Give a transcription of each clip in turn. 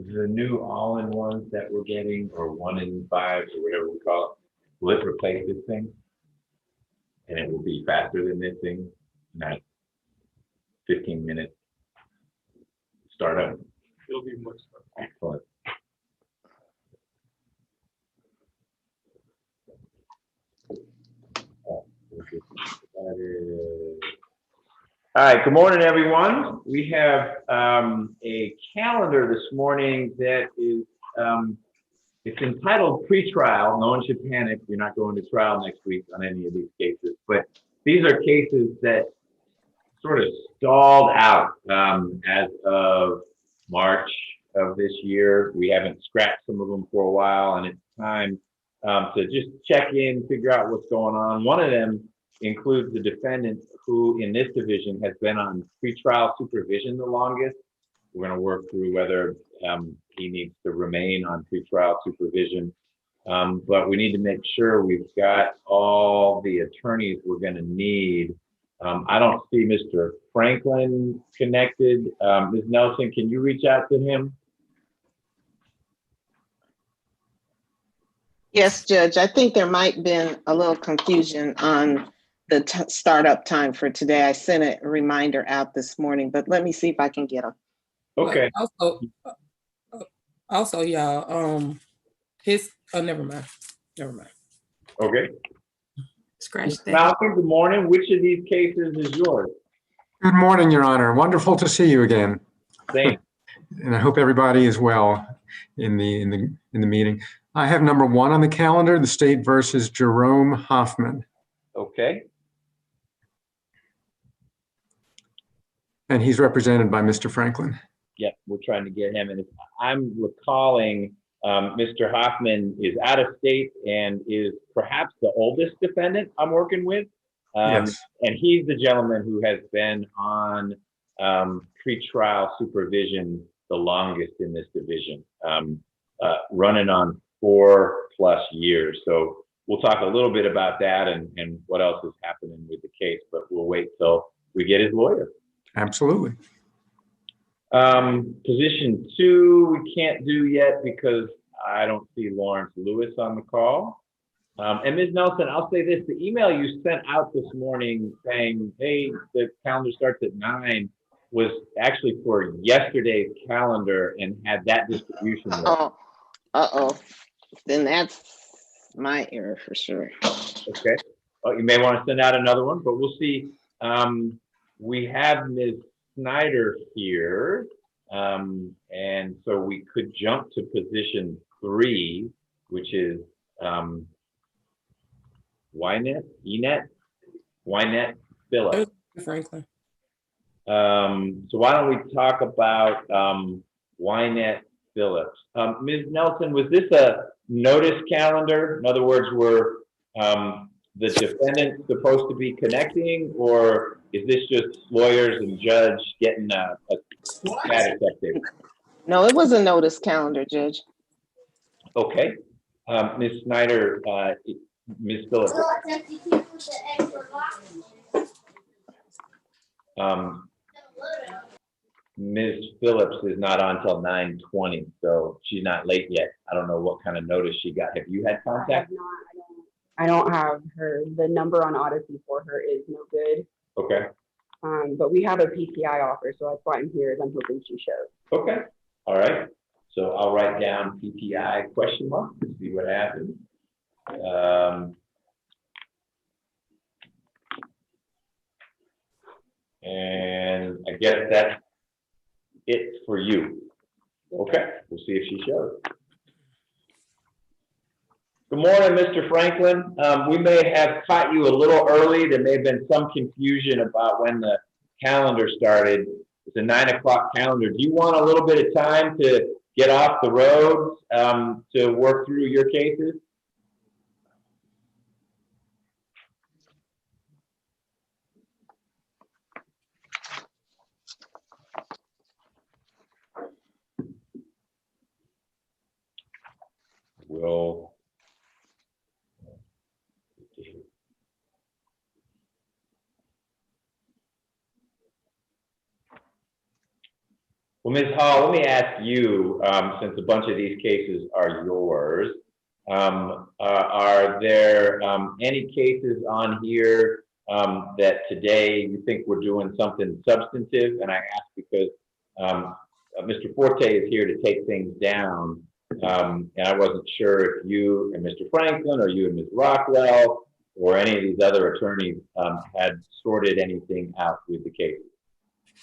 the new all-in-ones that we're getting, or 1-in-5s, or whatever we call it, will it replace this thing? And it will be faster than this thing, not 15-minute startup. It'll be much better. Excellent. All right, good morning, everyone. We have a calendar this morning that is, it's entitled pre-trial. No one should panic. You're not going to trial next week on any of these cases, but these are cases that sort of stalled out as of March of this year. We haven't scratched some of them for a while, and it's time to just check in, figure out what's going on. One of them includes the defendant who in this division has been on pretrial supervision the longest. We're going to work through whether he needs to remain on pretrial supervision. But we need to make sure we've got all the attorneys we're going to need. I don't see Mr. Franklin connected. Ms. Nelson, can you reach out to him? Yes, Judge. I think there might have been a little confusion on the startup time for today. I sent a reminder out this morning, but let me see if I can get him. Okay. Also, y'all, never mind. Okay. Scratch that. Malcolm, good morning. Which of these cases is yours? Good morning, Your Honor. Wonderful to see you again. Thanks. And I hope everybody is well in the meeting. I have number 1 on the calendar, the state versus Jerome Hoffman. Okay. And he's represented by Mr. Franklin. Yep, we're trying to get him. And if I'm recalling, Mr. Hoffman is out of state and is perhaps the oldest defendant I'm working with. Yes. And he's the gentleman who has been on pretrial supervision the longest in this division, running on 4+ years. So we'll talk a little bit about that and what else is happening with the case, but we'll wait till we get his lawyer. Absolutely. Position 2, we can't do yet because I don't see Lawrence Lewis on the call. And Ms. Nelson, I'll say this, the email you sent out this morning saying, hey, the calendar starts at 9 was actually for yesterday's calendar and had that distribution. Uh-oh. Then that's my error for sure. Okay. Well, you may want to send out another one, but we'll see. We have Ms. Snyder here. And so we could jump to position 3, which is Wynette Phillips. Franklin. So why don't we talk about Wynette Phillips? Ms. Nelson, was this a notice calendar? In other words, were the defendant supposed to be connecting, or is this just lawyers and judge getting a status update? No, it was a notice calendar, Judge. Okay. Ms. Snyder, Ms. Phillips. Ms. Phillips is not on till 9:20, so she's not late yet. I don't know what kind of notice she got. Have you had contact? I don't have her. The number on Odyssey for her is no good. Okay. But we have a PTI offer, so that's why I'm here. I'm hoping she shows. Okay. All right. So I'll write down PTI question mark to see what happens. And I guess that's it for you. Okay. We'll see if she shows. Good morning, Mr. Franklin. We may have caught you a little early. There may have been some confusion about when the calendar started. It's a 9 o'clock calendar. Do you want a little bit of time to get off the road to work through your cases? Well, Well, Ms. Hall, let me ask you, since a bunch of these cases are yours, are there any cases on here that today you think we're doing something substantive? And I ask because Mr. Forte is here to take things down. And I wasn't sure if you and Mr. Franklin or you and Ms. Rockwell or any of these other attorneys had sorted anything out with the case.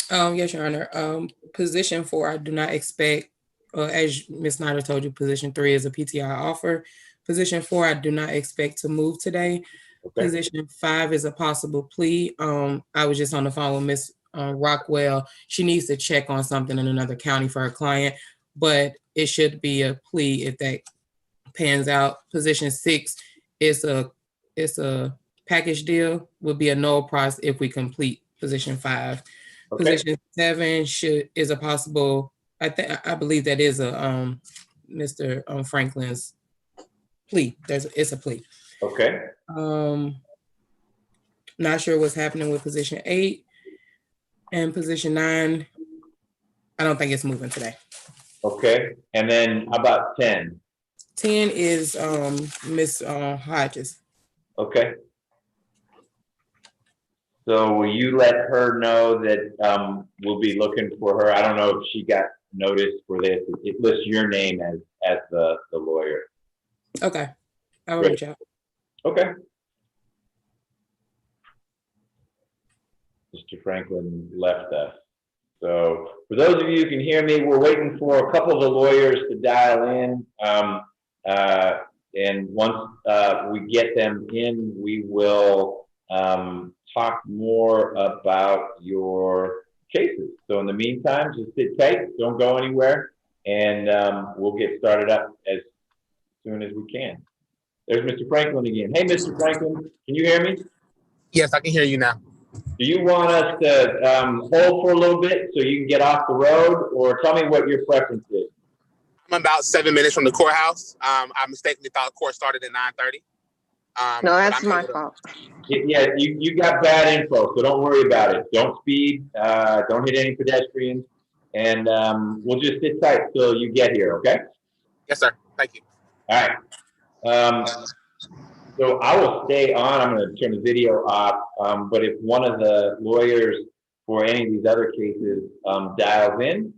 Yes, Your Honor. Position 4, I do not expect, as Ms. Snyder told you, position 3 is a PTI offer. Position 4, I do not expect to move today. Okay. Position 5 is a possible plea. I was just on the phone with Ms. Rockwell. She needs to check on something in another county for her client, but it should be a plea if that pans out. Position 6 is a package deal, would be a null price if we complete position 5. Okay. Position 7 is a possible. I believe that is a Mr. Franklin's plea. It's a plea. Okay. Not sure what's happening with position 8 and position 9. I don't think it's moving today. Okay. And then how about 10? 10 is Miss Hodges. Okay. So will you let her know that we'll be looking for her? I don't know if she got notice for this. It lists your name as the lawyer. Okay, I will Great. reach out. Okay. Mr. Franklin left us. So for those of you who can hear me, we're waiting for a couple of the lawyers to dial in. And once we get them in, we will talk more about your cases. So in the meantime, just sit tight, don't go anywhere, and we'll get started up as soon as we can. There's Mr. Franklin again. Hey, Mr. Franklin, can you hear me? Yes, I can hear you now. Do you want us to hold for a little bit so you can get off the road, or tell me what your preference is? I'm about 7 minutes from the courthouse. I mistakenly thought court started at 9:30. No, but that's I'm my able to- fault. Yeah, you got bad info, so don't worry about it. Don't speed, don't hit any pedestrians, and we'll just sit tight till you get here, okay? Yes, sir. Thank you. All right. So I will stay on. I'm going to turn the video off, but if one of the lawyers for any of these other cases dials in,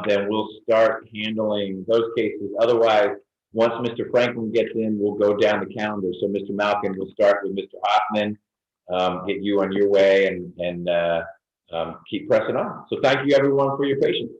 then we'll start handling those cases. Otherwise, once Mr. Franklin gets in, we'll go down the calendar. So Mr. Malkin will start with Mr. Hoffman, get you on your way, and keep pressing on. So thank you, everyone, for your patience.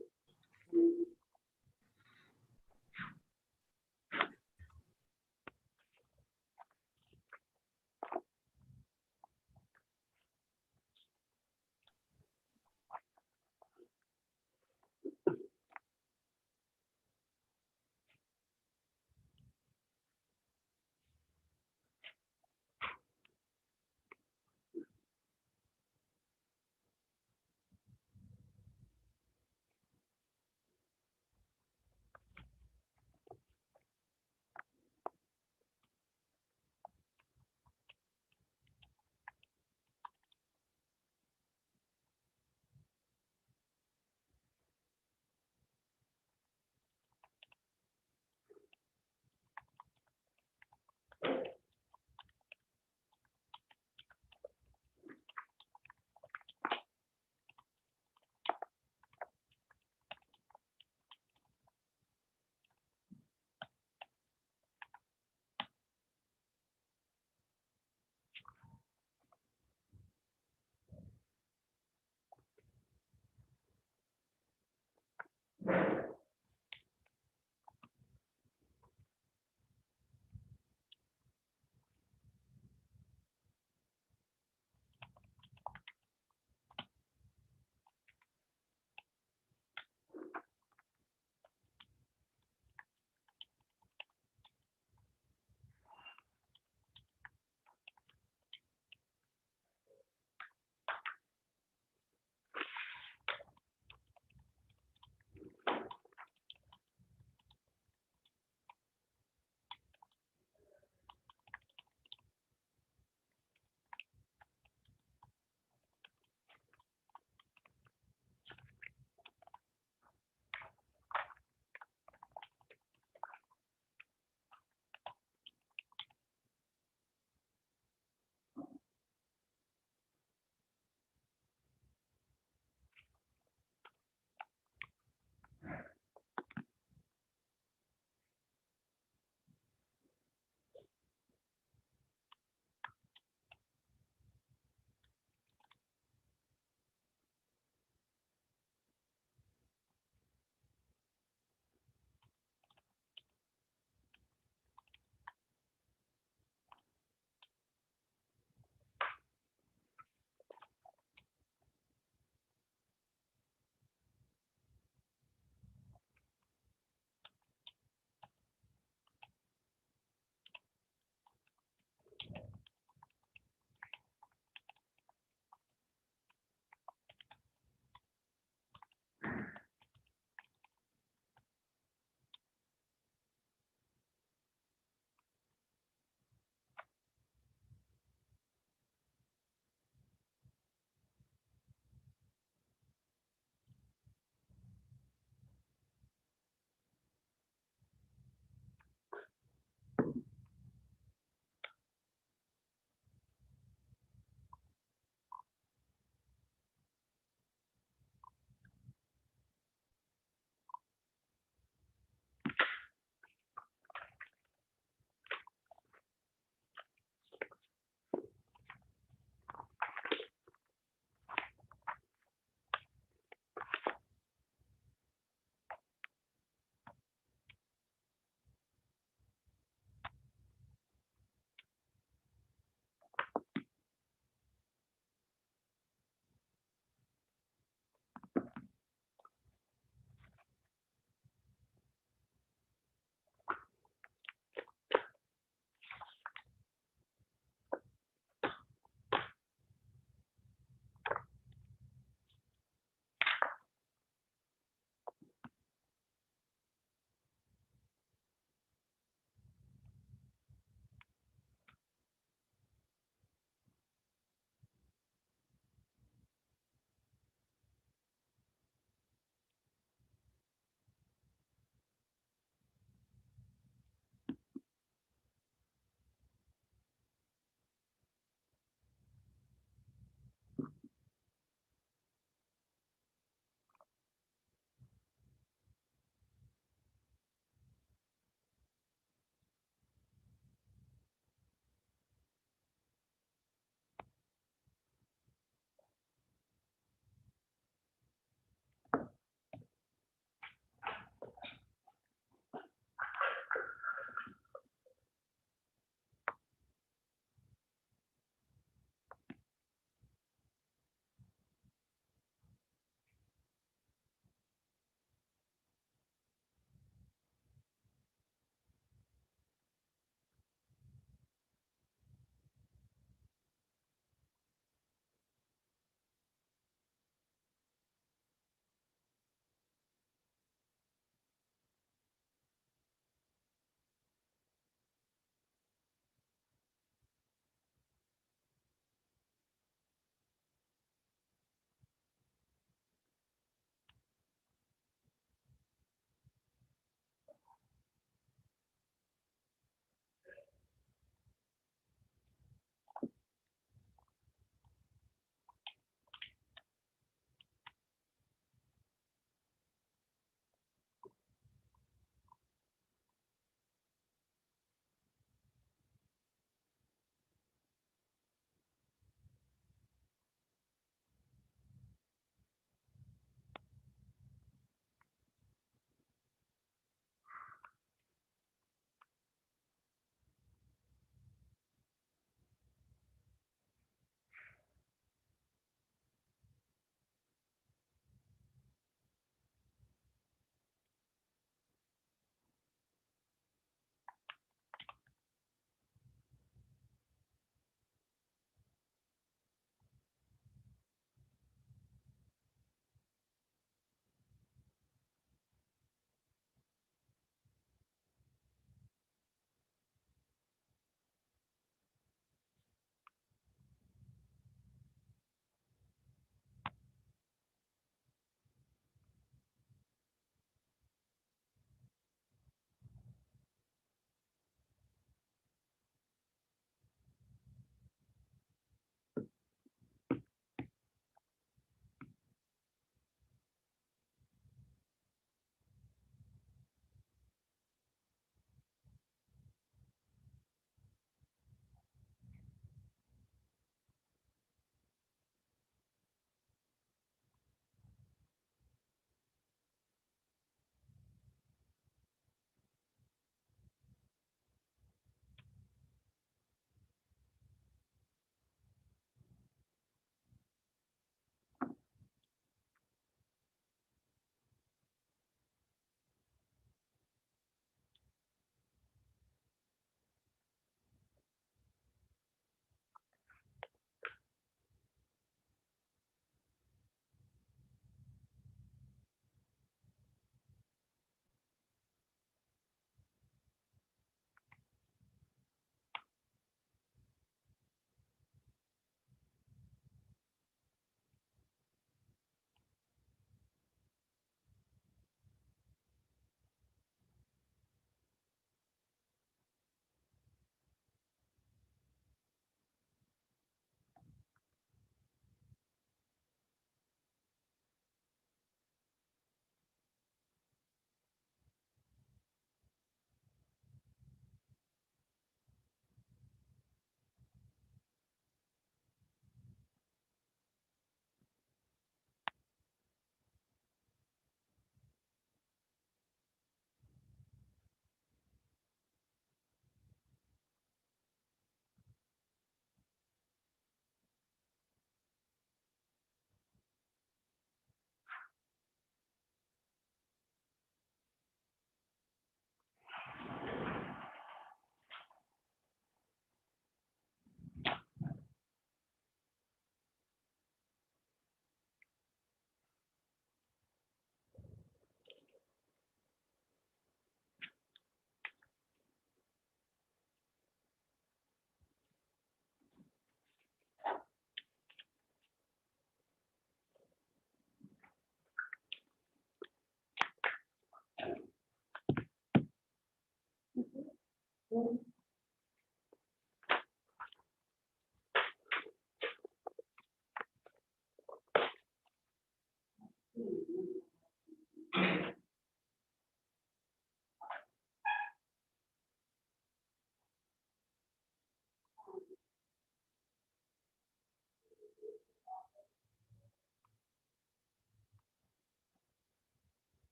Your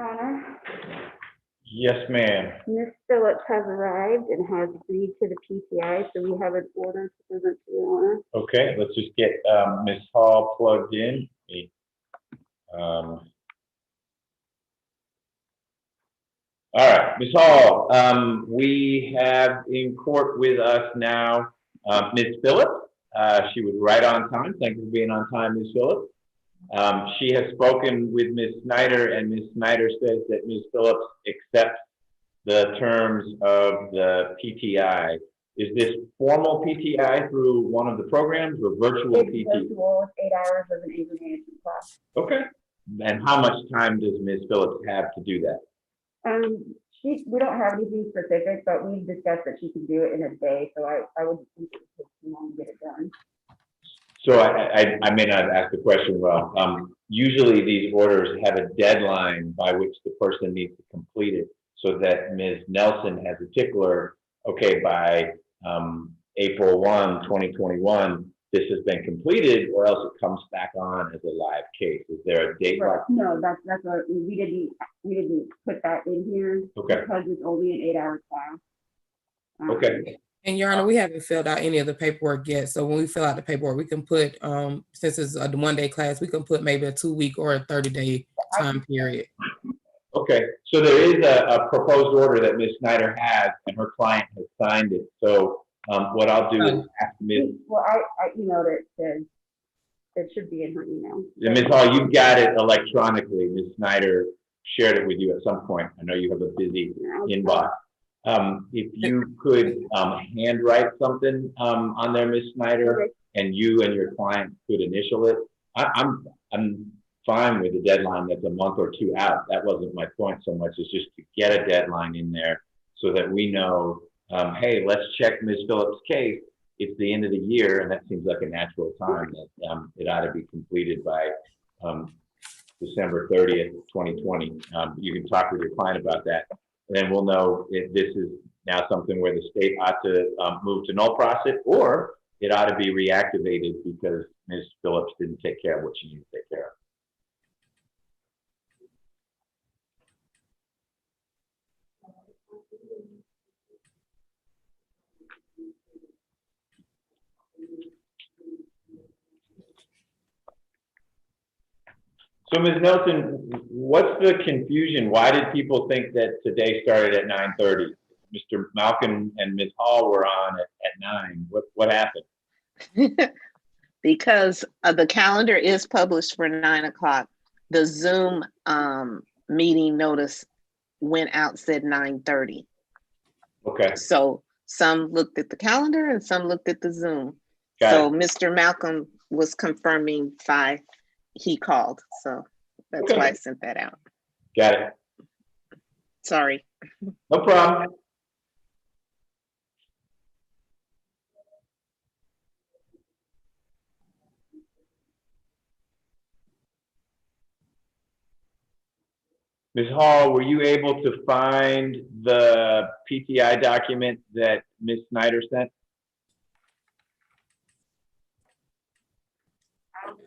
Honor, Yes, ma'am. Ms. Phillips has arrived and has agreed to the PTI, so we have an order to present to Your Honor. Okay, let's just get Ms. Hall plugged in. All right, Ms. Hall, we have in court with us now Ms. Phillips. She was right on time. Thank you for being on time, Ms. Phillips. She has spoken with Ms. Snyder, and Ms. Snyder says that Ms. Phillips accepts the terms of the PTI. Is this formal PTI through one of the programs or virtual It's PT? virtual, it's 8 hours of an anger management class. Okay. And how much time does Ms. Phillips have to do that? We don't have anything specific, but we discussed that she could do it in a day, so I would think it would take too long to get it done. So I may not ask the question well. Usually these orders have a deadline by which the person needs to complete it, so that Ms. Nelson has a tickler, okay, by April 1, 2021, this has been completed, or else it comes back on as a live case. Is there a date? Right. No, that's what we didn't put that in here. Okay. Because it's only an 8-hour class. Okay. And Your Honor, we haven't filled out any of the paperwork yet. So when we fill out the paperwork, we can put, since it's a one-day class, we can put maybe a 2-week or a 30-day time period. Okay, so there is a proposed order that Ms. Snyder has, and her client has signed it. So what I'll do is ask Ms. Well, I emailed it to, it should be in her email. Ms. Hall, you've got it electronically. Ms. Snyder shared it with you at some point. I know you have a busy inbox. If you could handwrite something on there, Ms. Snyder, and you and your client could initial it. I'm fine with a deadline that's a month or two out. That wasn't my point so much. It's just to get a deadline in there so that we know, hey, let's check Ms. Phillips' case. It's the end of the year, and that seems like a natural time that it ought to be completed by December 30th, 2020. You can talk with your client about that. And then we'll know if this is now something where the state ought to move to null process, or it ought to be reactivated because Ms. Phillips didn't take care of what she needed to take care of. So Ms. Nelson, what's the confusion? Why did people think that today started at 9:30? Mr. Malcolm and Ms. Hall were on at 9. What happened? Because the calendar is published for 9 o'clock. The Zoom meeting notice went out, said 9:30. Okay, So some looked at the calendar and some looked at the Zoom. got So it. Mr. Malcolm was confirming 5, he called. So that's why I sent that out. Got it. Sorry. No problem. Ms. Hall, were you able to find the PTI document that Ms. Snyder sent?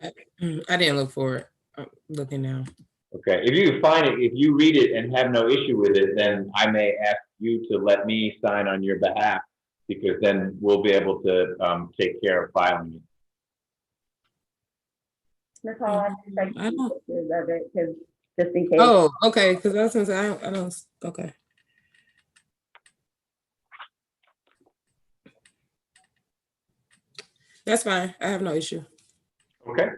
I didn't look for it. I'm looking now. Okay, if you can find it, if you read it and have no issue with it, then I may ask you to let me sign on your behalf, because then we'll be able to take care of filing it. Ms. Hall, I expect I don't- pictures of it, because just in case. Oh, okay. Because I was gonna say I don't. Okay. That's fine. I have no issue. Okay,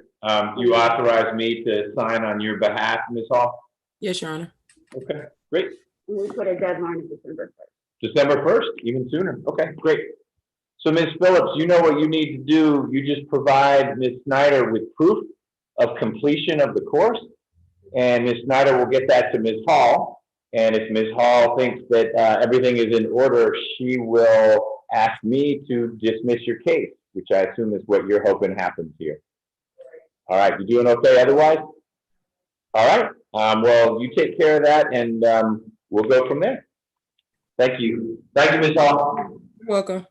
you authorize me to sign on your behalf, Ms. Hall? Yes, Your Honor. Okay, great. We put a deadline of December 1st. December 1st, even sooner. Okay, great. So Ms. Phillips, you know what you need to do. You just provide Ms. Snyder with proof of completion of the course, and Ms. Snyder will get that to Ms. Hall. And if Ms. Hall thinks that everything is in order, she will ask me to dismiss your case, which I assume is what you're hoping happens here. All right, you doing okay otherwise? All right, well, you take care of that, and we'll go from there. Thank you. Thank you, Ms. Hall. You're welcome.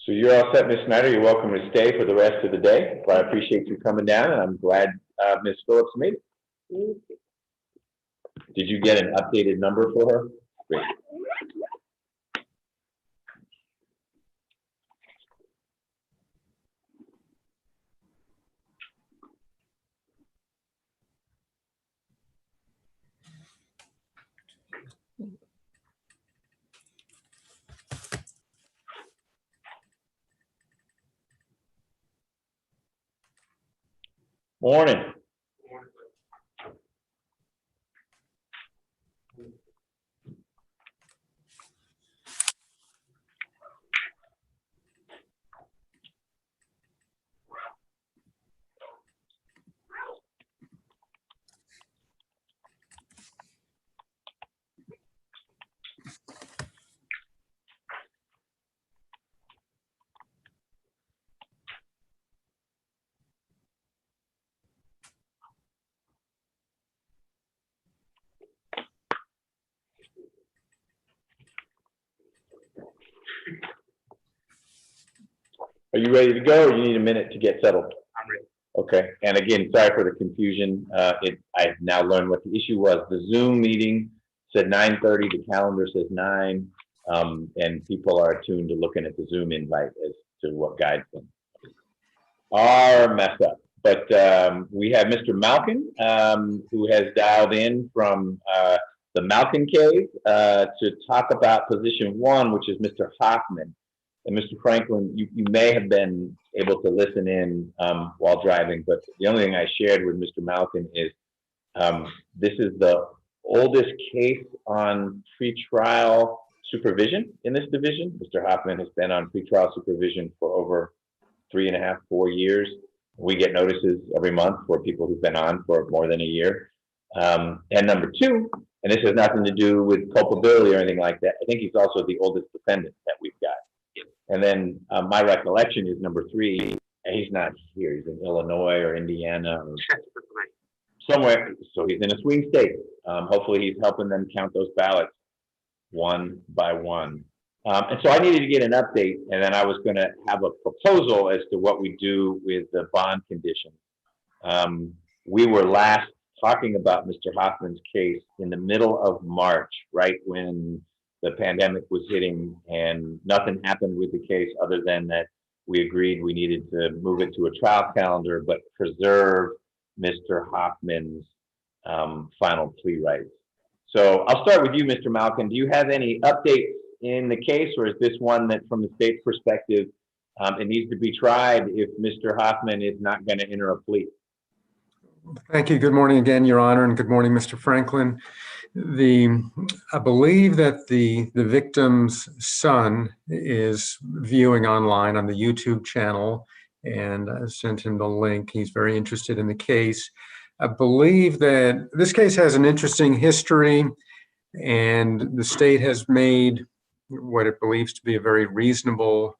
So you're all set, Ms. Snyder. You're welcome to stay for the rest of the day. But I appreciate you coming down, and I'm glad Ms. Phillips made it. Did you get an updated number for her? Great. Morning. Are you ready to go, or you need a minute to get settled? I'm ready. Okay, and again, sorry for the confusion. I've now learned what the issue was. The Zoom meeting said 9:30, the calendar says 9, and people are attuned to looking at the Zoom invite as to what guides them. are messed up. But we have Mr. Malkin, who has dialed in from the Malkin Cave to talk about position one, which is Mr. Hoffman. And Mr. Franklin, you may have been able to listen in while driving, but the only thing I shared with Mr. Malkin is this is the oldest case on pretrial supervision in this division. Mr. Hoffman has been on pretrial supervision for over 3.5, 4 years. We get notices every month for people who've been on for more than a year. And number two, and this has nothing to do with culpability or anything like that, I think he's also the oldest defendant that we've got. And then my recollection is number three, and he's not here. He's in Illinois or Indiana or somewhere. So he's in a swing state. Hopefully he's helping them count those ballots one by one. And so I needed to get an update, and then I was going to have a proposal as to what we do with the bond conditions. We were last talking about Mr. Hoffman's case in the middle of March, right when the pandemic was hitting, and nothing happened with the case other than that we agreed we needed to move it to a trial calendar, but preserve Mr. Hoffman's final plea rights. So I'll start with you, Mr. Malkin. Do you have any updates in the case, or is this one that from the state's perspective, it needs to be tried if Mr. Hoffman is not going to enter a plea? Thank you. Good morning again, Your Honor, and good morning, Mr. Franklin. I believe that the victim's son is viewing online on the YouTube channel, and I sent him the link. He's very interested in the case. I believe that this case has an interesting history, and the state has made what it believes to be a very reasonable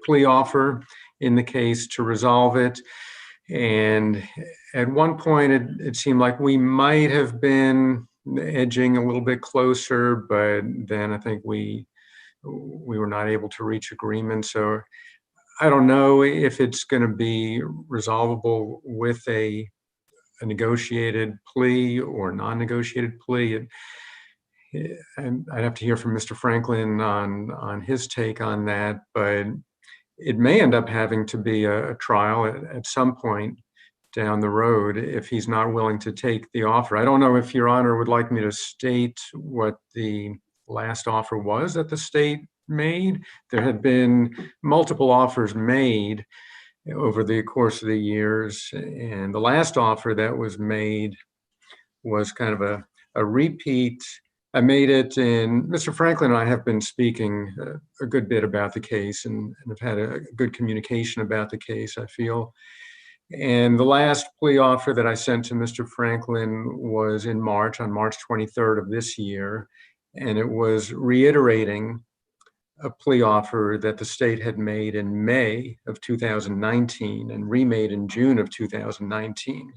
plea offer in the case to resolve it. And at one point, it seemed like we might have been edging a little bit closer, but then I think we were not able to reach agreement. So I don't know if it's going to be resolvable with a negotiated plea or non-negotiated plea. And I'd have to hear from Mr. Franklin on his take on that, but it may end up having to be a trial at some point down the road if he's not willing to take the offer. I don't know if Your Honor would like me to state what the last offer was that the state made. There had been multiple offers made over the course of the years, and the last offer that was made was kind of a repeat. I made it, and Mr. Franklin and I have been speaking a good bit about the case and have had a good communication about the case, I feel. And the last plea offer that I sent to Mr. Franklin was in March, on March 23rd of this year, and it was reiterating a plea offer that the state had made in May of 2019 and remade in June of 2019.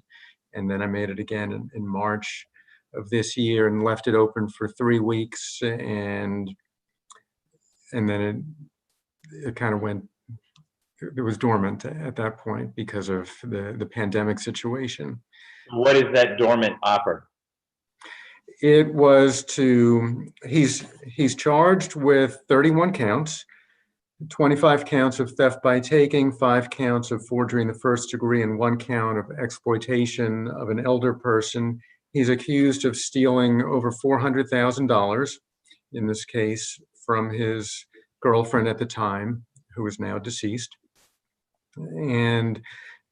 And then I made it again in March of this year and left it open for 3 weeks, and then it kind of went, it was dormant at that point because of the pandemic situation. What is that dormant offer? It was he's charged with 31 counts, 25 counts of theft by taking, 5 counts of forgery in the first degree, and 1 count of exploitation of an elder person. He's accused of stealing over $400,000 in this case from his girlfriend at the time, who is now deceased. And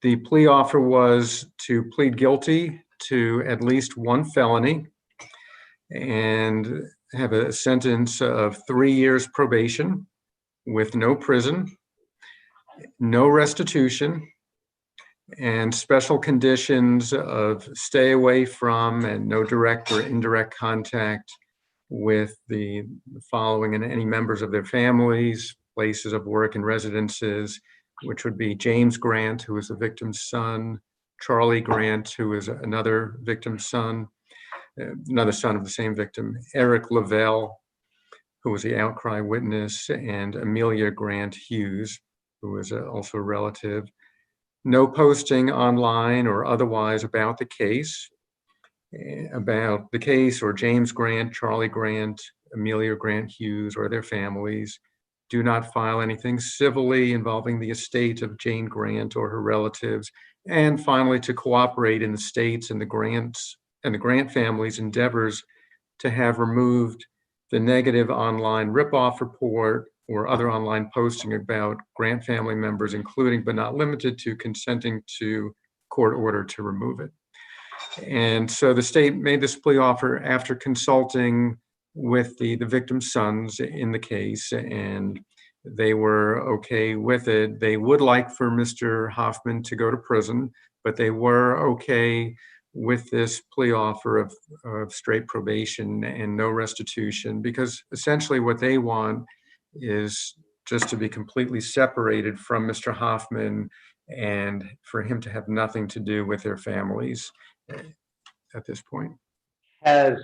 the plea offer was to plead guilty to at least 1 felony and have a sentence of 3 years probation with no prison, no restitution, and special conditions of stay away from and no direct or indirect contact with the following and any members of their families, places of work, and residences, which would be James Grant, who is the victim's son, Charlie Grant, who is another victim's son, another son of the same victim, Eric Lavelle, who was the outcry witness, and Amelia Grant Hughes, who was also a relative. No posting online or otherwise about the case or James Grant, Charlie Grant, Amelia Grant Hughes, or their families. do not file anything civilly involving the estate of Jane Grant or her relatives. And finally, to cooperate in the state's and the Grant family's endeavors to have removed the negative online ripoff report or other online posting about Grant family members, including but not limited to consenting to court order to remove it. And so the state made this plea offer after consulting with the victim's sons in the case, and they were okay with it. They would like for Mr. Hoffman to go to prison, but they were okay with this plea offer of straight probation and no restitution, because essentially what they want is just to be completely separated from Mr. Hoffman and for him to have nothing to do with their families at this point. Has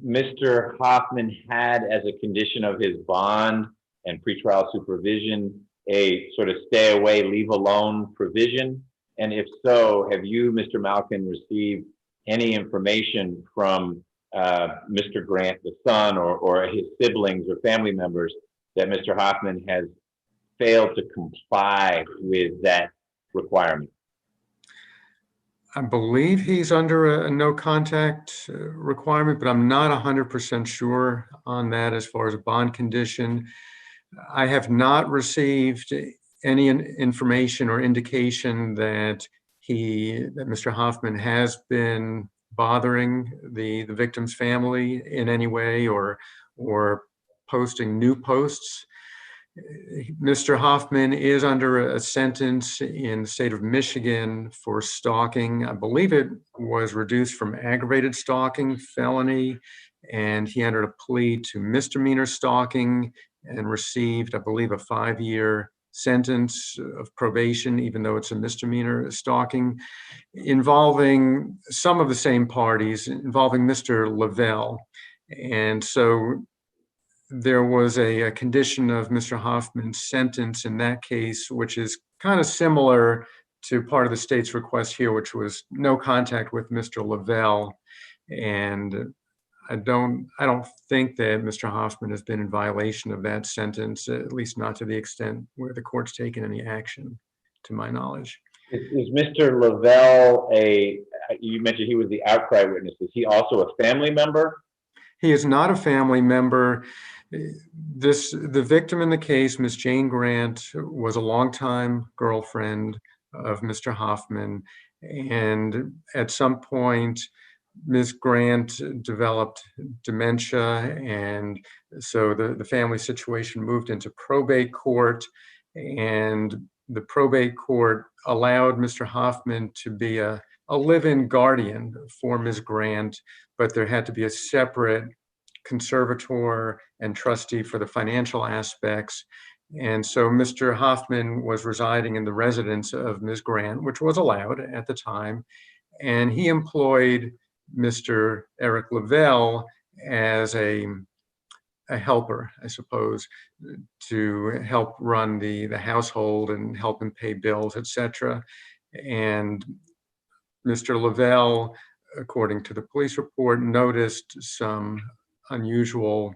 Mr. Hoffman had, as a condition of his bond and pretrial supervision, a sort of stay away, leave alone provision? And if so, have you, Mr. Malkin, received any information from Mr. Grant, the son, or his siblings or family members that Mr. Hoffman has failed to comply with that requirement? I believe he's under a no contact requirement, but I'm not 100% sure on that as far as a bond condition. I have not received any information or indication that Mr. Hoffman has been bothering the victim's family in any way or posting new posts. Mr. Hoffman is under a sentence in the state of Michigan for stalking. I believe it was reduced from aggravated stalking, felony, and he entered a plea to misdemeanor stalking and received, I believe, a 5-year sentence of probation, even though it's a misdemeanor stalking, involving some of the same parties, involving Mr. Lavelle. And so there was a condition of Mr. Hoffman's sentence in that case, which is kind of similar to part of the state's request here, which was no contact with Mr. Lavelle. And I don't think that Mr. Hoffman has been in violation of that sentence, at least not to the extent where the court's taken any action, to my knowledge. Is Mr. Lavelle you mentioned he was the outcry witness. Is he also a family member? He is not a family member. The victim in the case, Ms. Jane Grant, was a longtime girlfriend of Mr. Hoffman. And at some point, Ms. Grant developed dementia. And so the family situation moved into probate court. And the probate court allowed Mr. Hoffman to be a live-in guardian for Ms. Grant, but there had to be a separate conservator and trustee for the financial aspects. And so Mr. Hoffman was residing in the residence of Ms. Grant, which was allowed at the time. And he employed Mr. Eric Lavelle as a helper, I suppose, to help run the household and help him pay bills, etc. And Mr. Lavelle, according to the police report, noticed some unusual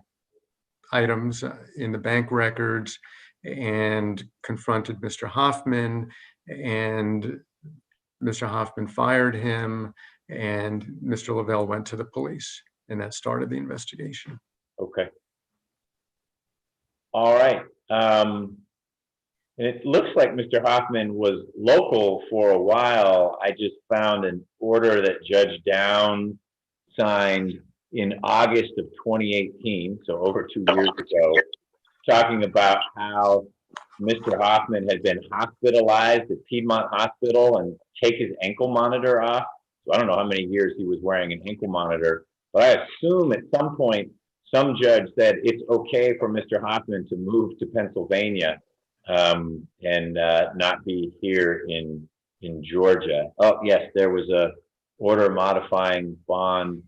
items in the bank records and confronted Mr. Hoffman, and Mr. Hoffman fired him, and Mr. Lavelle went to the police, and that started the investigation. Okay. All right. It looks like Mr. Hoffman was local for a while. I just found an order that Judge Down signed in August of 2018, so over 2 years ago, talking about how Mr. Hoffman had been hospitalized at Piedmont Hospital and take his ankle monitor off. So I don't know how many years he was wearing an ankle monitor, but I assume at some point, some judge said it's okay for Mr. Hoffman to move to Pennsylvania and not be here in Georgia. Oh, yes, there was a order modifying bond.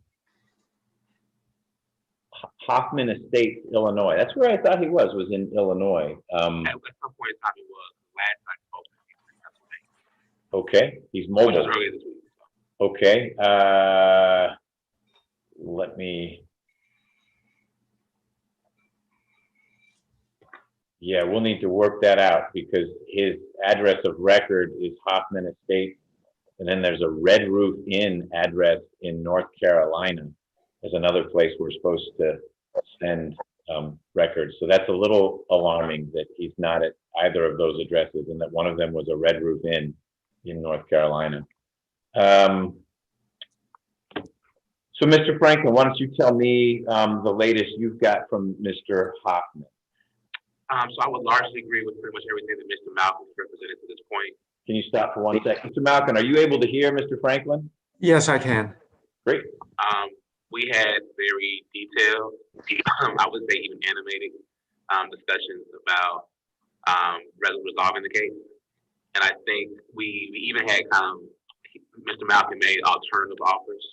Hoffman Estates, Illinois. That's where I thought he was in Illinois. At some point in time he was. Last time I spoke to him. Okay, he's Which was mobile. earlier this week. Okay, let me. Yeah, we'll need to work that out because his address of record is Hoffman Estates. And then there's a Red Roof Inn address in North Carolina. There's another place we're supposed to send records. So that's a little alarming that he's not at either of those addresses and that one of them was a Red Roof Inn in North Carolina. So Mr. Franklin, why don't you tell me the latest you've got from Mr. Hoffman? So I would largely agree with pretty much everything that Mr. Malcolm represented to this point. Can you stop for 1 second? Mr. Malcolm, are you able to hear Mr. Franklin? Yes, I can. Great. We had very detailed, I would say even animated discussions about resolving the case. And I think we even had Mr. Malcolm made alternative offers.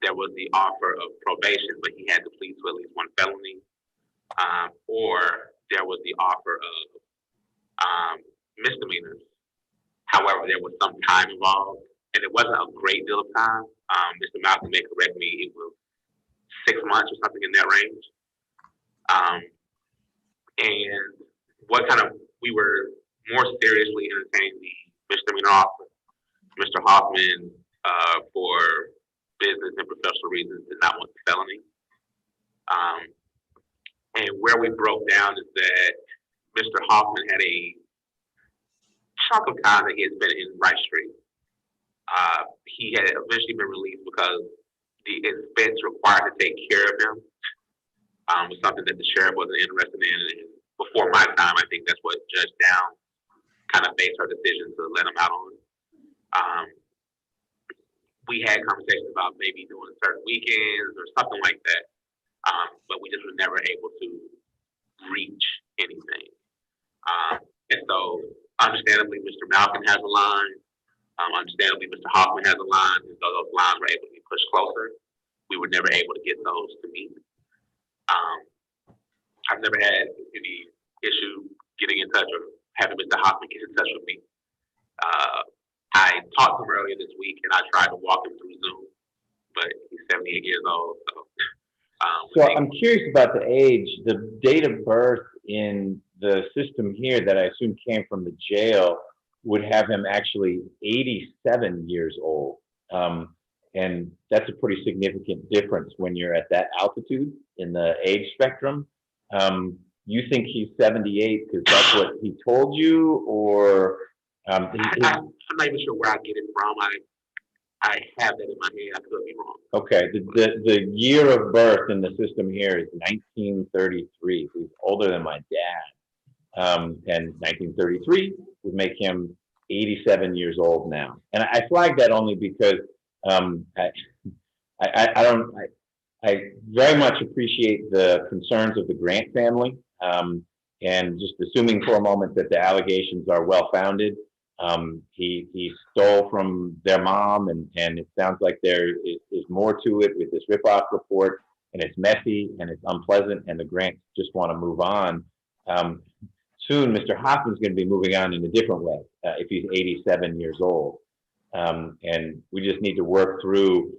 There was the offer of probation, but he had to plead to at least one felony. Or there was the offer of misdemeanors. However, there was some time involved, and it wasn't a great deal of time. Mr. Malcolm may correct me, it was 6 months or something in that range. And we were more seriously entertaining the misdemeanor offer. Mr. Hoffman, for business and professional reasons, did not want the felony. And where we broke down is that Mr. Hoffman had a chunk of time that he had spent in Rice Street. He had eventually been released because the expense required to take care of him was something that the sheriff wasn't interested in. And before my time, I think that's what Judge Downs kind of based her decision to let him out on. We had conversations about maybe doing certain weekends or something like that, but we just were never able to reach anything. And so, understandably, Mr. Malcolm has a line. Understandably, Mr. Hoffman has a line, and so those lines were able to be pushed closer. We were never able to get those to meet. I've never had any issue getting in touch or having Mr. Hoffman get in touch with me. I talked to him earlier this week, and I tried to walk him through Zoom, but he's 78 years old. So I'm curious about the age. The date of birth in the system here that I assume came from the jail would have him actually 87 years old. And that's a pretty significant difference when you're at that altitude in the age spectrum. You think he's 78 because that's what he told you, or? I'm not even sure where I get it from. I have that in my head. I could be wrong. Okay. The year of birth in the system here is 1933. So he's older than my dad. And 1933 would make him 87 years old now. And I flag that only because I very much appreciate the concerns of the Grant family. And just assuming for a moment that the allegations are well-founded, he stole from their mom, and it sounds like there is more to it with this ripoff report, and it's messy and it's unpleasant, and the Grants just want to move on. Soon, Mr. Hoffman's going to be moving on in a different way if he's 87 years old. And we just need to work through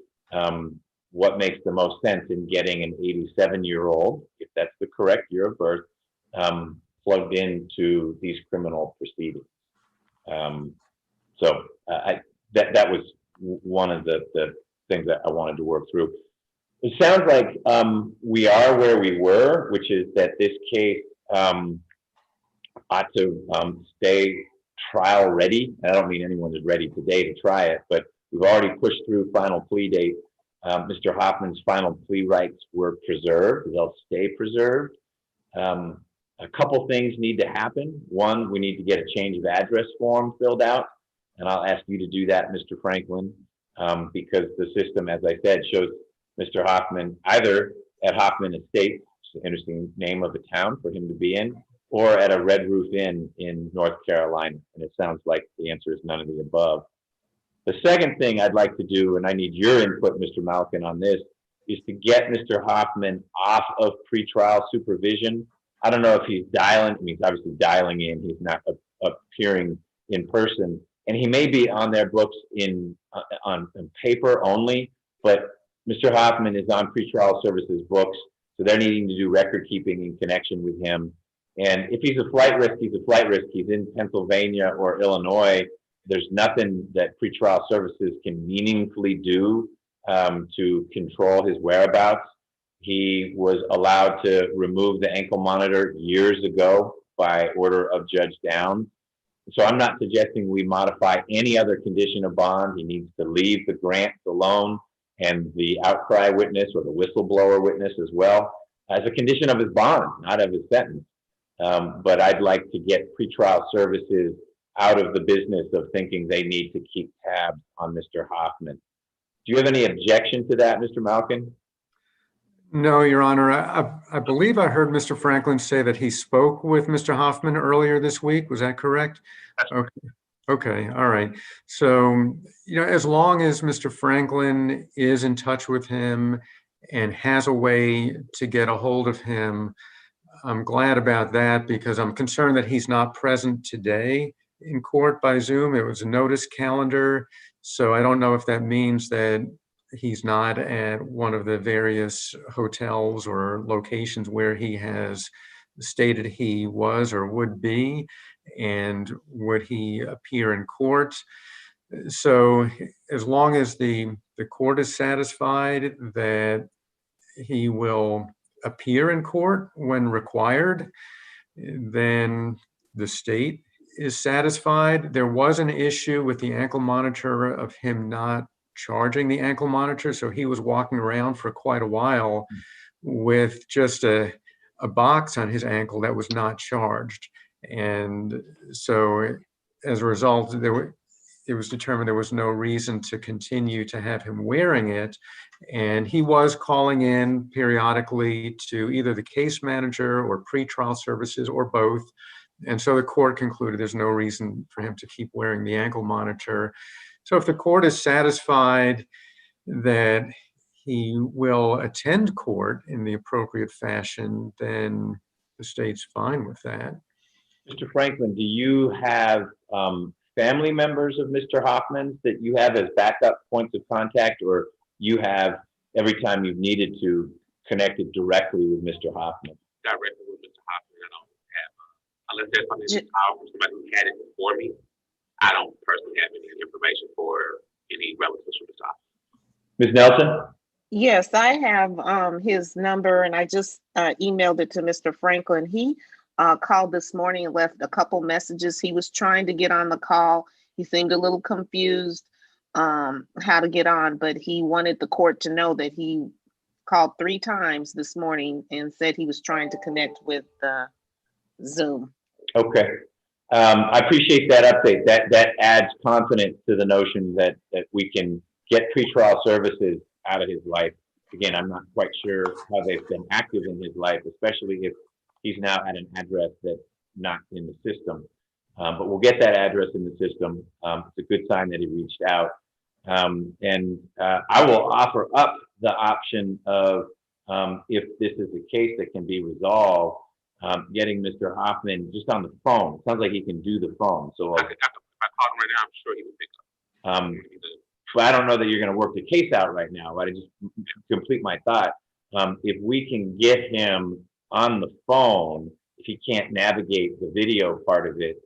what makes the most sense in getting an 87-year-old, if that's the correct year of birth, plugged into these criminal proceedings. So that was one of the things that I wanted to work through. It sounds like we are where we were, which is that this case ought to stay trial ready. I don't mean anyone is ready today to try it, but we've already pushed through final plea date. Mr. Hoffman's final plea rights were preserved. They'll stay preserved. A couple things need to happen. One, we need to get a change of address form filled out, and I'll ask you to do that, Mr. Franklin, because the system, as I said, shows Mr. Hoffman either at Hoffman Estates, an interesting name of a town for him to be in, or at a Red Roof Inn in North Carolina. And it sounds like the answer is none of the above. The second thing I'd like to do, and I need your input, Mr. Malkin, on this, is to get Mr. Hoffman off of pretrial supervision. I don't know if he's dialing, I mean, he's obviously dialing in, he's not appearing in person, and he may be on their books on paper only, but Mr. Hoffman is on pretrial services books, so they're needing to do record keeping in connection with him. And if he's a flight risk, he's a flight risk. He's in Pennsylvania or Illinois. There's nothing that pretrial services can meaningfully do to control his whereabouts. He was allowed to remove the ankle monitor years ago by order of Judge Downs. So I'm not suggesting we modify any other condition of bond. He needs to leave the grant alone and the outcry witness or the whistleblower witness as well as a condition of his bond, not of his sentence. But I'd like to get pretrial services out of the business of thinking they need to keep tabs on Mr. Hoffman. Do you have any objection to that, Mr. Malkin? No, Your Honor. I believe I heard Mr. Franklin say that he spoke with Mr. Hoffman earlier this week. Was that correct? Okay. Okay. All right. So, as long as Mr. Franklin is in touch with him and has a way to get a hold of him, I'm glad about that, because I'm concerned that he's not present today in court by Zoom. It was a notice calendar. So I don't know if that means that he's not at one of the various hotels or locations where he has stated he was or would be, and would he appear in court. So as long as the court is satisfied that he will appear in court when required, then the state is satisfied. There was an issue with the ankle monitor of him not charging the ankle monitor. So he was walking around for quite a while with just a box on his ankle that was not charged. And so as a result, it was determined there was no reason to continue to have him wearing it. And he was calling in periodically to either the case manager or pretrial services or both. And so the court concluded there's no reason for him to keep wearing the ankle monitor. So if the court is satisfied that he will attend court in the appropriate fashion, then the state's fine with that. Mr. Franklin, do you have family members of Mr. Hoffman that you have as backup points of contact, or you have, every time you've needed to, connected directly with Mr. Hoffman? Directly with Mr. Hoffman, I don't have, unless there's something in the file from somebody who had it before me, I don't personally have any information for any relatives from Mr. Hoffman. Ms. Nelson? Yes, I have his number, and I just emailed it to Mr. Franklin. He called this morning and left a couple messages. He was trying to get on the call. He seemed a little confused how to get on, but he wanted the court to know that he called 3 times this morning and said he was trying to connect with Zoom. Okay. I appreciate that update. That adds confidence to the notion that we can get pretrial services out of his life. Again, I'm not quite sure how they've been active in his life, especially if he's now at an address that's not in the system. But we'll get that address in the system. It's a good sign that he reached out. And I will offer up the option of, if this is a case that can be resolved, getting Mr. Hoffman just on the phone. It sounds like he can do the phone. So If I called him right now, I'm sure he would pick up. but I don't know that you're going to work the case out right now, but I just complete my thought. If we can get him on the phone, if he can't navigate the video part of it,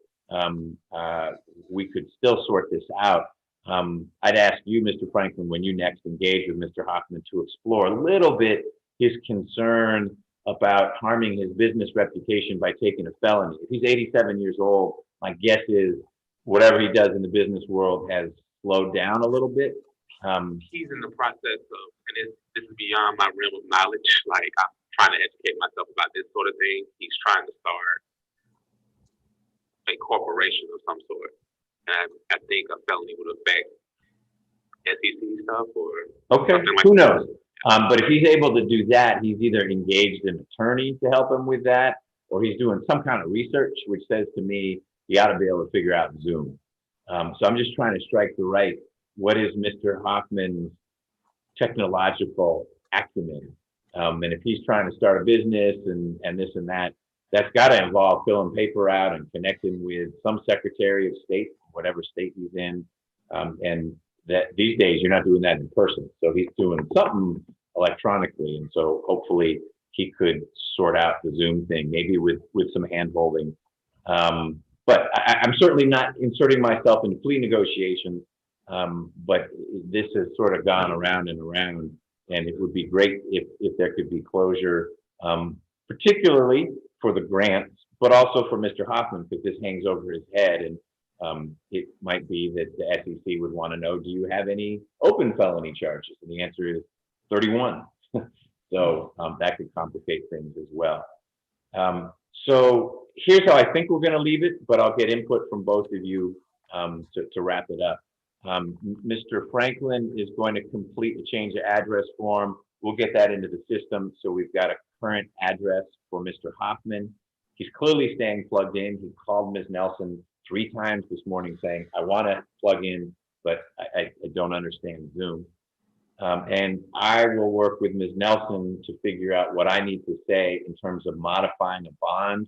we could still sort this out. I'd ask you, Mr. Franklin, when you next engage with Mr. Hoffman, to explore a little bit his concern about harming his business reputation by taking a felony. If he's 87 years old, my guess is whatever he does in the business world has slowed down a little bit. He's in the process of, and this is beyond my realm of knowledge. Like, I'm trying to educate myself about this sort of thing. He's trying to start a corporation of some sort. And I think a felony would affect SEC stuff or Okay, something like who that. knows? But if he's able to do that, he's either engaged an attorney to help him with that, or he's doing some kind of research, which says to me, you ought to be able to figure out Zoom. So I'm just trying to strike the right, what is Mr. Hoffman's technological acumen? And if he's trying to start a business and this and that, that's got to involve filling paper out and connecting with some Secretary of State, whatever state he's in. And that these days you're not doing that in person. So he's doing something electronically. And so hopefully he could sort out the Zoom thing, maybe with some hand-holding. But I'm certainly not inserting myself in plea negotiations, but this has sort of gone around and around, and it would be great if there could be closure, particularly for the grants, but also for Mr. Hoffman, because this hangs over his head, and it might be that the SEC would want to know, do you have any open felony charges? And the answer is 31. So that could complicate things as well. So here's how I think we're going to leave it, but I'll get input from both of you to wrap it up. Mr. Franklin is going to complete a change of address form. We'll get that into the system. So we've got a current address for Mr. Hoffman. He's clearly staying plugged in. He called Ms. Nelson 3 times this morning saying, I want to plug in, but I don't understand Zoom. And I will work with Ms. Nelson to figure out what I need to say in terms of modifying a bond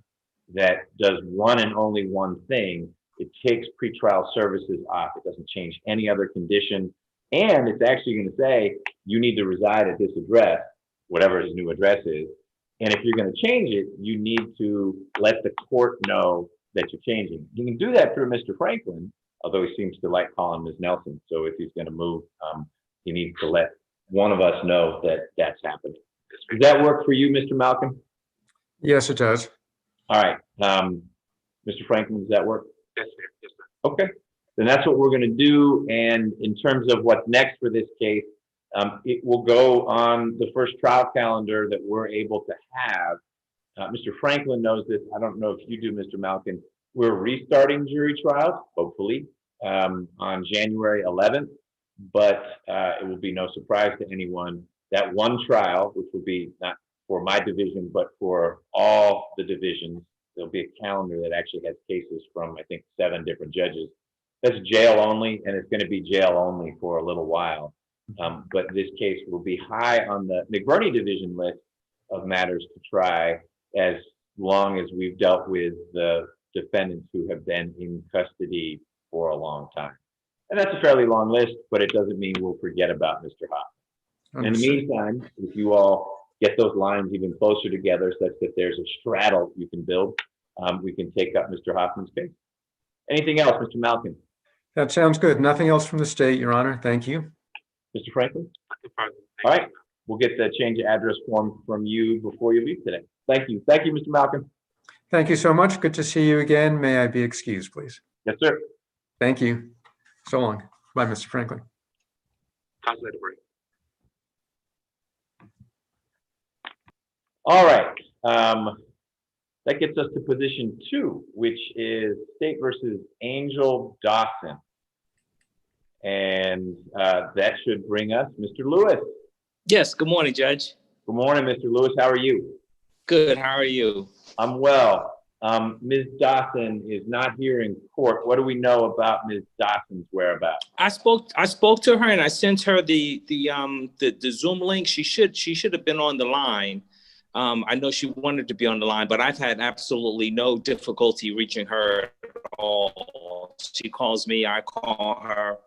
that does one and only one thing. It takes pretrial services off. It doesn't change any other condition. And it's actually going to say, you need to reside at this address, whatever his new address is. And if you're going to change it, you need to let the court know that you're changing. You can do that through Mr. Franklin, although he seems to like calling Ms. Nelson. So if he's going to move, he needs to let one of us know that that's happening. Does that work for you, Mr. Malcolm? Yes, it does. All right. Mr. Franklin, does that work? Yes, sir. Yes, sir. Okay. Then that's what we're going to do. And in terms of what's next for this case, it will go on the first trial calendar that we're able to have. Mr. Franklin knows this. I don't know if you do, Mr. Malcolm. We're restarting jury trials, hopefully, on January 11th. But it will be no surprise to anyone that one trial, which will be not for my division, but for all the divisions, there'll be a calendar that actually has cases from, I think, 7 different judges. That's jail only, and it's going to be jail only for a little while. But this case will be high on the McBurney division list of matters to try as long as we've dealt with the defendants who have been in custody for a long time. And that's a fairly long list, but it doesn't mean we'll forget about Mr. Hoffman. In the meantime, if you all get those lines even closer together such that there's a straddle you can build, we can take up Mr. Hoffman's case. Anything else, Mr. Malcolm? That sounds good. Nothing else from the state, Your Honor. Thank you. Mr. Franklin? Thank All you. right, we'll get the change of address form from you before you leave today. Thank you. Thank you, Mr. Malcolm. Thank you so much. Good to see you again. May I be excused, please? Yes, sir. Thank you. So long. Bye, Mr. Franklin. Talk later, break. All right. That gets us to position 2, which is State versus Angel Dawson. And that should bring us Mr. Lewis. Yes, good morning, Judge. Good morning, Mr. Lewis. How are you? Good, how are you? I'm well. Ms. Dawson is not here in court. What do we know about Ms. Dawson's whereabouts? I spoke to her and I sent her the Zoom link. She should have been on the line. I know she wanted to be on the line, but I've had absolutely no difficulty reaching her at all. She calls me, I call her.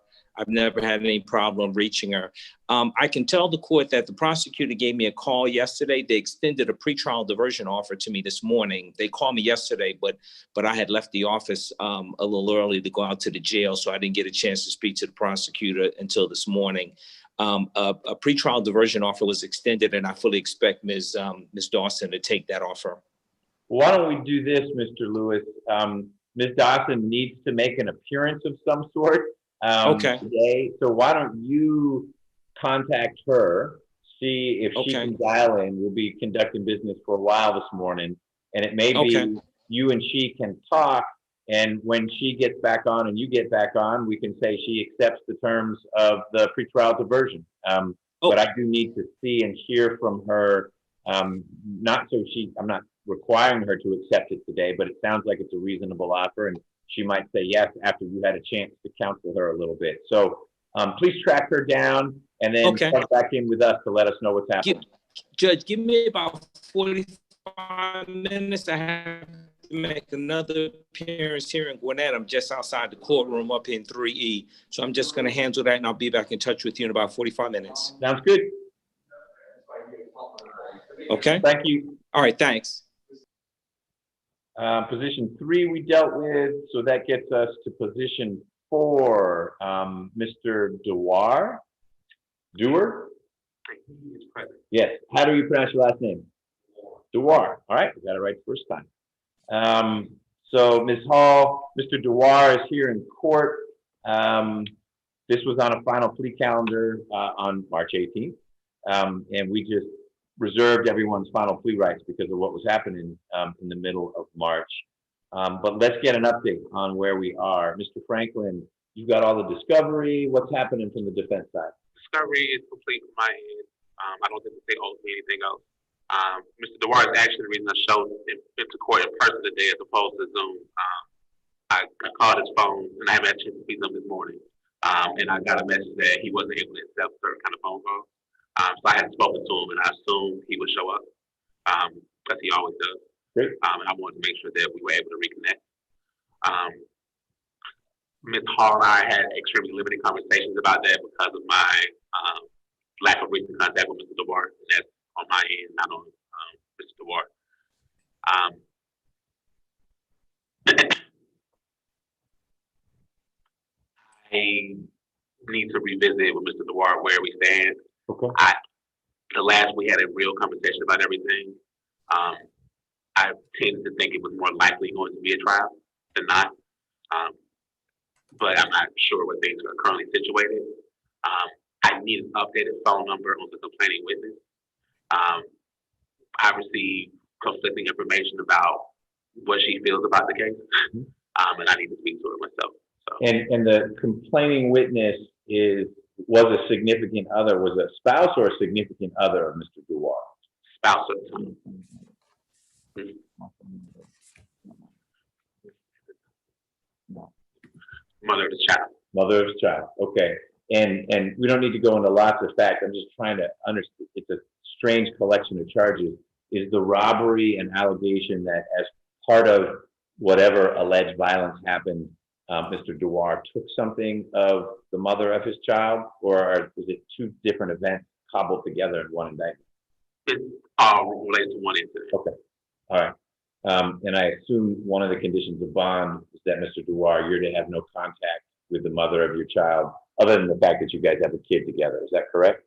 I've never had any problem reaching her. I can tell the court that the prosecutor gave me a call yesterday. They extended a pretrial diversion offer to me this morning. They called me yesterday, but I had left the office a little early to go out to the jail, so I didn't get a chance to speak to the prosecutor until this morning. A pretrial diversion offer was extended, and I fully expect Ms. Dawson to take that offer. Why don't we do this, Mr. Lewis? Ms. Dawson needs to make an appearance of some sort today. So why don't you contact her, see if she can dial in. We'll be conducting business for a while this morning, and it may be you and she can talk. And when she gets back on and you get back on, we can say she accepts the terms of the pretrial diversion. But I do need to see and hear from her. I'm not requiring her to accept it today, but it sounds like it's a reasonable offer, and she might say yes after you had a chance to counsel her a little bit. So please track her down and then come back in with us to let us know what's happening. Judge, give me about 45 minutes. I have to make another appearance here in Gwinnett. I'm just outside the courtroom up in 3E. So I'm just going to handle that, and I'll be back in touch with you in about 45 minutes. Sounds good. Okay. Thank you. All right, thanks. Position 3 we dealt with, so that gets us to position 4. Mr. Dewar? Dewar? He is present. Yes. How do you pronounce your last name? Dewar. All right, we got it right the first time. So Ms. Hall, Mr. Dewar is here in court. This was on a final plea calendar on March 18th, and we just reserved everyone's final plea rights because of what was happening in the middle of March. But let's get an update on where we are. Mr. Franklin, you got all the discovery. What's happening from the defense side? Discovery is complete from my end. I don't think the state owes me anything else. Mr. Dewar is actually the reason I showed into court in person today as opposed to Zoom. I called his phone and I haven't had a chance to speak to him this morning. And I got a message that he wasn't able to accept certain kind of phone calls. So I hadn't spoken to him and I assumed he would show up, as he always does. Great. And I wanted to make sure that we were able to reconnect. Ms. Hall and I had extremely limited conversations about that because of my lack of recent contact with Mr. Dewar. And that's on my end, not on Mr. Dewar. I need to revisit with Mr. Dewar where we stand. Okay. The last we had a real conversation about everything, I tended to think it was more likely going to be a trial than not. But I'm not sure what things are currently situated. I need an updated phone number on the complaining witness. I received conflicting information about what she feels about the case, and I need to speak to her myself. So. And the complaining witness was a significant other, was a spouse or a significant other of Mr. Dewar? Spouse of the time. Mother of the child. Mother of the child, okay. And we don't need to go into lots of facts. I'm just trying to understand. It's a strange collection of charges. Is the robbery an allegation that as part of whatever alleged violence happened, Mr. Dewar took something of the mother of his child, or is it two different events cobbled together in one indictment? It's all related to one incident. Okay, all right. And I assume one of the conditions of bond is that Mr. Dewar, you're to have no contact with the mother of your child, other than the fact that you guys have a kid together. Is that correct?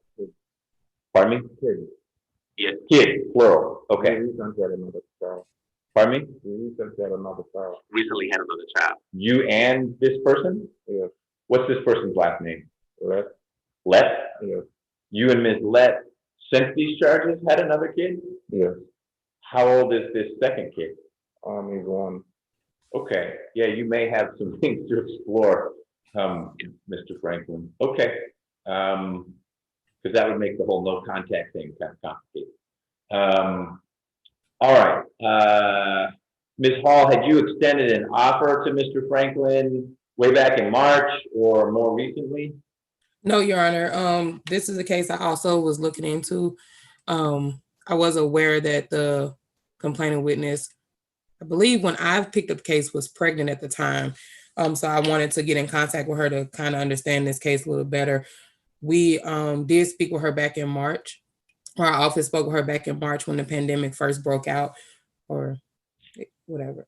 Pardon me? Kid. Yes. Kid, plural. Okay. Pardon me? Recently had another child. You and this person? Yes. What's this person's last name? Let. Let? Yes. You and Ms. Let, since these charges, had another kid? Yes. How old is this second kid? He's 1. Okay, yeah, you may have some things to explore, Mr. Franklin. Okay, because that would make the whole no contact thing kind of complicated. All right, Ms. Hall, had you extended an offer to Mr. Franklin way back in March or more recently? No, Your Honor. This is a case I also was looking into. I was aware that the complaining witness, I believe when I picked up the case, was pregnant at the time. So I wanted to get in contact with her to kind of understand this case a little better. We did speak with her back in March. Our office spoke with her back in March when the pandemic first broke out, or whatever.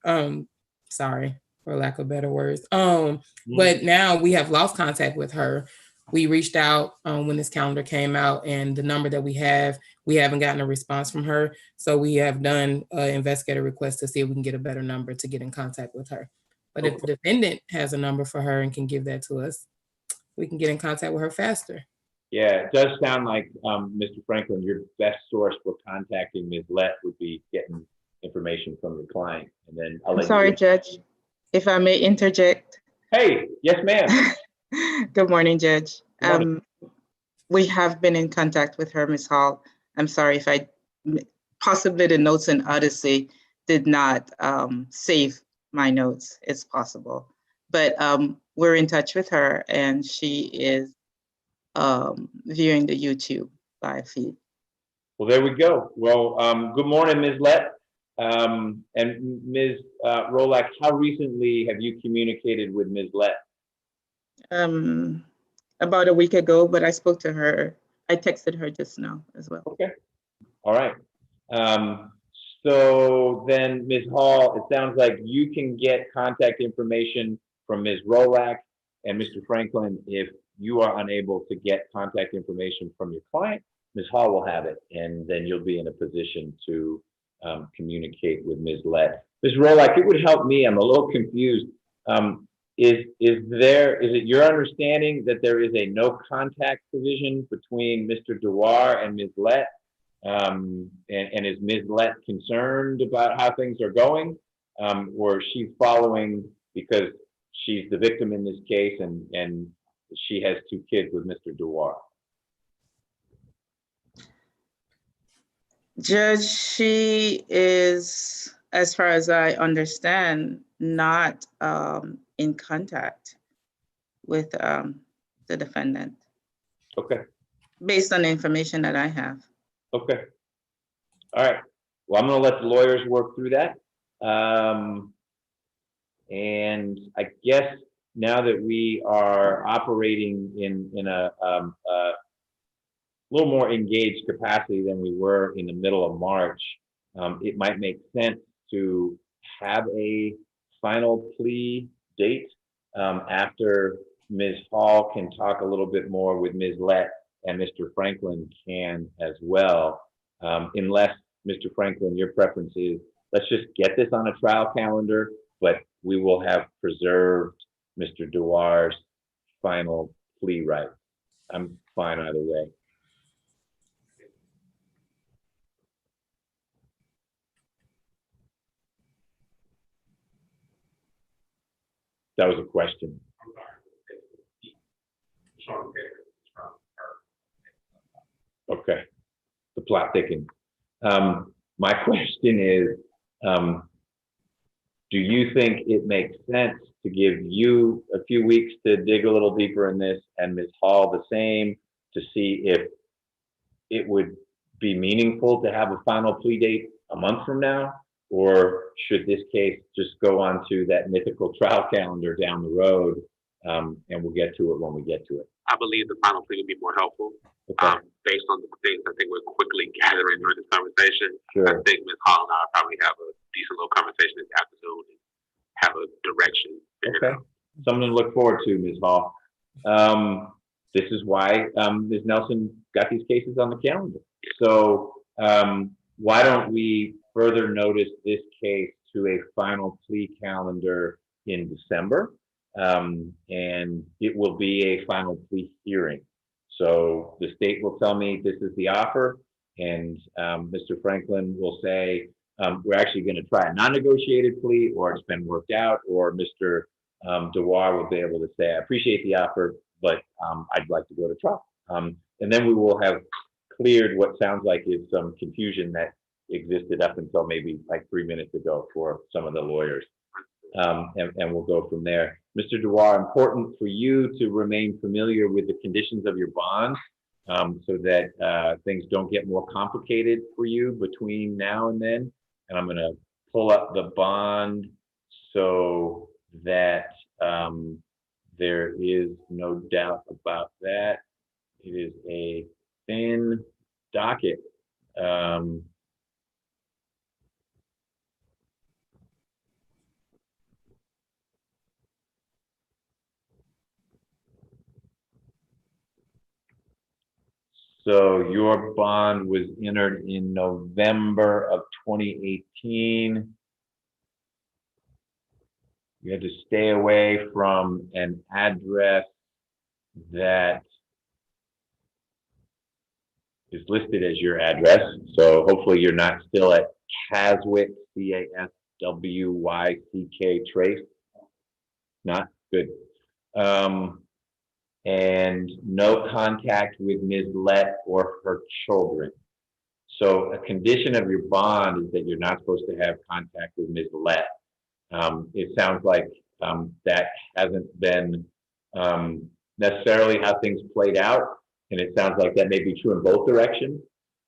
Sorry, for lack of better words. But now we have lost contact with her. We reached out when this calendar came out, and the number that we haven't gotten a response from her. So we have done an investigator request to see if we can get a better number to get in contact with her. But if the defendant has a number for her and can give that to us, we can get in contact with her faster. Yeah, it does sound like, Mr. Franklin, your best source for contacting Ms. Let would be getting information from the client, and then I'll let Sorry, you. Judge, if I may interject. Hey, yes, ma'am. Good morning, Judge. Good morning. We have been in contact with her, Ms. Hall. I'm sorry if possibly the notes in Odyssey did not save my notes. It's possible. But we're in touch with her, and she is viewing the YouTube live feed. Well, there we go. Well, good morning, Ms. Let. And Ms. Rolak, how recently have you communicated with Ms. Let? About a week ago, but I spoke to her. I texted her just now as well. Okay. All right. So then, Ms. Hall, it sounds like you can get contact information from Ms. Rolak and Mr. Franklin. If you are unable to get contact information from your client, Ms. Hall will have it, and then you'll be in a position to communicate with Ms. Lett. Ms. Rolak, it would help me. I'm a little confused. Is it your understanding that there is a no contact provision between Mr. Dewar and Ms. Lett? And is Ms. Lett concerned about how things are going? Or is she following because she's the victim in this case and she has 2 kids with Mr. Dewar? Judge, she is, as far as I understand, not in contact with the defendant, Okay. based on the information that I have. Okay. All right. Well, I'm going to let the lawyers work through that. And I guess now that we are operating in a little more engaged capacity than we were in the middle of March, it might make sense to have a final plea date after Ms. Hall can talk a little bit more with Ms. Lett, and Mr. Franklin can as well. Unless, Mr. Franklin, your preference is, let's just get this on a trial calendar, but we will have preserved Mr. Dewar's final plea right. I'm fine either way. That was a question. Okay, the plot thickens. My question is, do you think it makes sense to give you a few weeks to dig a little deeper in this and Ms. Hall the same, to see if it would be meaningful to have a final plea date a month from now? Or should this case just go on to that mythical trial calendar down the road, and we'll get to it when we get to it? I believe the final plea would be more helpful. Okay. Based on the things I think we're quickly gathering during this conversation. Sure. I think Ms. Hall and I will probably have a decent little conversation this afternoon and have a direction. Okay. Something to look forward to, Ms. Hall. This is why Ms. Nelson got these cases on the calendar. So why don't we further notice this case to a final plea calendar in December, and it will be a final plea hearing. So the state will tell me this is the offer, and Mr. Franklin will say, we're actually going to try a non-negotiated plea, or it's been worked out, or Mr. Dewar will be able to say, I appreciate the offer, but I'd like to go to trial. And then we will have cleared what sounds like is some confusion that existed up until maybe like 3 minutes ago for some of the lawyers. And we'll go from there. Mr. Dewar, important for you to remain familiar with the conditions of your bond, so that things don't get more complicated for you between now and then. And I'm going to pull up the bond so that there is no doubt about that. It is a thin docket. So your bond was entered in November of 2018. You had to stay away from an address that is listed as your address. So hopefully you're not still at Caswick, C-A-S-W-Y-C-K Trace. Not good. And no contact with Ms. Lett or her children. So a condition of your bond is that you're not supposed to have contact with Ms. Lett. It sounds like that hasn't been necessarily how things played out, and it sounds like that may be true in both directions.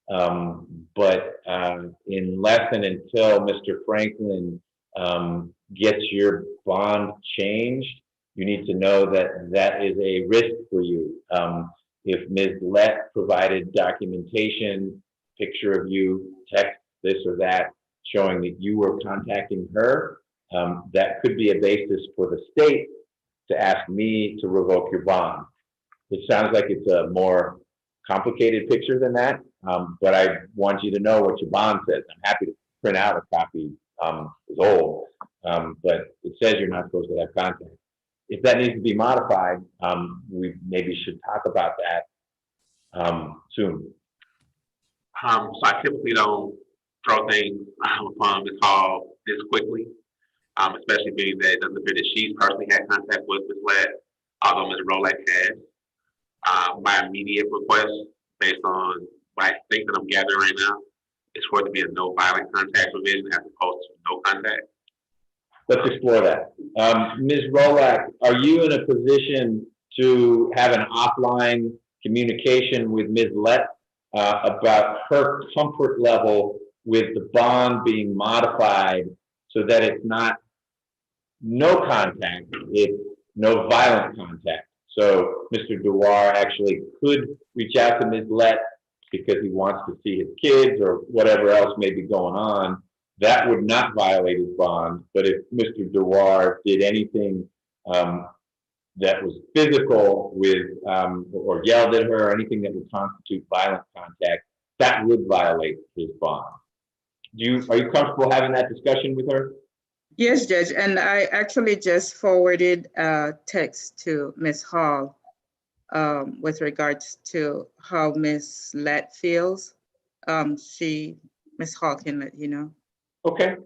But unless and until Mr. Franklin gets your bond changed, you need to know that that is a risk for you. If Ms. Lett provided documentation, picture of you, text this or that, showing that you were contacting her, that could be a basis for the state to ask me to revoke your bond. It sounds like it's a more complicated picture than that, but I want you to know what your bond says. I'm happy to print out a copy. It's old, but it says you're not supposed to have contact. If that needs to be modified, we maybe should talk about that soon. So I typically don't throw things upon the call this quickly, especially being that it doesn't appear that she's personally had contact with Ms. Lett, although Ms. Rolak has. My immediate request, based on what I think that I'm gathering right now, is for it to be a no violent contact provision as opposed to no contact. Let's explore that. Ms. Rolak, are you in a position to have an offline communication with Ms. Lett about her comfort level with the bond being modified so that it's not no contact, it's no violent contact? So Mr. Dewar actually could reach out to Ms. Lett because he wants to see his kids or whatever else may be going on. That would not violate his bond. But if Mr. Dewar did anything that was physical with or yelled at her, or anything that would constitute violent contact, that would violate his bond. Are you comfortable having that discussion with her? Yes, Judge, and I actually just forwarded a text to Ms. Hall with regards to how Ms. Lett feels. Ms. Hall can let you know. Okay.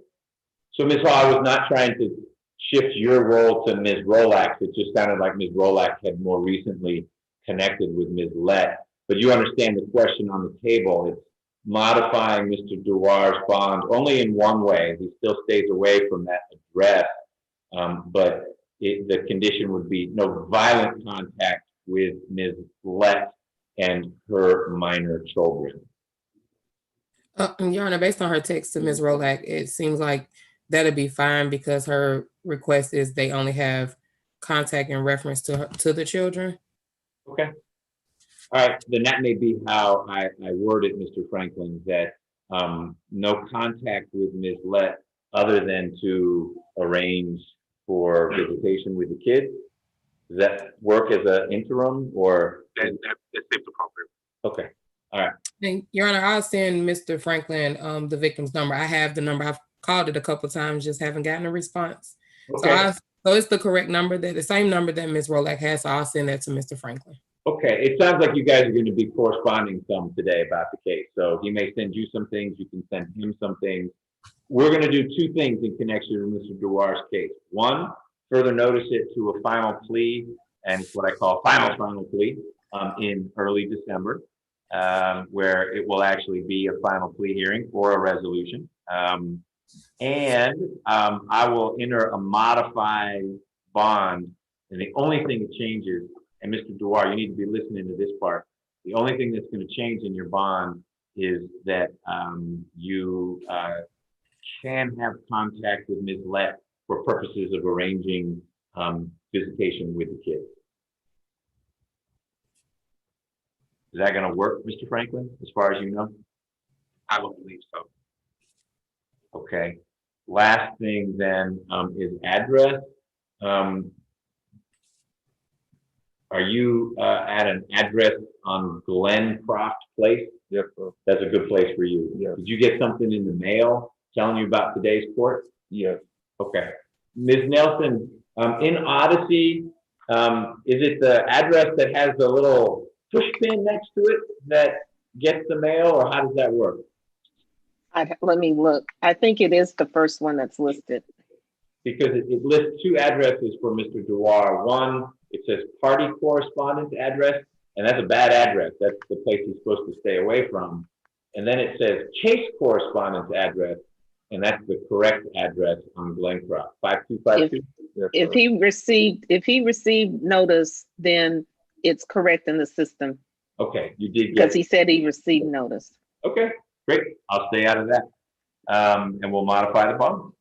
So Ms. Hall, I was not trying to shift your role to Ms. Rolak. It just sounded like Ms. Rolak had more recently connected with Ms. Lett. But you understand the question on the table. It's modifying Mr. Dewar's bond only in one way. He still stays away from that address, but the condition would be no violent contact with Ms. Lett and her minor children. Your Honor, based on her text to Ms. Rolak, it seems like that'd be fine because her request is they only have contact in reference to the children. Okay. All right, then that may be how I word it, Mr. Franklin, that no contact with Ms. Lett other than to arrange for visitation with the kids. Does that work as an interim or? That seems appropriate. Okay, all right. And Your Honor, I'll send Mr. Franklin the victim's number. I have the number. I've called it a couple of times, just haven't gotten a response. Okay. So it's the correct number, the same number that Ms. Rolak has. So I'll send that to Mr. Franklin. Okay, it sounds like you guys are going to be corresponding some today about the case. So he may send you some things, you can send him some things. We're going to do two things in connection with Mr. Dewar's case. One, further notice it to a final plea, and it's what I call final plea in early December, where it will actually be a final plea hearing or a resolution. I will enter a modified bond, and the only thing that changes, and Mr. Dewar, you need to be listening to this part. The only thing that's going to change in your bond is that you can have contact with Ms. Lett for purposes of arranging visitation with the kids. Is that going to work, Mr. Franklin, as far as you know? I don't believe so. Okay. Last thing then is address. Are you at an address on Glencroft Place? Yes, sir. That's a good place for you. Yes. Did you get something in the mail telling you about today's court? Yes. Okay. Ms. Nelson, in Odyssey, is it the address that has the little push pin next to it that gets the mail, or how does that work? Let me look. I think it is the first one that's listed. Because it lists two addresses for Mr. Dewar. One, it says party correspondence address, and that's a bad address. That's the place he's supposed to stay away from. And then it says Chase correspondence address, and that's the correct address on Glencroft, 5252. If he received notice, then it's correct in the system Okay, you did get because he said he received notice. Okay, great. I'll stay out of that. And we'll modify the bond.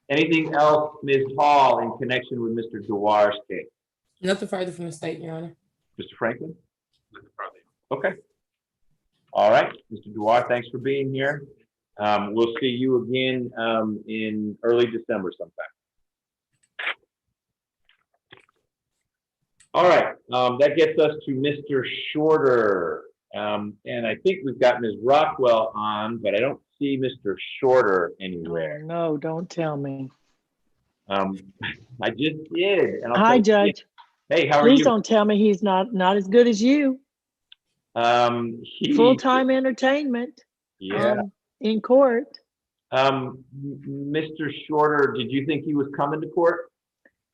Anything else, Ms. Hall, in connection with Mr. Dewar's case? Nothing further from the state, Your Honor. Mr. Franklin? Nothing further. Okay. All right, Mr. Dewar, thanks for being here. We'll see you again in early December sometime. All right, that gets us to Mr. Shorter. And I think we've got Ms. Rockwell on, but I don't see Mr. Shorter anywhere. Oh, no, don't tell me. I just did. And I'll Hi, tell you- Judge. Hey, how are Please you? don't tell me he's not as good as you. He- Full-time entertainment Yeah. in court. Mr. Shorter, did you think he was coming to court?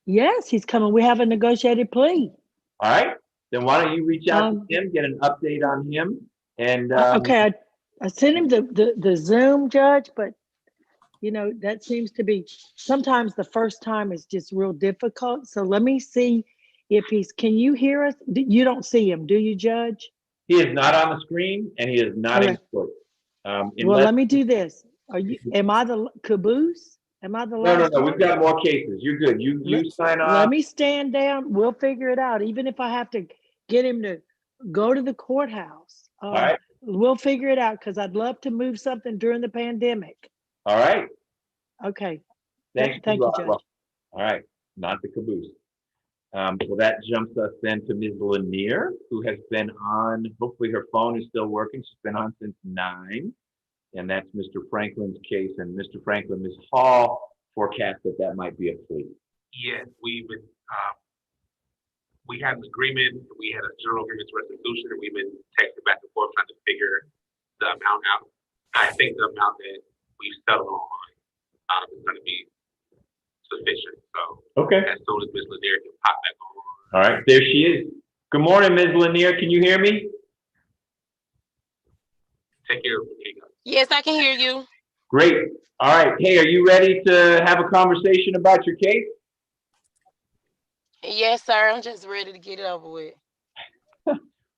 Yes, he's coming. We have a negotiated plea. All right, then why don't you reach out Um, to him, get an update on him, and Okay, I sent him the Zoom, Judge, but you know, that seems to be, sometimes the first time is just real difficult. So let me see if can you hear us? You don't see him, do you, Judge? he is not on the screen and he is not in Okay. court. Well, Unless- let me do this. Am I the caboose? Am I the No, last we've one? got more cases. You're good. You sign Let off. me stand down. We'll figure it out. Even if I have to get him to go to the courthouse. All right, We'll figure it out because I'd love to move something during the pandemic. all right. Okay. Thank Thank you, Judge. Rockwell. All right, not the caboose. Well, that jumps us then to Ms. Lanier, who has been on, hopefully her phone is still working. She's been on since 9. And that's Mr. Franklin's case. And Mr. Franklin, Ms. Hall forecast that might be a plea. Yes, we had an agreement, we had a general agreement restitution, and we've been texting back and forth trying to figure the amount out. I think the amount that we settled on is gonna be sufficient, so Okay. as soon as Ms. Lanier can pop back on. All right, there she is. Good morning, Ms. Lanier. Can you hear me? Take care of it. Yes, I can hear you. Great. All right. Hey, are you ready to have a conversation about your case? Yes, sir. I'm just ready to get it over with.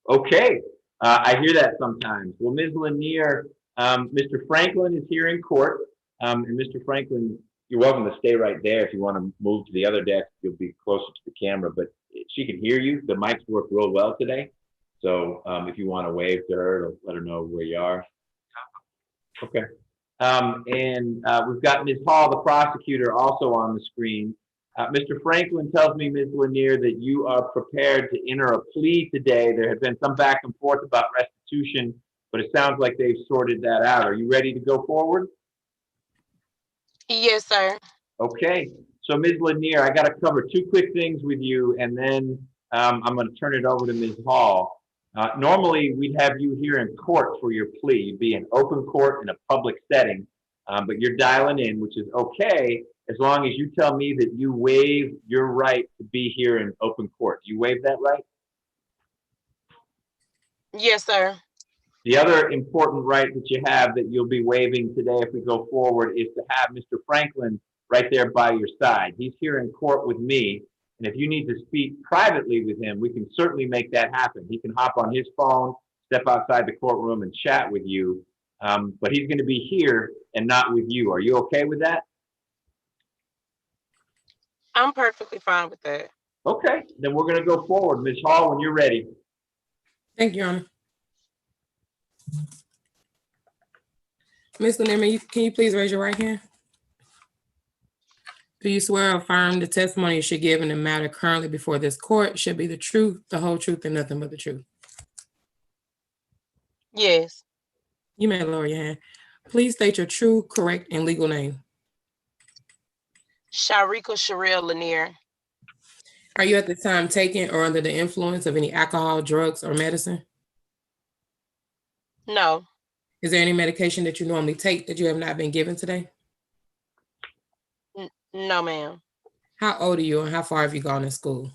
Okay. I hear that sometimes. Well, Ms. Lanier, Mr. Franklin is here in court. And Mr. Franklin, you're welcome to stay right there. If you want to move to the other desk, you'll be closer to the camera, but she can hear you. The mics work real well today. So if you want to wave to her, let her know where you are. Okay. And we've got Ms. Hall, the prosecutor, also on the screen. Mr. Franklin tells me, Ms. Lanier, that you are prepared to enter a plea today. There had been some back and forth about restitution, but it sounds like they've sorted that out. Are you ready to go forward? Yes, sir. Okay. So, Ms. Lanier, I got to cover 2 quick things with you, and then I'm going to turn it over to Ms. Hall. Normally, we'd have you here in court for your plea. You'd be in open court in a public setting, but you're dialing in, which is okay, as long as you tell me that you waive your right to be here in open court. You waive that right? Yes, sir. The other important right that you have that you'll be waiving today if we go forward is to have Mr. Franklin right there by your side. He's here in court with me. And if you need to speak privately with him, we can certainly make that happen. He can hop on his phone, step outside the courtroom and chat with you. But he's going to be here and not with you. Are you okay with that? I'm perfectly fine with that. Okay, then we're going to go forward. Ms. Hall, when you're ready. Thank you, Your Honor. Ms. Lanier, can you please raise your right hand? Do you swear or affirm the testimony you should give in the matter currently before this court should be the truth, the whole truth, and nothing but the truth? Yes. You may lower your hand. Please state your true, correct, and legal name. Sharika Sherelle Lanier. Are you at the time taking or under the influence of any alcohol, drugs, or medicine? No. Is there any medication that you normally take that you have not been given today? No, ma'am. How old are you and how far have you gone in school?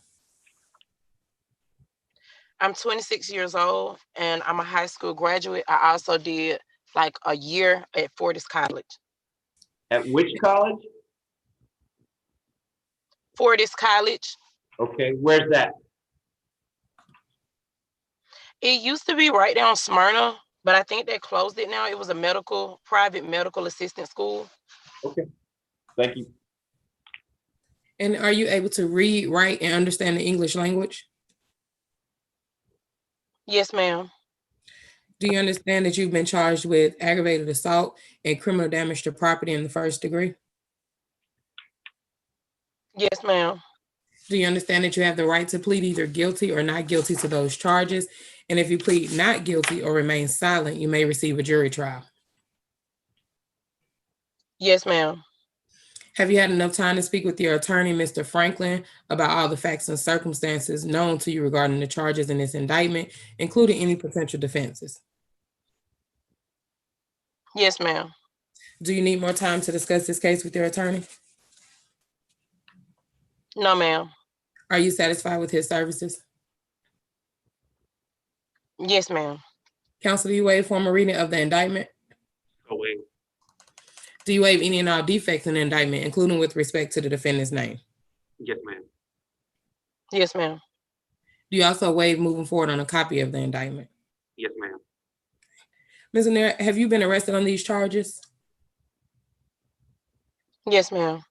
I'm 26 years old and I'm a high school graduate. I also did like a year at Fortis College. At which college? Fortis College. Okay, where's that? It used to be right down Smyrna, but I think they closed it now. It was a private medical assistant school. Okay, thank you. And are you able to read, write, and understand the English language? Yes, ma'am. Do you understand that you've been charged with aggravated assault and criminal damage to property in the first degree? Yes, ma'am. Do you understand that you have the right to plead either guilty or not guilty to those charges? And if you plead not guilty or remain silent, you may receive a jury trial. Yes, ma'am. Have you had enough time to speak with your attorney, Mr. Franklin, about all the facts and circumstances known to you regarding the charges in this indictment, including any potential defenses? Yes, ma'am. Do you need more time to discuss this case with your attorney? No, ma'am. Are you satisfied with his services? Yes, ma'am. Counsel, do you waive formal reading of the indictment? So wait, Do you waive any and all defects in the indictment, including with respect to the defendant's name? yes, ma'am. Yes, ma'am. Do you also waive moving forward on a copy of the indictment? Yes, ma'am. Ms. Nair, have you been arrested on these charges? Yes, ma'am.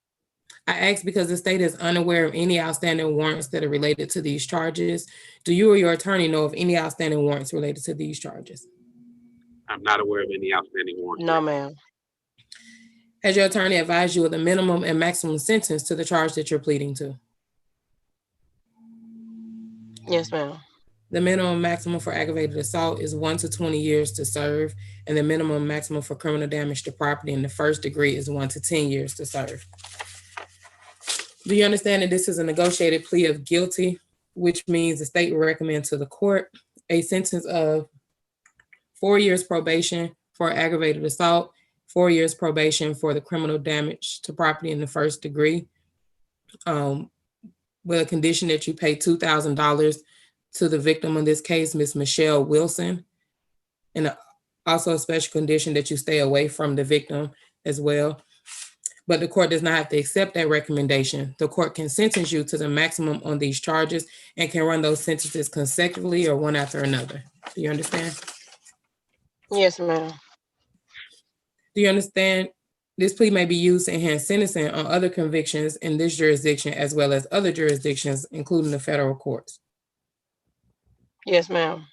I ask because the state is unaware of any outstanding warrants that are related to these charges. Do you or your attorney know of any outstanding warrants related to these charges? I'm not aware of any outstanding warrants. No, ma'am. Has your attorney advised you of the minimum and maximum sentence to the charge that you're pleading to? Yes, ma'am. The minimum maximum for aggravated assault is 1 to 20 years to serve, and the minimum maximum for criminal damage to property in the first degree is 1 to 10 years to serve. Do you understand that this is a negotiated plea of guilty, which means the state will recommend to the court a sentence of 4 years probation for aggravated assault, 4 years probation for the criminal damage to property in the first degree, with a condition that you pay $2,000 to the victim in this case, Ms. Michelle Wilson, and also a special condition that you stay away from the victim as well. But the court does not have to accept that recommendation. The court can sentence you to the maximum on these charges and can run those sentences consecutively or one after another. Do you understand? Yes, ma'am. Do you understand? This plea may be used to enhance sentencing on other convictions in this jurisdiction as well as other jurisdictions, including the federal courts. Yes, ma'am.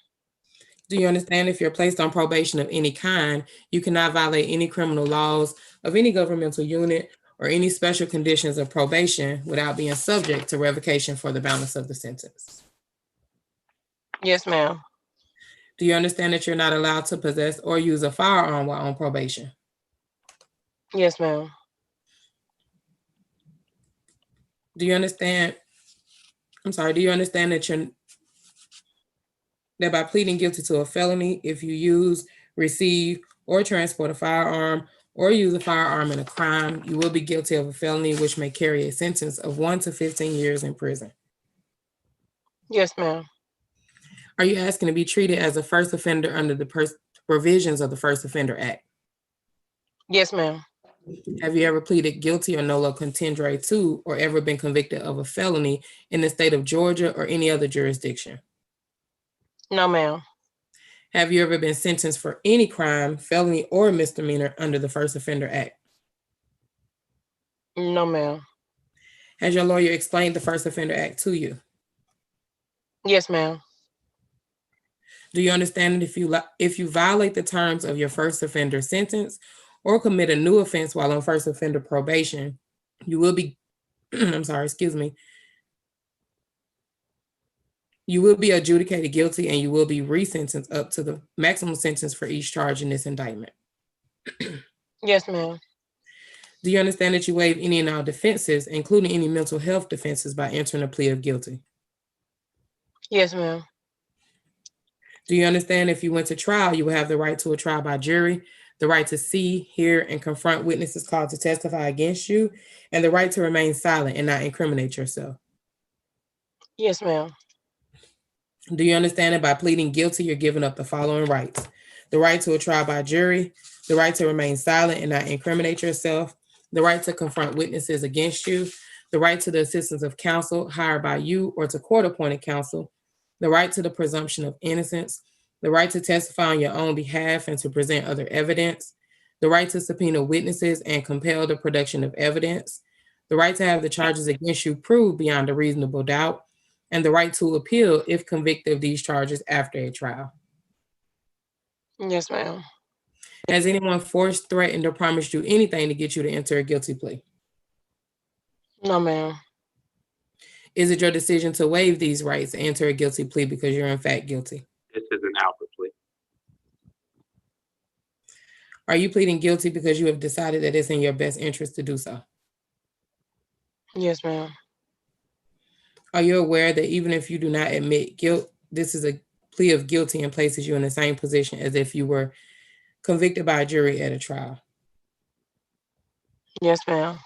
Do you understand if you're placed on probation of any kind, you cannot violate any criminal laws of any governmental unit or any special conditions of probation without being subject to revocation for the balance of the sentence? Yes, ma'am. Do you understand that you're not allowed to possess or use a firearm while on probation? Yes, ma'am. Do you understand? Do you understand that by pleading guilty to a felony, if you use, receive, or transport a firearm or use a firearm in a crime, you will be guilty of a felony which may carry a sentence of 1 to 15 years in prison? Yes, ma'am. Are you asking to be treated as a first offender under the provisions of the First Offender Act? Yes, ma'am. Have you ever pleaded guilty or nolo contendere to or ever been convicted of a felony in the state of Georgia or any other jurisdiction? No, ma'am. Have you ever been sentenced for any crime, felony, or misdemeanor under the First Offender Act? No, ma'am. Has your lawyer explained the First Offender Act to you? Yes, ma'am. Do you understand that if you violate the terms of your first offender sentence or commit a new offense while on first offender probation, you will be, you will be adjudicated guilty and you will be resentenced up to the maximum sentence for each charge in this indictment? Yes, ma'am. Do you understand that you waive any and all defenses, including any mental health defenses, by entering a plea of guilty? Yes, ma'am. Do you understand if you went to trial, you will have the right to a trial by jury, the right to see, hear, and confront witnesses called to testify against you, and the right to remain silent and not incriminate yourself? Yes, ma'am. Do you understand that by pleading guilty, you're giving up the following rights: the right to a trial by jury, the right to remain silent and not incriminate yourself, the right to confront witnesses against you, the right to the assistance of counsel hired by you or to court-appointed counsel, the right to the presumption of innocence, the right to testify on your own behalf and to present other evidence, the right to subpoena witnesses and compel the production of evidence, the right to have the charges against you proved beyond a reasonable doubt, and the right to appeal if convicted of these charges after a trial? Yes, ma'am. Has anyone forced, threatened, or promised you anything to get you to enter a guilty plea? No, ma'am. Is it your decision to waive these rights and enter a guilty plea because you're in fact guilty? This is an Alfred plea. Are you pleading guilty because you have decided that it's in your best interest to do so? Yes, ma'am. Are you aware that even if you do not admit guilt, this is a plea of guilty and places you in the same position as if you were convicted by a jury at a trial? Yes, ma'am.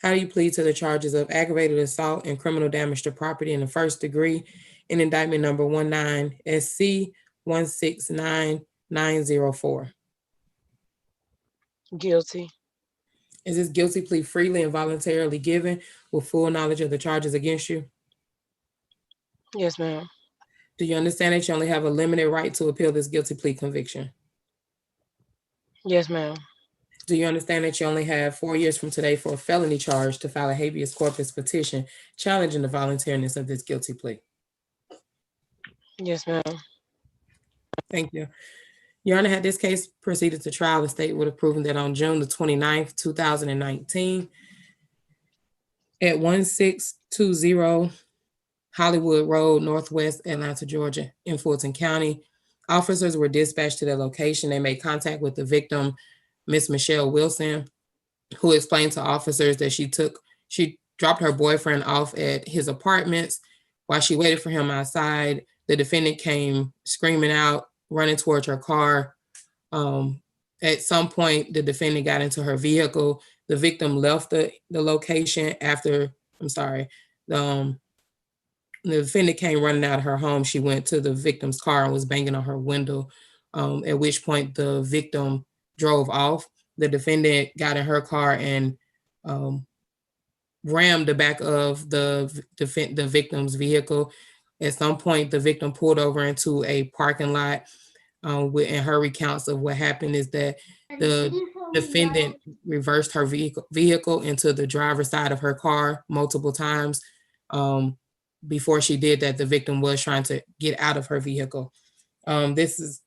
How do you plead to the charges of aggravated assault and criminal damage to property in the first degree in indictment number 19 SC 169904? Guilty. Is this guilty plea freely and voluntarily given with full knowledge of the charges against you? Yes, ma'am. Do you understand that you only have a limited right to appeal this guilty plea conviction? Yes, ma'am. Do you understand that you only have 4 years from today for a felony charge to file a habeas corpus petition challenging the voluntariness of this guilty plea? Yes, ma'am. Thank you. Your Honor, had this case proceeded to trial, the state would have proven that on June the 29th, 2019, at 1620 Hollywood Road, Northwest Atlanta, Georgia, in Fulton County, officers were dispatched to their location. They made contact with the victim, Miss Michelle Wilson, who explained to officers that she dropped her boyfriend off at his apartments. While she waited for him outside, the defendant came screaming out, running towards her car. At some point, the defendant got into her vehicle. The victim left the location after, the defendant came running out of her home. She went to the victim's car and was banging on her window, at which point the victim drove off. The defendant got in her car and rammed the back of the victim's vehicle. At some point, the victim pulled over into a parking lot. And her recounts of what happened is that the defendant reversed her vehicle into the driver's side of her car multiple times. Before she did that, the victim was trying to get out of her vehicle. This is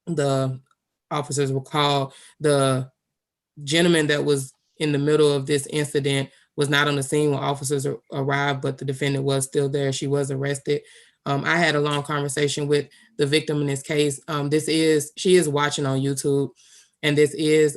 the officers will call the gentleman that was in the middle of this incident was not on the scene when officers arrived, but the defendant was still there. She was arrested. I had a long conversation with the victim in this case. She is watching on YouTube, and this is,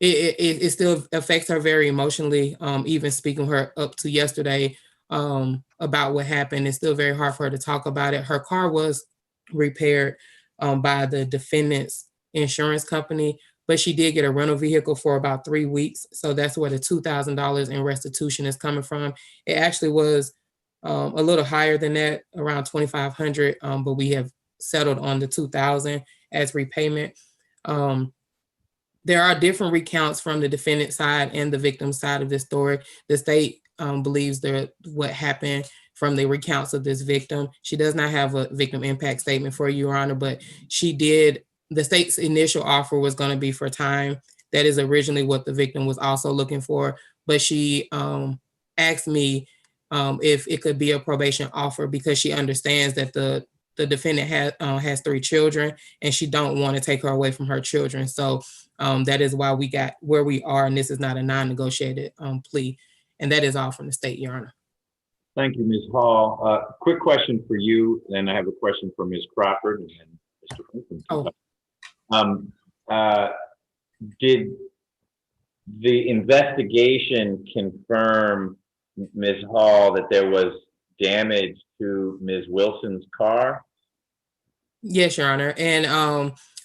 it still affects her very emotionally, even speaking with her up to yesterday about what happened. It's still very hard for her to talk about it. Her car was repaired by the defendant's insurance company, but she did get a rental vehicle for about 3 weeks. So that's where the $2,000 in restitution is coming from. It actually was a little higher than that, around $2,500, but we have settled on the $2,000 as repayment. There are different recounts from the defendant side and the victim side of this story. The state believes that what happened from the recounts of this victim. She does not have a victim impact statement for you, Your Honor, but the state's initial offer was going to be for time. That is originally what the victim was also looking for, but she asked me if it could be a probation offer because she understands that the defendant has 3 children and she don't want to take her away from her children. So that is why we got where we are, and this is not a non-negotiated plea. And that is all from the state, Your Honor. Thank you, Ms. Hall. Quick question for you, then I have a question for Ms. Crawford and then Mr. Franklin. Did the investigation confirm, Ms. Hall, that there was damage to Ms. Wilson's car? Yes, Your Honor. And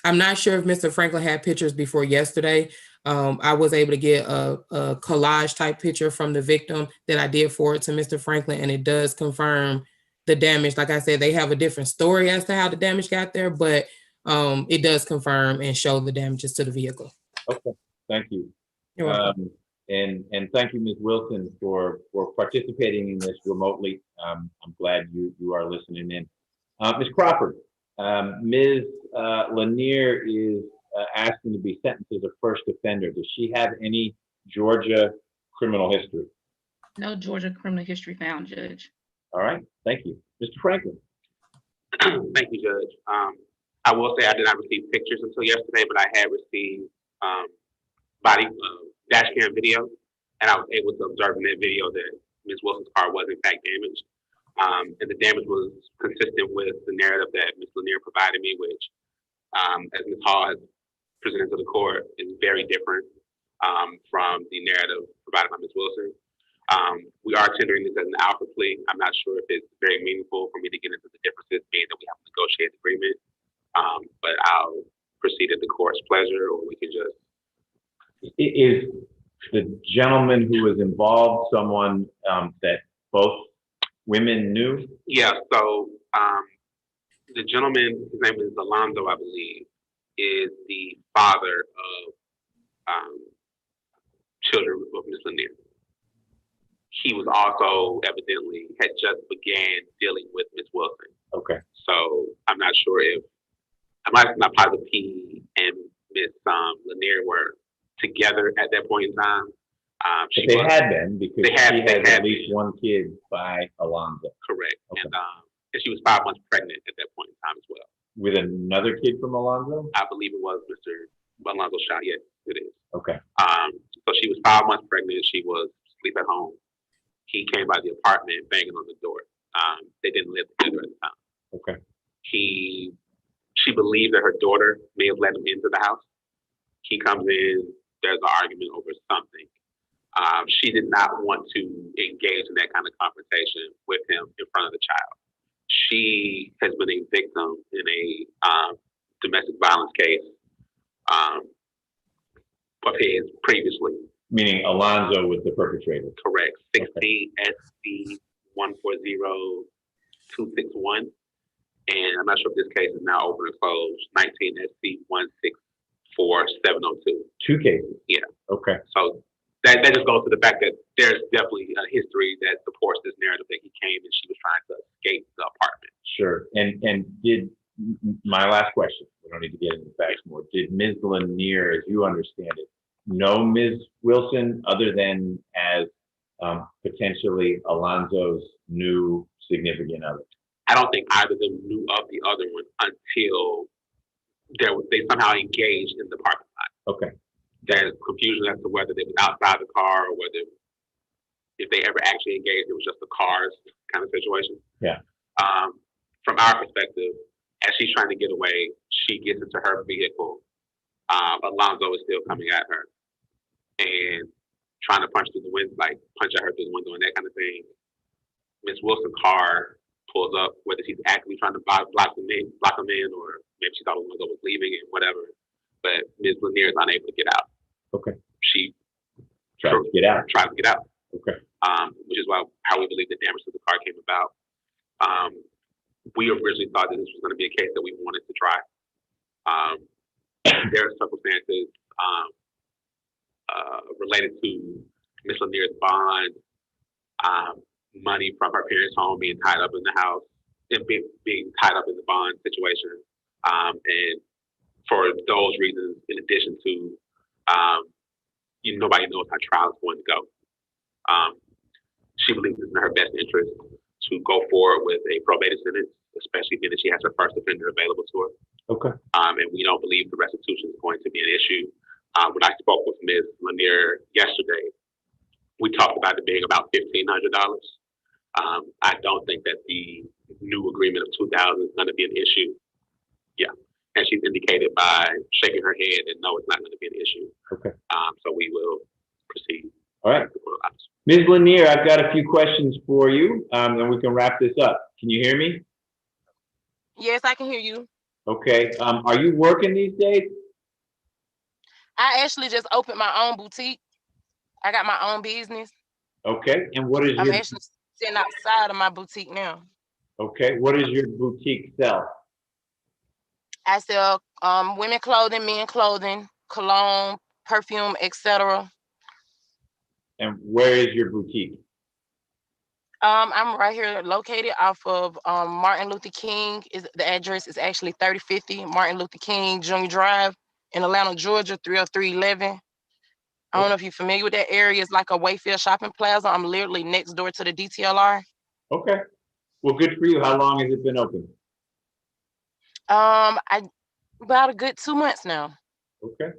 I'm not sure if Mr. Franklin had pictures before yesterday. I was able to get a collage type picture from the victim that I did forward to Mr. Franklin, and it does confirm the damage. Like I said, they have a different story as to how the damage got there, but it does confirm and show the damages to the vehicle. Okay, thank you. You're welcome. And thank you, Ms. Wilson, for participating in this remotely. I'm glad you are listening in. Ms. Crawford, Ms. Lanier is asking to be sentenced as a first offender. Does she have any Georgia criminal history? No Georgia criminal history found, Judge. All right, thank you. Mr. Franklin. Thank you, Judge. I will say I did not receive pictures until yesterday, but I had received body dash cam video, and I was able to observe in that video that Ms. Wilson's car was in fact damaged. And the damage was consistent with the narrative that Ms. Lanier provided me, which, as Ms. Hall has presented to the court, is very different from the narrative provided by Ms. Wilson. We are tendering this as an Alfred plea. I'm not sure if it's very meaningful for me to get into the differences, being that we have to negotiate the agreement. But I'll proceed at the court's pleasure, or we can just. Is the gentleman who was involved someone that both women knew? Yeah, so the gentleman, his name is Alonzo, I believe, is the father of children of Ms. Lanier. He was also evidently had just began dealing with Ms. Wilson. Okay. So I'm not sure if, I'm not positive he and Ms. Lanier were together at that point in time. But they had been, because They had- she they had had at least one kid by Alonzo. Correct. Okay. And she was 5 months pregnant at that point in time as well. With another kid from Alonzo? I believe it was Mr. Alonzo Shaw. Yes, it is. Okay. So she was 5 months pregnant. She was asleep at home. He came by the apartment banging on the door. They didn't live together at the time. Okay. She believed that her daughter may have let him into the house. He comes in, there's an argument over something. She did not want to engage in that kind of confrontation with him in front of the child. She has been a victim in a domestic violence case of his previously. Meaning Alonzo was the perpetrator. Correct. 16 SC 140261. And I'm not sure if this case is now open or closed. 19 SC 164702. Two cases. Yeah. Okay. So that just goes to the fact that there's definitely a history that supports this narrative that he came and she was trying to escape the apartment. Sure. And did, my last question, we don't need to get into the facts more. Did Ms. Lanier, as you understand it, know Ms. Wilson other than as potentially Alonzo's new significant other? I don't think either of them knew of the other one until they somehow engaged in the parking lot. Okay. There's confusion as to whether they were outside the car or whether if they ever actually engaged, it was just the cars kind of situation. Yeah. From our perspective, as she's trying to get away, she gets into her vehicle. Alonzo is still coming at her and trying to punch at her through the window and that kind of thing. Ms. Wilson's car pulls up, whether she's actively trying to block him in, or maybe she thought Alonzo was leaving and whatever. But Ms. Lanier is unable to get out. Okay. She Tries to get out. tries to get out. Okay. Which is how we believe the damage to the car came about. We originally thought that this was going to be a case that we wanted to try. There are circumstances related to Ms. Lanier's bond, money from her parents' home being tied up in the house, and being tied up in the bond situation. And for those reasons, in addition to, nobody knows how trial is going to go. She believes it's in her best interest to go forward with a probated sentence, especially being that she has her first offender available to her. Okay. And we don't believe the restitution is going to be an issue. When I spoke with Ms. Lanier yesterday, we talked about it being about $1,500. I don't think that the new agreement of $2,000 is going to be an issue. Yeah. And she's indicated by shaking her head that no, it's not going to be an issue. Okay. So we will proceed. All right. Ms. Lanier, I've got a few questions for you, and we can wrap this up. Can you hear me? Yes, I can hear you. Okay. Are you working these days? I actually just opened my own boutique. I got my own business. Okay. And what is I'm your actually sitting outside of my boutique now. okay? What does your boutique sell? I sell women clothing, men clothing, cologne, perfume, etc. And where is your boutique? I'm right here located off of Martin Luther King. The address is actually 3050 Martin Luther King Jr. Drive in Atlanta, Georgia, 30311. I don't know if you're familiar with that area. It's like a Wayfield shopping plaza. I'm literally next door to the DTLR. Okay. Well, good for you. How long has it been open? About a good 2 months now. Okay.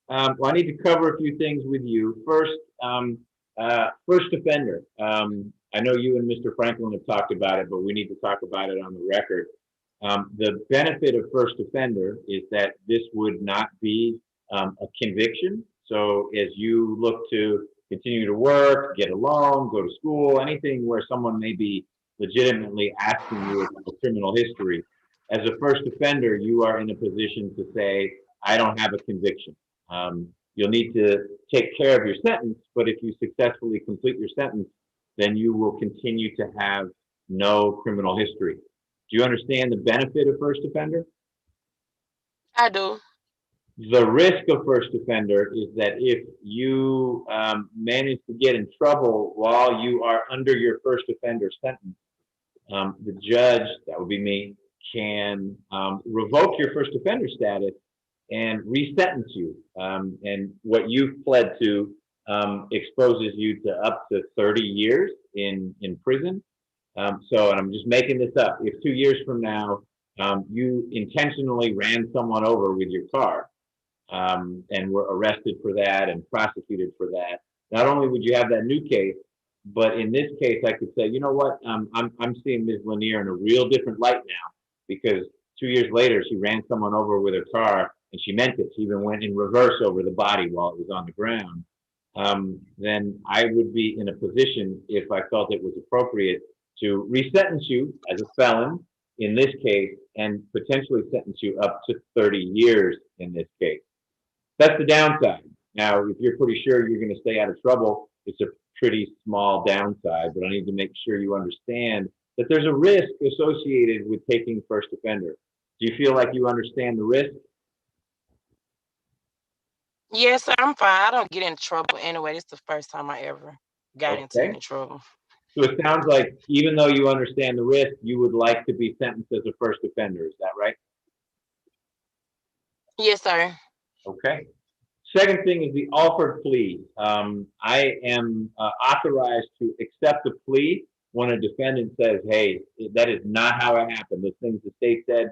Well, I need to cover a few things with you. First, first offender. I know you and Mr. Franklin have talked about it, but we need to talk about it on the record. The benefit of first offender is that this would not be a conviction. So as you look to continue to work, get a loan, go to school, anything where someone may be legitimately asking you about criminal history, as a first offender, you are in a position to say, I don't have a conviction. You'll need to take care of your sentence, but if you successfully complete your sentence, then you will continue to have no criminal history. Do you understand the benefit of first offender? I do. The risk of first offender is that if you manage to get in trouble while you are under your first offender sentence, the judge, that would be me, can revoke your first offender status and resentence you. And what you've pled to exposes you to up to 30 years in prison. So, and I'm just making this up, if 2 years from now, you intentionally ran someone over with your car and were arrested for that and prosecuted for that, not only would you have that new case, but in this case, I could say, you know what, I'm seeing Ms. Lanier in a real different light now, because 2 years later, she ran someone over with her car and she meant it. She even went in reverse over the body while it was on the ground. Then I would be in a position, if I felt it was appropriate, to resentence you as a felon in this case and potentially sentence you up to 30 years in this case. That's the downside. Now, if you're pretty sure you're going to stay out of trouble, it's a pretty small downside, but I need to make sure you understand that there's a risk associated with taking first offender. Do you feel like you understand the risk? Yes, sir, I'm fine. I don't get in trouble anyway. This is the first time I ever got into Okay. any trouble. So it sounds like even though you understand the risk, you would like to be sentenced as a first offender. Is that right? Yes, sir. Okay. Second thing is the offered plea. I am authorized to accept a plea when a defendant says, hey, that is not how it happened. Those things the state said,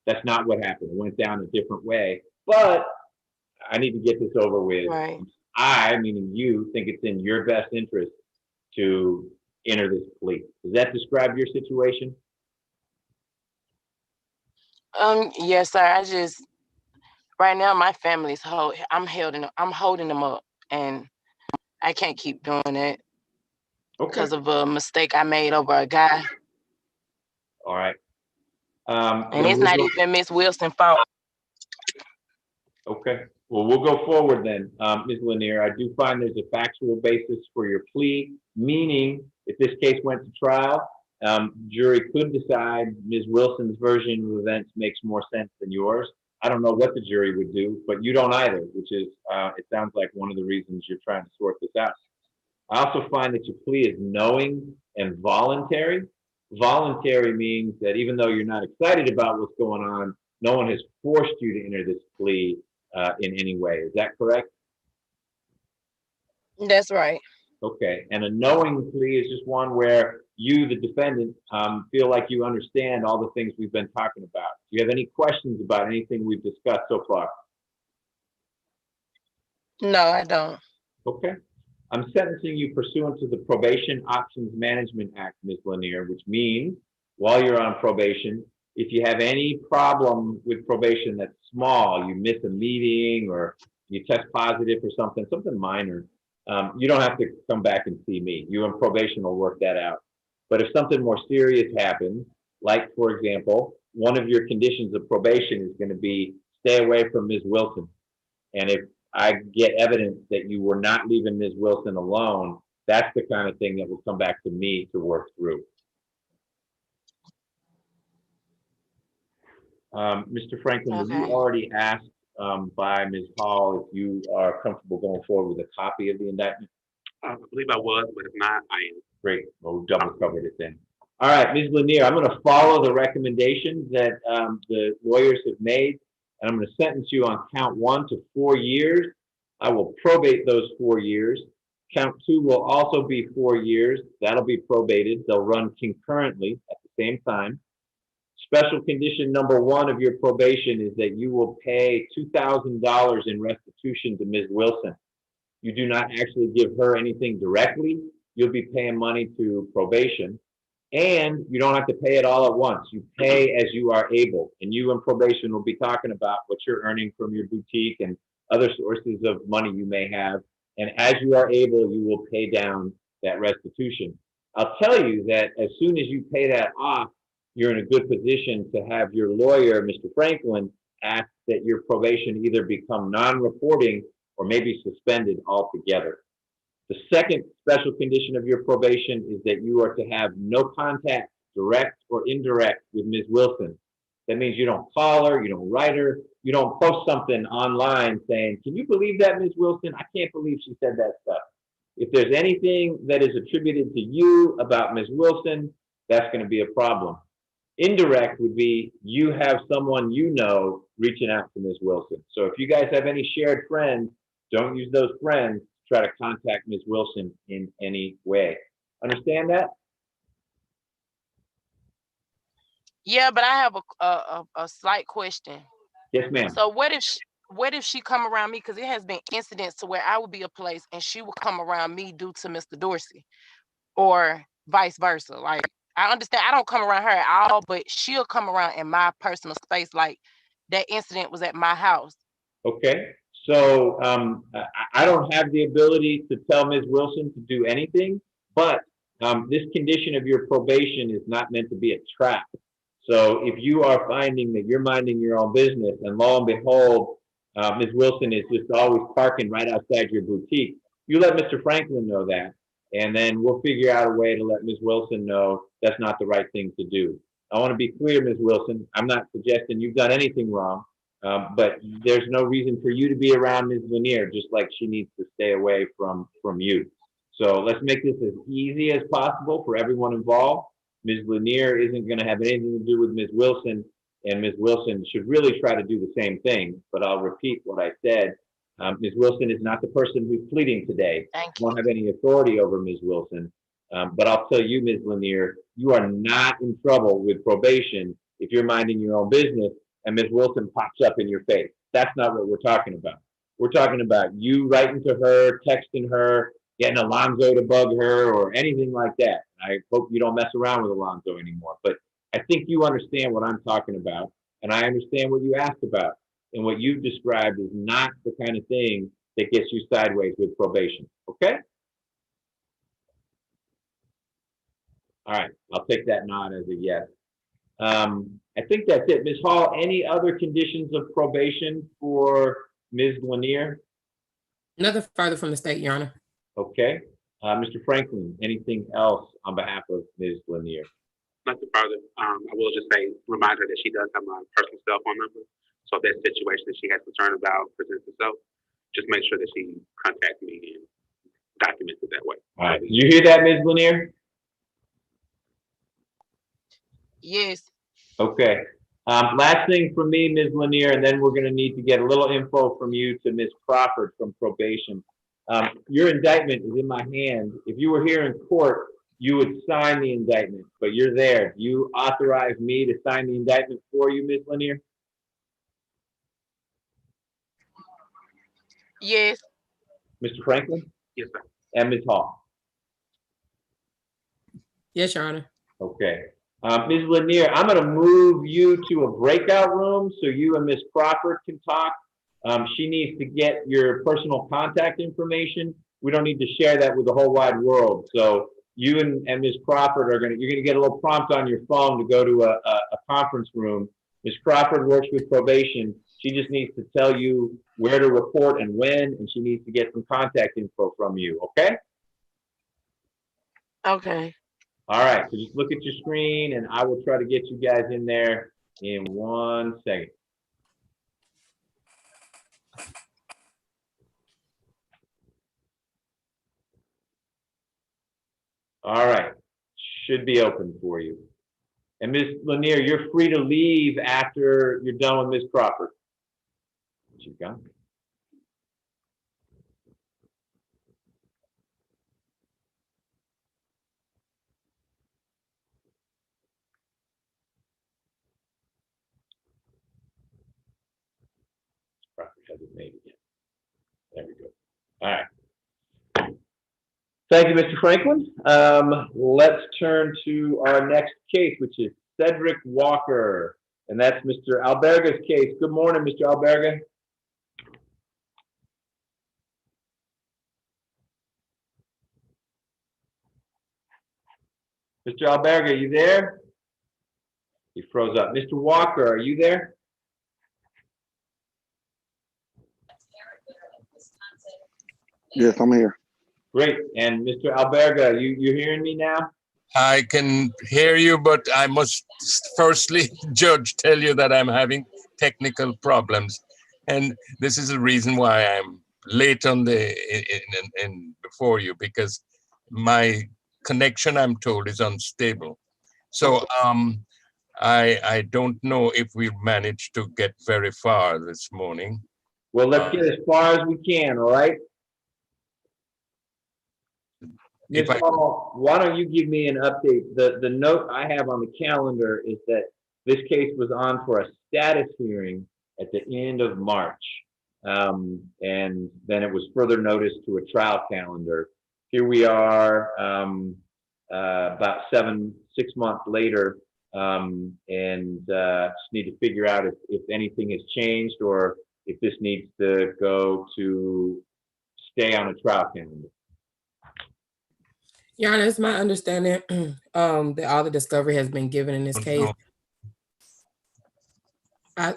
that's not what happened. It went down a different way. But I need to get this over with. Right. I, meaning you, think it's in your best interest to enter this plea. Does that describe your situation? Yes, sir. I just right now my family's I'm holding them up, and I can't keep doing it Okay. because of a mistake I made over a guy. All right. And then it's we'll not go- even Miss Wilson's fault. Okay. Well, we'll go forward then, Ms. Lanier. I do find there's a factual basis for your plea, meaning if this case went to trial, jury could decide Ms. Wilson's version of events makes more sense than yours. I don't know what the jury would do, but you don't either, which is, it sounds like one of the reasons you're trying to sort this out. I also find that your plea is knowing and voluntary. Voluntary means that even though you're not excited about what's going on, no one has forced you to enter this plea in any way. Is that correct? That's right. Okay. And a knowing plea is just one where you, the defendant, feel like you understand all the things we've been talking about. Do you have any questions about anything we've discussed so far? No, I don't. Okay. I'm sentencing you pursuant to the Probation Options Management Act, Ms. Lanier, which means while you're on probation, if you have any problem with probation that's small, you miss a meeting or you test positive for something minor, you don't have to come back and see me. You and probation will work that out. But if something more serious happens, like, for example, one of your conditions of probation is going to be stay away from Ms. Wilson. And if I get evidence that you were not leaving Ms. Wilson alone, that's the kind of thing that will come back to me to work through. Mr. Franklin, were you Okay. already asked by Ms. Hall if you are comfortable going forward with a copy of the indictment? I believe I was, but if not, I am. Great. Well, we double covered it then. All right, Ms. Lanier, I'm going to follow the recommendations that the lawyers have made, and I'm going to sentence you on count 1 to 4 years. I will probate those 4 years. Count 2 will also be 4 years. That'll be probated. They'll run concurrently at the same time. Special condition number 1 of your probation is that you will pay $2,000 in restitution to Ms. Wilson. You do not actually give her anything directly. You'll be paying money to probation, and you don't have to pay it all at once. You pay as you are able, and you and probation will be talking about what you're earning from your boutique and other sources of money you may have. And as you are able, you will pay down that restitution. I'll tell you that as soon as you pay that off, you're in a good position to have your lawyer, Mr. Franklin, ask that your probation either become non-reporting or maybe suspended altogether. The second special condition of your probation is that you are to have no contact, direct or indirect, with Ms. Wilson. That means you don't call her, you don't write her, you don't post something online saying, "Can you believe that, Ms. Wilson? I can't believe she said that stuff." If there's anything that is attributed to you about Ms. Wilson, that's going to be a problem. Indirect would be you have someone you know reaching out to Ms. Wilson. So if you guys have any shared friends, don't use those friends to try to contact Ms. Wilson in any way. Understand that? Yeah, but I have a slight question. Yes, ma'am. So what if she come around me? Because it has been incidents to where I would be a place and she would come around me due to Mr. Dorsey, or vice versa. Like, I understand I don't come around her at all, but she'll come around in my personal space. Like, that incident was at my house. Okay. So I don't have the ability to tell Ms. Wilson to do anything, but this condition of your probation is not meant to be a trap. So if you are finding that you're minding your own business and lo and behold, Ms. Wilson is just always parking right outside your boutique, you let Mr. Franklin know that, and then we'll figure out a way to let Ms. Wilson know that's not the right thing to do. I want to be clear, Ms. Wilson, I'm not suggesting you've done anything wrong, but there's no reason for you to be around Ms. Lanier, just like she needs to stay away from you. So let's make this as easy as possible for everyone involved. Ms. Lanier isn't going to have anything to do with Ms. Wilson, and Ms. Wilson should really try to do the same thing. But I'll repeat what I said. Ms. Wilson is not the person who's pleading today. Thank You won't have any authority over Ms. Wilson. But I'll tell you, Ms. Lanier, you are not in trouble with probation if you're minding your own business and Ms. Wilson pops up in your face. That's not what we're talking about. We're talking about you writing to her, texting her, getting Alonzo to bug her, or anything like that. I hope you don't mess around with Alonzo anymore. But I think you understand what I'm talking about, and I understand what you asked about. And what you've described is not the kind of thing that gets you sideways with probation. Okay? All right, I'll take that nod as a yes. I think that's it. Ms. Hall, any other conditions of probation for Ms. Lanier? Nothing further from the state, Your Honor. Okay. Mr. Franklin, anything else on behalf of Ms. Lanier? Nothing further. I will just say, remind her that she does have my personal cell phone number. So if that situation that she has concern about presents itself, just make sure that she contacts me and documents it that way. All right. Did you hear that, Ms. Lanier? Yes. Okay. Last thing from me, Ms. Lanier, and then we're going to need to get a little info from you to Ms. Crawford from probation. Your indictment is in my hand. If you were here in court, you would sign the indictment, but you're there. Do you authorize me to sign the indictment for you, Ms. Lanier? Yes. Mr. Franklin? Yes, sir. And Ms. Hall? Yes, Your Honor. Okay. Ms. Lanier, I'm going to move you to a breakout room so you and Ms. Crawford can talk. She needs to get your personal contact information. We don't need to share that with the whole wide world. So you and Ms. Crawford you're going to get a little prompt on your phone to go to a conference room. Ms. Crawford works with probation. She just needs to tell you where to report and when, and she needs to get some contact info from you, okay? Okay. All right, so just look at your screen and I will try to get you guys in there in 1 second. All right, should be open for you. And Ms. Lanier, you're free to leave after you're done with Ms. Crawford. She's gone. All right. Thank you, Mr. Franklin. Let's turn to our next case, which is Cedric Walker, and that's Mr. Alberga's case. Good morning, Mr. Alberga. Mr. Alberga, you there? He froze up. Mr. Walker, are you there? Yes, I'm here. Great. And Mr. Alberga, you hearing me now? I can hear you, but I must firstly, Judge, tell you that I'm having technical problems. And this is the reason why I'm late on the before you, because my connection, I'm told, is unstable. So I don't know if we'll manage to get very far this morning. Well, let's get as far as we can, all right? Ms. Hall, why don't you give me an update? The note I have on the calendar is that this case was on for a status hearing at the end of March. And then it was further noticed to a trial calendar. Here we are about 6 months later, and just need to figure out if anything has changed or if this needs to go to stay on a trial calendar. Your Honor, it's my understanding that all the discovery has been given in this case. I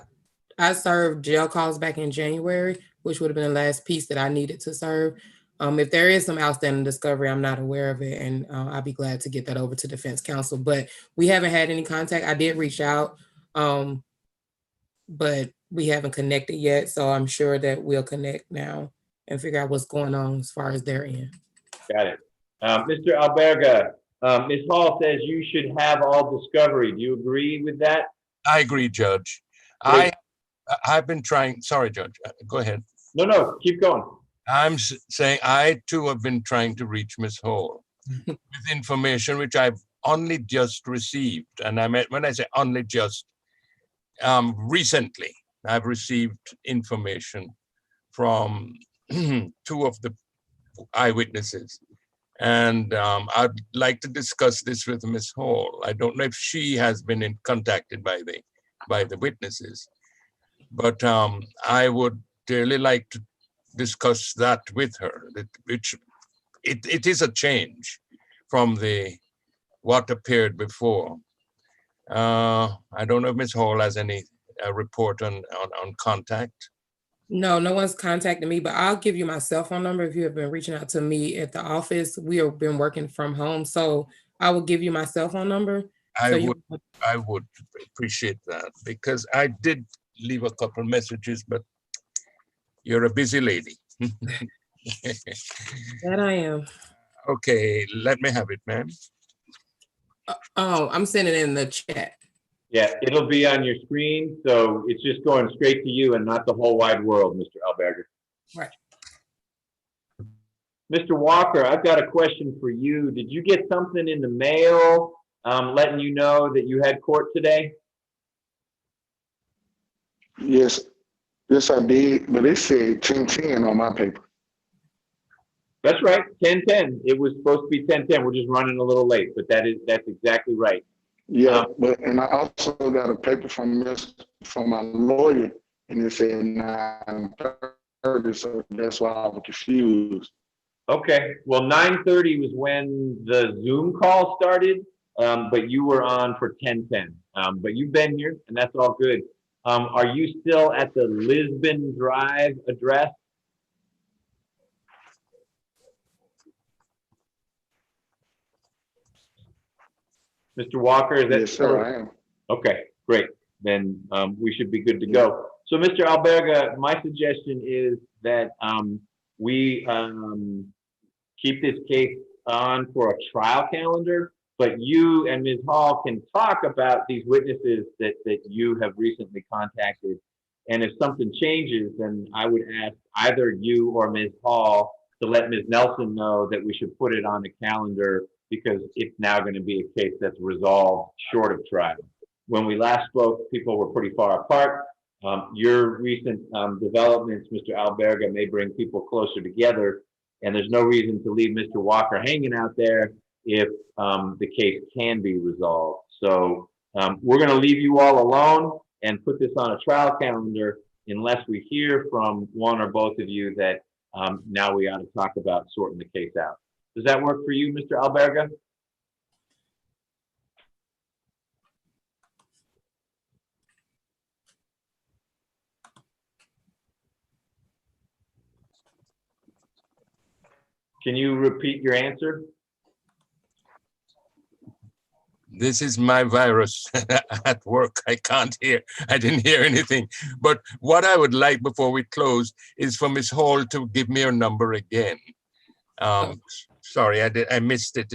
served jail calls back in January, which would have been the last piece that I needed to serve. If there is some outstanding discovery, I'm not aware of it, and I'll be glad to get that over to defense counsel. But we haven't had any contact. I did reach out, but we haven't connected yet. So I'm sure that we'll connect now and figure out what's going on as far as their end. Got it. Mr. Alberga, Ms. Hall says you should have all discovery. Do you agree with that? I agree, Judge. Great. I've been trying, sorry, Judge, go ahead. No, keep going. I'm saying I too have been trying to reach Ms. Hall with information which I've only just received. And when I say only just, recently, I've received information from 2 of the eyewitnesses. And I'd like to discuss this with Ms. Hall. I don't know if she has been contacted by the witnesses, but I would dearly like to discuss that with her. It is a change from what appeared before. I don't know if Ms. Hall has any report on contact. No one's contacted me, but I'll give you my cell phone number if you have been reaching out to me at the office. We have been working from home, so I will give you my cell phone number. I would appreciate that, because I did leave a couple messages, but you're a busy lady. That I am. Okay, let me have it, ma'am. Oh, I'm sending it in the chat. Yeah, it'll be on your screen, so it's just going straight to you and not the whole wide world, Mr. Alberga. Right. Mr. Walker, I've got a question for you. Did you get something in the mail letting you know that you had court today? Yes, I did, but it said 10:10 on my paper. That's right, 10:10. It was supposed to be 10:10. We're just running a little late, but that's exactly right. Yeah, and I also got a paper from my lawyer, and it said 9:30, so that's why I was confused. Okay, well, 9:30 was when the Zoom call started, but you were on for 10:10. But you've been here, and that's all good. Are you still at the Lisbon Drive address? Mr. Walker, is that? Yes, sir, I am. Okay, great. Then we should be good to go. So, Mr. Alberga, my suggestion is that we keep this case on for a trial calendar, but you and Ms. Hall can talk about these witnesses that you have recently contacted. And if something changes, then I would ask either you or Ms. Hall to let Ms. Nelson know that we should put it on the calendar, because it's now going to be a case that's resolved short of trial. When we last spoke, people were pretty far apart. Your recent developments, Mr. Alberga, may bring people closer together, and there's no reason to leave Mr. Walker hanging out there if the case can be resolved. So we're going to leave you all alone and put this on a trial calendar unless we hear from one or both of you that now we ought to talk about sorting the case out. Does that work for you, Mr. Alberga? Can you repeat your answer? This is my virus at work. I can't hear. I didn't hear anything. But what I would like before we close is for Ms. Hall to give me her number again. Sorry, I missed it.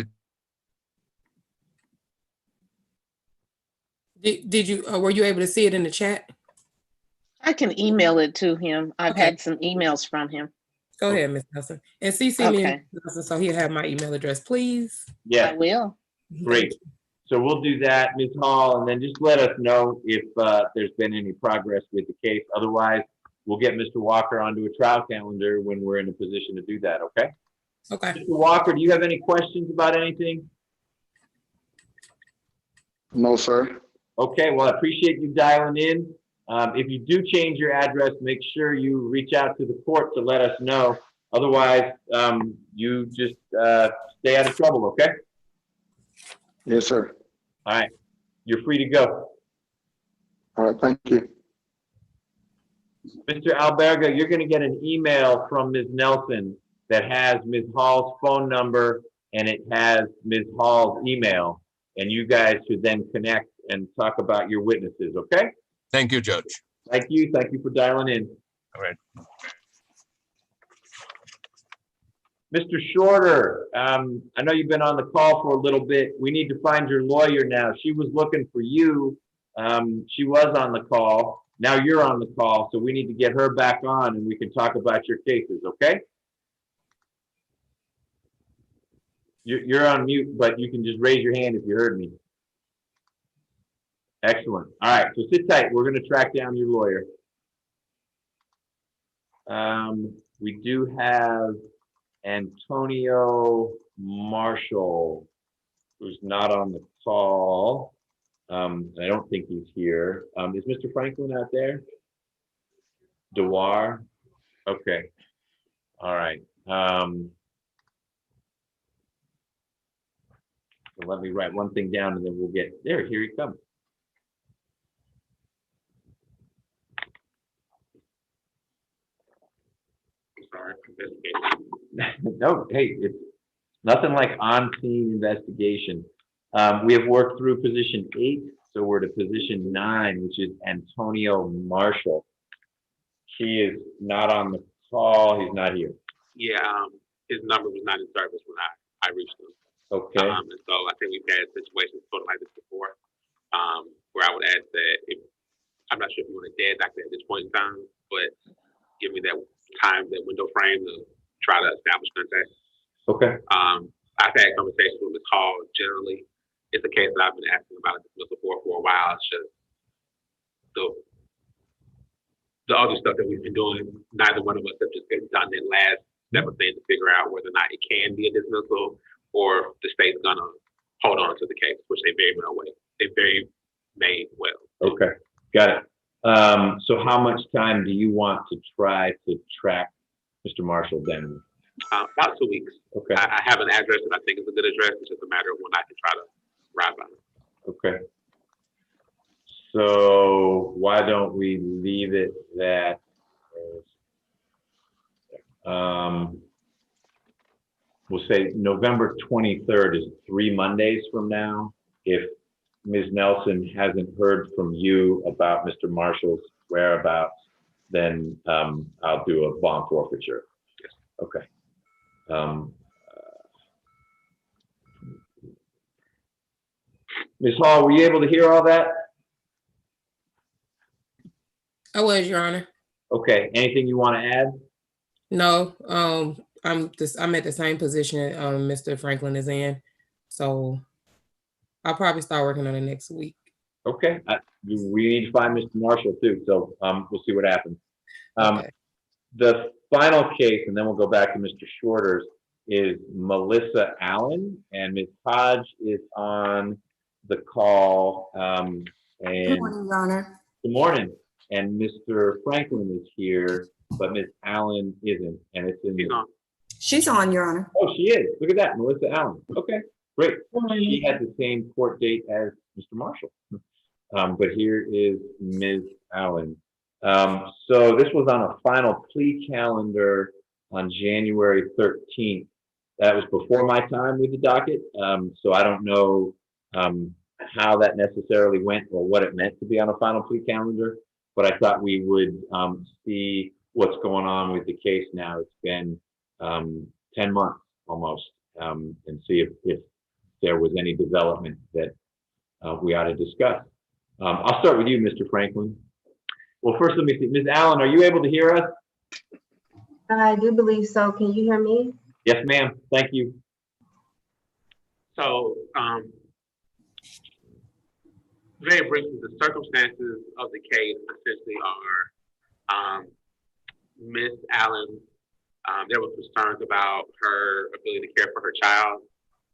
Did you, were you able to see it in the chat? I can email it to him. I've had some emails from him. Go ahead, Ms. Nelson. And CC me, Okay. so he'll have my email address, please. Yeah. I will. Great. So we'll do that, Ms. Hall, and then just let us know if there's been any progress with the case. Otherwise, we'll get Mr. Walker onto a trial calendar when we're in a position to do that, okay? Okay. Mr. Walker, do you have any questions about anything? No, sir. Okay, well, I appreciate you dialing in. If you do change your address, make sure you reach out to the court to let us know. Otherwise, you just stay out of trouble, okay? Yes, sir. All right, you're free to go. All right, thank you. Mr. Alberga, you're gonna get an email from Ms. Nelson that has Ms. Hall's phone number and it has Ms. Hall's email. And you guys should then connect and talk about your witnesses, okay? Thank you, Judge. Thank you for dialing in. All right. Mr. Shorter, I know you've been on the call for a little bit. We need to find your lawyer now. She was looking for you. She was on the call. Now you're on the call, so we need to get her back on and we can talk about your cases, okay? You're on mute, but you can just raise your hand if you heard me. Excellent. All right, so sit tight. We're going to track down your lawyer. We do have Antonio Marshall, who's not on the call. I don't think he's here. Is Mr. Franklin out there? Dewar? Okay. All right. So let me write one thing down and then we'll get there. Here he comes. No, hey, it's nothing like on-scene investigation. We have worked through position 8, so we're to position 9, which is Antonio Marshall. He is not on the call. He's not here. Yeah, his number was not in service when I reached him. Okay. And so I think we've had situations sort of like this before, where I would ask that if, I'm not sure if you want to dead doctor at this point in time, but give me that time, that window frame to try to establish contact. Okay. I've had conversations with Ms. Hall. Generally, it's a case that I've been asking about before for a while. It's just the other stuff that we've been doing, neither one of us have just been done that last step of things to figure out whether or not it can be a dismissal or the state's gonna hold on to the case, which they very may well. Okay, got it. So how much time do you want to try to track Mr. Marshall down? About 2 weeks. Okay. I have an address that I think is a good address. It's just a matter of when I can try to ride by. Okay. So why don't we leave it that, we'll say November 23rd is 3 Mondays from now. If Ms. Nelson hasn't heard from you about Mr. Marshall's whereabouts, then I'll do a bond forfeiture. Okay. Ms. Hall, were you able to hear all that? I was, Your Honor. Okay, anything you want to add? No, I'm at the same position Mr. Franklin is in. So I'll probably start working on it next week. Okay, we need to find Mr. Marshall too, so we'll see what happens. Okay. The final case, and then we'll go back to Mr. Shorter's, is Melissa Allen, and Ms. Hodge is on the call. And Good morning, Your Honor. good morning. And Mr. Franklin is here, but Ms. Allen isn't, and it's in. She's on, Your Honor. Oh, she is. Look at that, Melissa Allen. Okay, great. She had the same court date as Mr. Marshall. But here is Ms. Allen. So this was on a final plea calendar on January 13th. That was before my time with the docket. So I don't know how that necessarily went or what it meant to be on a final plea calendar, but I thought we would see what's going on with the case now. It's been 10 months almost, and see if there was any development that we ought to discuss. I'll start with you, Mr. Franklin. Well, first, let me see. Ms. Allen, are you able to hear us? I do believe so. Can you hear me? Yes, ma'am. Thank you. So, very briefly, the circumstances of the case essentially are Miss Allen, there was concerns about her ability to care for her child.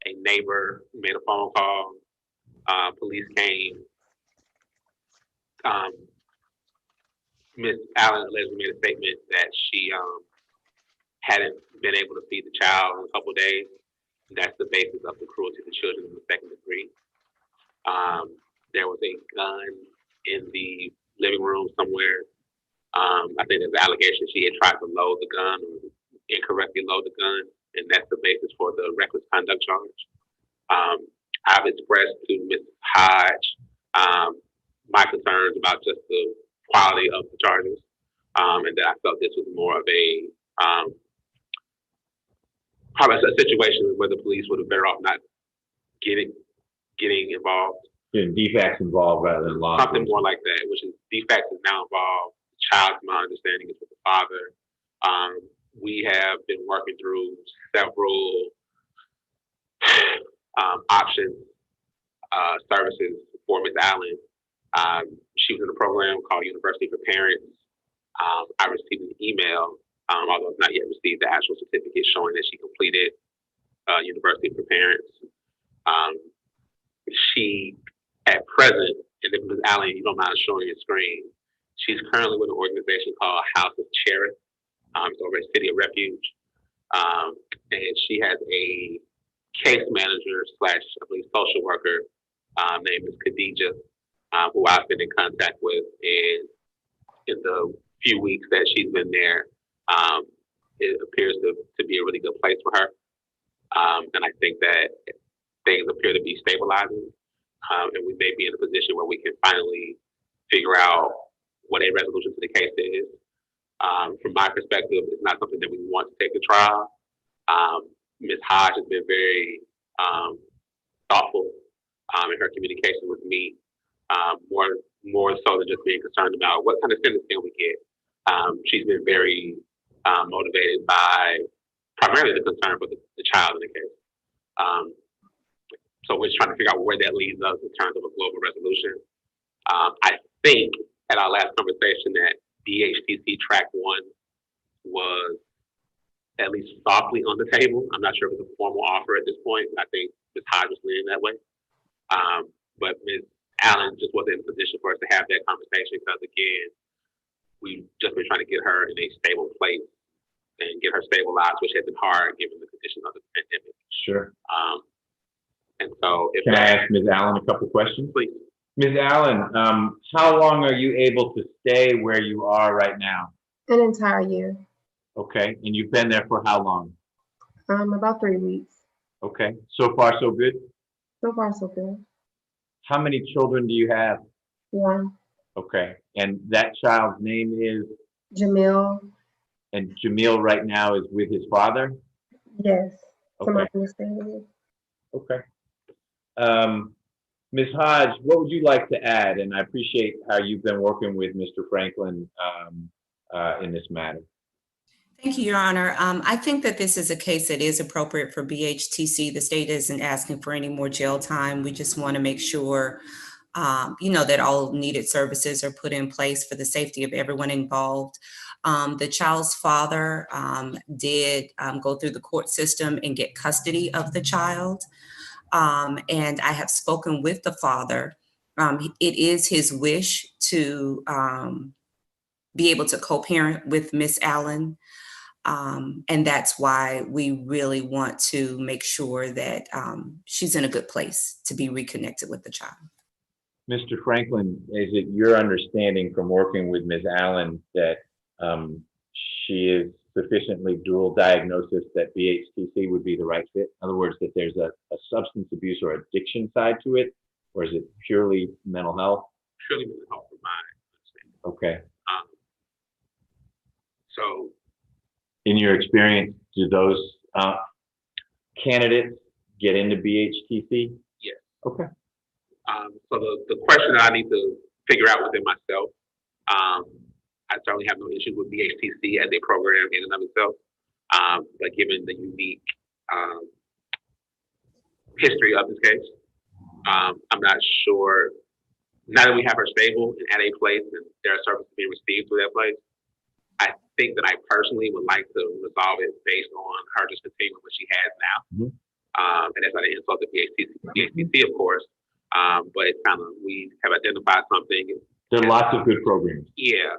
A neighbor made a phone call. Police came. Miss Allen allegedly made a statement that she hadn't been able to feed the child in a couple of days. That's the basis of the cruelty to children in the second degree. There was a gun in the living room somewhere. I think there's an allegation she had tried to load the gun or incorrectly load the gun, and that's the basis for the reckless conduct charge. I've expressed to Ms. Hodge my concerns about just the quality of the charges, and that I felt this was more of a probably a situation where the police would have better off not getting involved. DFACS involved rather than law. Something more like that, which is DFACS is now involved. The child, to my understanding, is with the father. We have been working through several options, services for Ms. Allen. She was in a program called University for Parents. I received an email, although I've not yet received the actual certificate showing that she completed University for Parents. She, at present, and if Ms. Allen, you don't mind showing your screen, she's currently with an organization called House of Cherith. It's over at City of Refuge. And she has a case manager / I believe social worker named Ms. Khadija, who I've been in contact with. And in the few weeks that she's been there, it appears to be a really good place for her. And I think that things appear to be stabilizing. And we may be in a position where we can finally figure out what a resolution to the case is. From my perspective, it's not something that we want to take to trial. Ms. Hodge has been very thoughtful in her communication with me, more so than just being concerned about what kind of sentence can we get. She's been very motivated by primarily the concern for the child in the case. So we're just trying to figure out where that leads us in terms of a global resolution. I think at our last conversation that DHTC track 1 was at least softly on the table. I'm not sure if it's a formal offer at this point, but I think Ms. Hodge was leaning that way. But Ms. Allen just wasn't in a position for us to have that conversation because, again, we've just been trying to get her in a stable place and get her stabilized, which has been hard given the conditions of the pandemic. Sure. And so if Can I ask Ms. Allen a couple questions? Please. Ms. Allen, how long are you able to stay where you are right now? An entire year. Okay, and you've been there for how long? About 3 weeks. Okay, so far so good? So far so good. How many children do you have? 1. Okay, and that child's name is? Jamil. And Jamil right now is with his father? Yes. To my Okay. understanding. Okay. Ms. Hodge, what would you like to add? And I appreciate how you've been working with Mr. Franklin in this matter. Thank you, Your Honor. I think that this is a case that is appropriate for BHTC. The state isn't asking for any more jail time. We just want to make sure that all needed services are put in place for the safety of everyone involved. The child's father did go through the court system and get custody of the child. And I have spoken with the father. It is his wish to be able to co-parent with Miss Allen. And that's why we really want to make sure that she's in a good place to be reconnected with the child. Mr. Franklin, is it your understanding from working with Ms. Allen that she is sufficiently dual diagnosis that BHTC would be the right fit? In other words, that there's a substance abuse or addiction side to it, or is it purely mental health? Purely mental health for my understanding. Okay. So In your experience, do those candidates get into BHTC? yes. Okay. So the question that I need to figure out within myself, I certainly have no issue with BHTC as a program in and of itself. But given the unique history of this case, I'm not sure. Now that we have her stable and at a place and there are services being received through that place, I think that I personally would like to resolve it based on her just continuing what she has now. And that's not an insult to BHTC, of course. But it's kind of, we have identified something. There are lots of good programs. Yeah.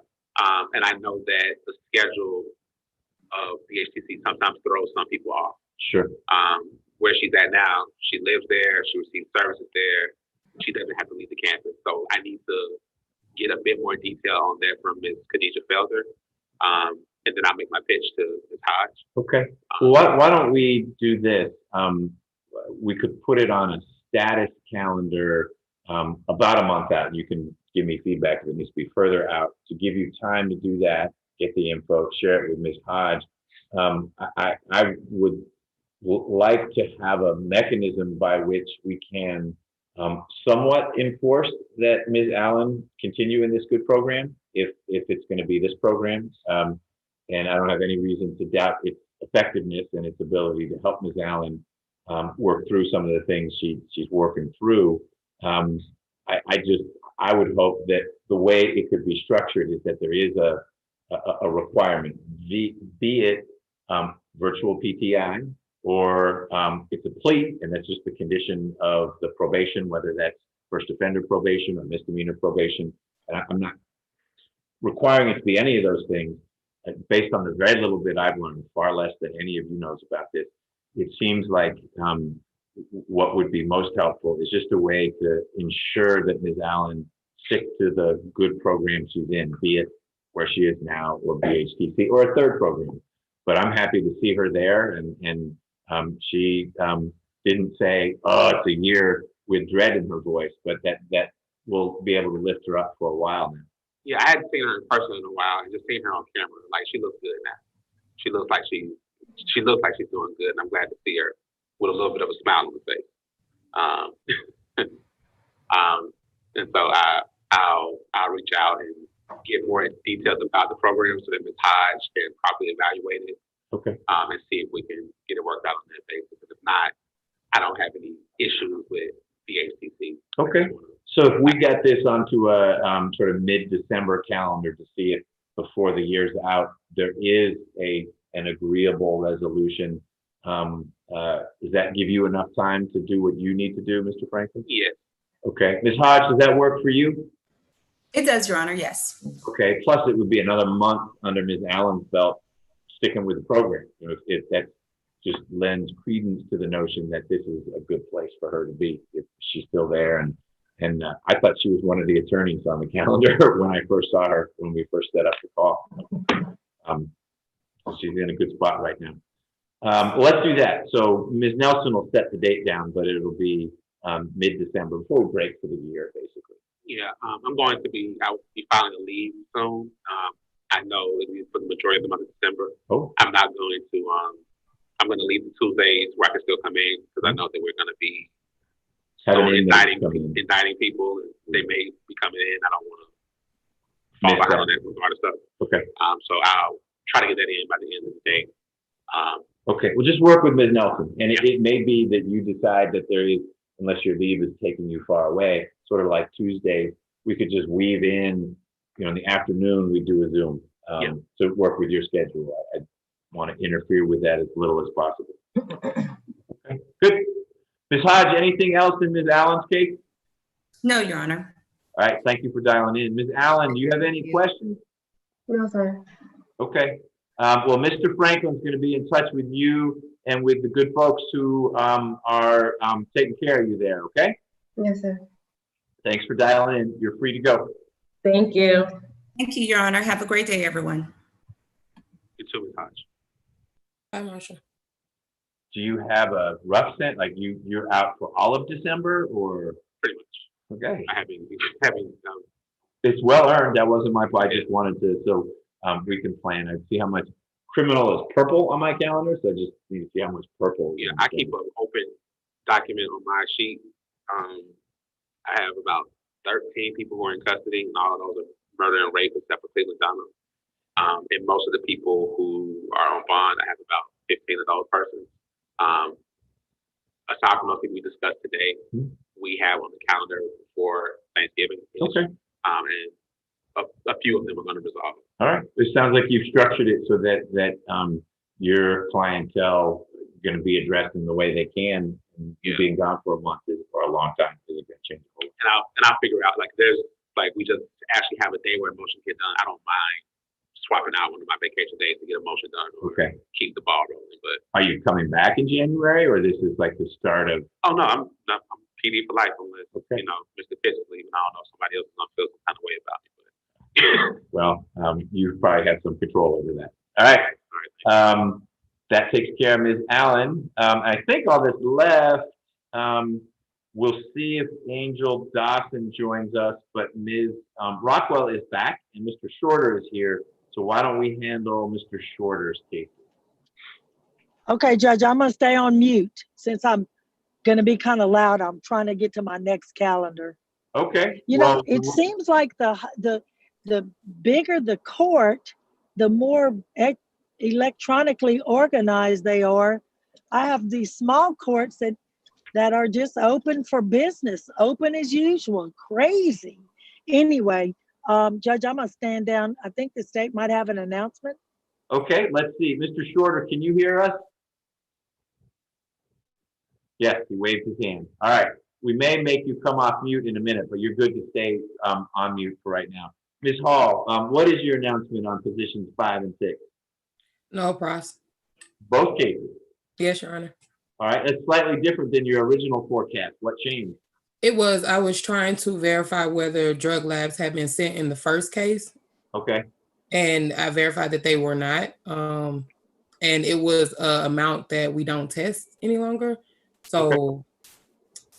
And I know that the schedule of BHTC sometimes throws some people off. Sure. Where she's at now, she lives there, she receives services there, she doesn't have to leave the campus. So I need to get a bit more detail on that from Ms. Khadijah Felder. And then I'll make my pitch to Ms. Hodge. Okay. Well, why don't we do this? We could put it on a status calendar about a month out, and you can give me feedback if it needs to be further out, to give you time to do that, get the info, share it with Ms. Hodge. I would like to have a mechanism by which we can somewhat enforce that Ms. Allen continue in this good program, if it's going to be this program. And I don't have any reason to doubt its effectiveness and its ability to help Ms. Allen work through some of the things she's working through. I would hope that the way it could be structured is that there is a requirement, be it virtual PTI, or it's a plea, and that's just the condition of the probation, whether that's first offender probation or misdemeanor probation. And I'm not requiring it to be any of those things. Based on the very little bit I've learned, far less than any of you knows about this, it seems like what would be most helpful is just a way to ensure that Ms. Allen sticks to the good program she's in, be it where she is now or BHTC or a third program. But I'm happy to see her there, and she didn't say, "Oh, it's a year," with dread in her voice, but that will be able to lift her up for a while now. Yeah, I hadn't seen her in person in a while, and just seeing her on camera, like, she looks good now. She looks like she's doing good, and I'm glad to see her with a little bit of a smile on her face. And so I'll reach out and get more details about the program so that Ms. Hodge can properly evaluate it. Okay. And see if we can get it worked out on that basis. If not, I don't have any issues with BHTC. Okay. So if we get this onto a sort of mid-December calendar to see it before the year's out, there is an agreeable resolution. Does that give you enough time to do what you need to do, Mr. Franklin? Yes. Okay. Ms. Hodge, does that work for you? It does, Your Honor, yes. Okay. Plus, it would be another month under Ms. Allen's belt sticking with the program. You know, if that just lends credence to the notion that this is a good place for her to be if she's still there. And I thought she was one of the attorneys on the calendar when I first saw her, when we first set up the call. She's in a good spot right now. Let's do that. So Ms. Nelson will set the date down, but it'll be mid-December before we break for the year, basically. Yeah, I'll be filing a leave soon. I know it'll be for the majority of the month of December. Oh. I'm not going to, I'm going to leave the Tuesdays where I can still come in, because I know that we're going to be indicting people. And they may be coming in. I don't want to fall behind on that regard of stuff. Okay. So I'll try to get that in by the end of the day. Okay, well, just work with Ms. Nelson. And it may be that you decide that there is, unless your leave is taking you far away, sort of like Tuesdays, we could just weave in, in the afternoon, we do a Zoom to work with your schedule. I want to interfere with that as little as possible. Okay, good. Ms. Hodge, anything else in Ms. Allen's case? No, Your Honor. All right, thank you for dialing in. Ms. Allen, do you have any questions? No, sir. Okay. Well, Mr. Franklin's going to be in touch with you and with the good folks who are taking care of you there, okay? Yes, sir. Thanks for dialing in. You're free to go. Thank you. Thank you, Your Honor. Have a great day, everyone. You too, Ms. Hodge. Bye, Marsha. Do you have a rough sense, like you're out for all of December or? Pretty much. Okay. I haven't. It's well earned. That wasn't my point. I just wanted to, so we can plan. I see how much criminal is purple on my calendar, so I just need to see how much purple. Yeah, I keep an open document on my sheet. I have about 13 people who are in custody, and all of those are murder and rape, except for Cleveland Donald. And most of the people who are on bond, I have about 15 of those persons. Aside from those people we discussed today, we have on the calendar for Thanksgiving. Okay. And a few of them are going to resolve. All right. It sounds like you've structured it so that your clientele is going to be addressed in the way they can. And you being gone for a month is for a long time. Isn't going to change the whole. And I'll figure out, like, there's, like, we just actually have a day where motion get done. I don't mind swapping out one of my vacation days to get a motion done or keep the ball rolling. But are you coming back in January, or this is like the start of? Oh no, I'm PD for life unless Mr. Pitts is leaving. I don't know if somebody else is gonna feel some kind of way about it. But well, you probably have some control over that. All right. That takes care of Ms. Allen. I think all that's left. We'll see if Angel Dawson joins us, but Ms. Rockwell is back and Mr. Shorter is here. So why don't we handle Mr. Shorter's case? Okay, Judge, I'm gonna stay on mute since I'm gonna be kind of loud. I'm trying to get to my next calendar. Okay. You know, it seems like the bigger the court, the more electronically organized they are. I have these small courts that are just open for business, open as usual, crazy. Anyway, Judge, I'm gonna stand down. I think the state might have an announcement. Okay, let's see. Mr. Shorter, can you hear us? Yes, he waved his hand. All right. We may make you come off mute in a minute, but you're good to stay on mute for right now. Ms. Hall, what is your announcement on positions 5 and 6? No, Pros. Both cases? Yes, Your Honor. All right, that's slightly different than your original forecast. What changed? I was trying to verify whether drug labs had been sent in the first case. Okay. And I verified that they were not. And it was an amount that we don't test any longer. So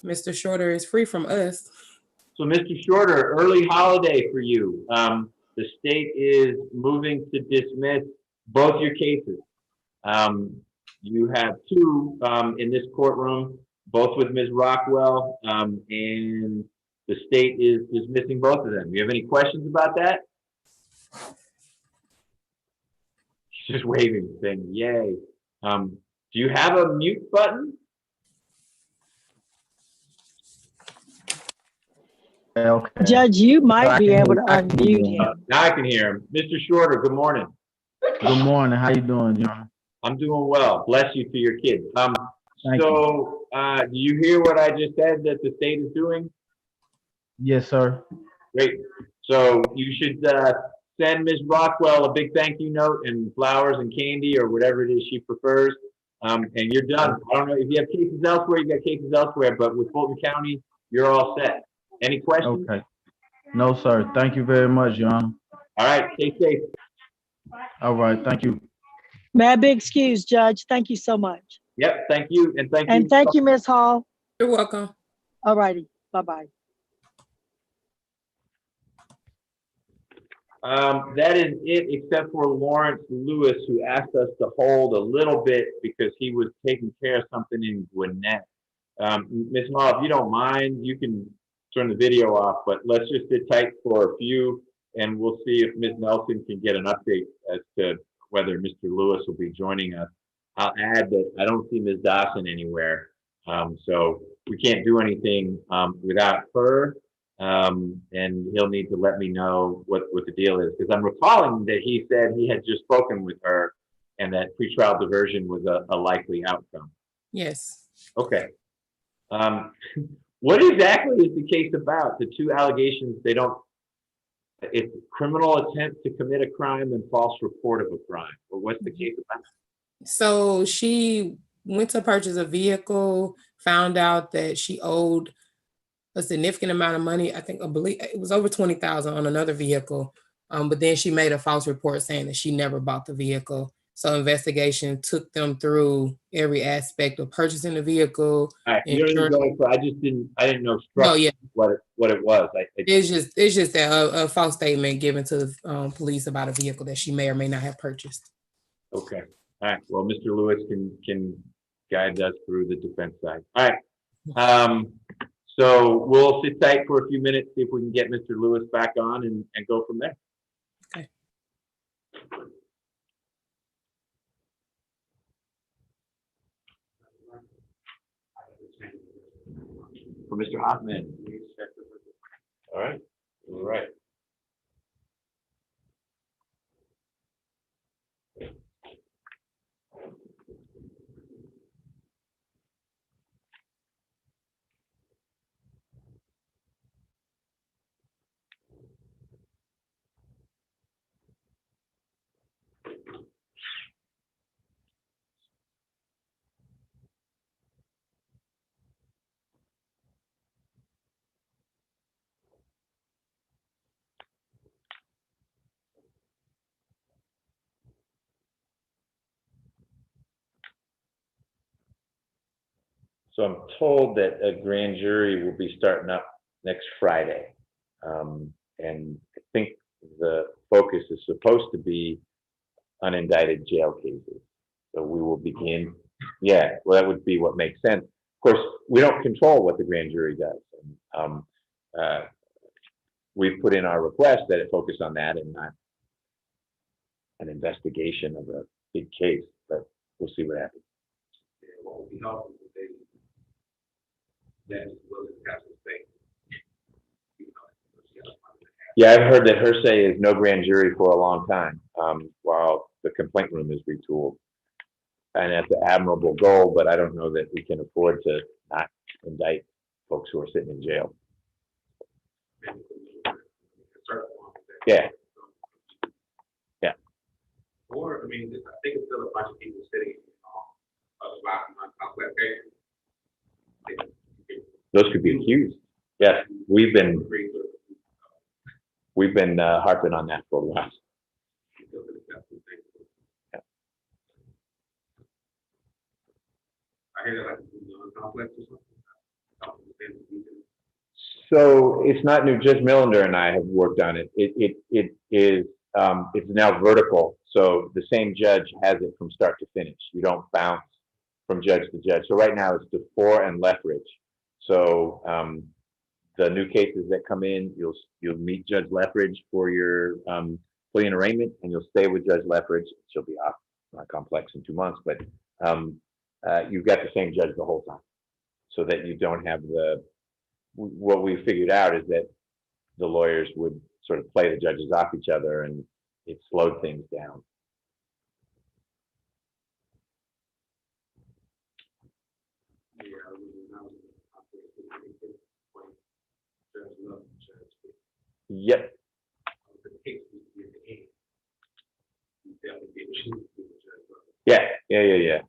Mr. Shorter is free from us. So Mr. Shorter, early holiday for you. The state is moving to dismiss both your cases. You have 2 in this courtroom, both with Ms. Rockwell, and the state is dismissing both of them. You have any questions about that? She's just waving, saying, yay. Do you have a mute button? Okay. Judge, you might be able to unmute him. Now I can hear him. Mr. Shorter, good morning. Good morning. How you doing, John? I'm doing well. Bless you to your kids. Do you hear what I just said that the state is doing? Yes, sir. Great. So you should send Ms. Rockwell a big thank you note and flowers and candy or whatever it is she prefers. And you're done. I don't know if you have cases elsewhere, you got cases elsewhere, but with Fulton County, you're all set. Any questions? Okay. No, sir. Thank you very much, John. All right. Stay safe. All right. Thank you. May I be excused, Judge? Thank you so much. Yep. Thank you. And thank you. And thank you, Ms. Hall. You're welcome. All righty. Bye-bye. That is it, except for Lawrence Lewis, who asked us to hold a little bit because he was taking care of something in Gwinnett. Ms. Hall, if you don't mind, you can turn the video off, but let's just sit tight for a few, and we'll see if Ms. Nelson can get an update as to whether Mr. Lewis will be joining us. I'll add that I don't see Ms. Dawson anywhere, so we can't do anything without her. And he'll need to let me know what the deal is, because I'm recalling that he said he had just spoken with her and that pretrial diversion was a likely outcome. Yes. Okay. What exactly is the case about? The two allegations, it's criminal attempt to commit a crime and false report of a crime. Or what's the case about? So she went to purchase a vehicle, found out that she owed a significant amount of money. I believe it was over 20,000 on another vehicle. But then she made a false report saying that she never bought the vehicle. So investigation took them through every aspect of purchasing the vehicle. All right, you don't even insurance. go. I didn't know No, yeah. what it was. It's just that a false statement given to the police about a vehicle that she may or may not have purchased. Okay. All right. Well, Mr. Lewis can guide us through the defense side. All right. So we'll sit tight for a few minutes, see if we can get Mr. Lewis back on and go from there. Okay. For Mr. Hoffman. All right. All right. So I'm told that a grand jury will be starting up next Friday. And I think the focus is supposed to be unindicted jail cases. So we will begin, yeah, well, that would be what makes sense. Of course, we don't control what the grand jury does. We've put in our request that it focus on that and not an investigation of a big case, but we'll see what happens. Yeah, I've heard that Hersey is no grand jury for a long time, while the complaint room is retooled. And that's an admirable goal, but I don't know that we can afford to not indict folks who are sitting in jail. Yeah. Yeah. Or, I mean, I think it's still a bunch of people sitting about Those could be accused. Yes, we've been harping on that for a while. Yeah. I hear that like complex or something. So it's not new. Judge Millender and I have worked on it. It is it's now vertical. So the same judge has it from start to finish. You don't bounce from judge to judge. So right now it's DeFore and Lethbridge. So the new cases that come in, you'll meet Judge Lethbridge for your plea and arraignment, and you'll stay with Judge Lethbridge. She'll be off complex in 2 months, but you've got the same judge the whole time, so that you don't have what we figured out is that the lawyers would sort of play the judges off each other, and it slowed things down. Yep. Yeah.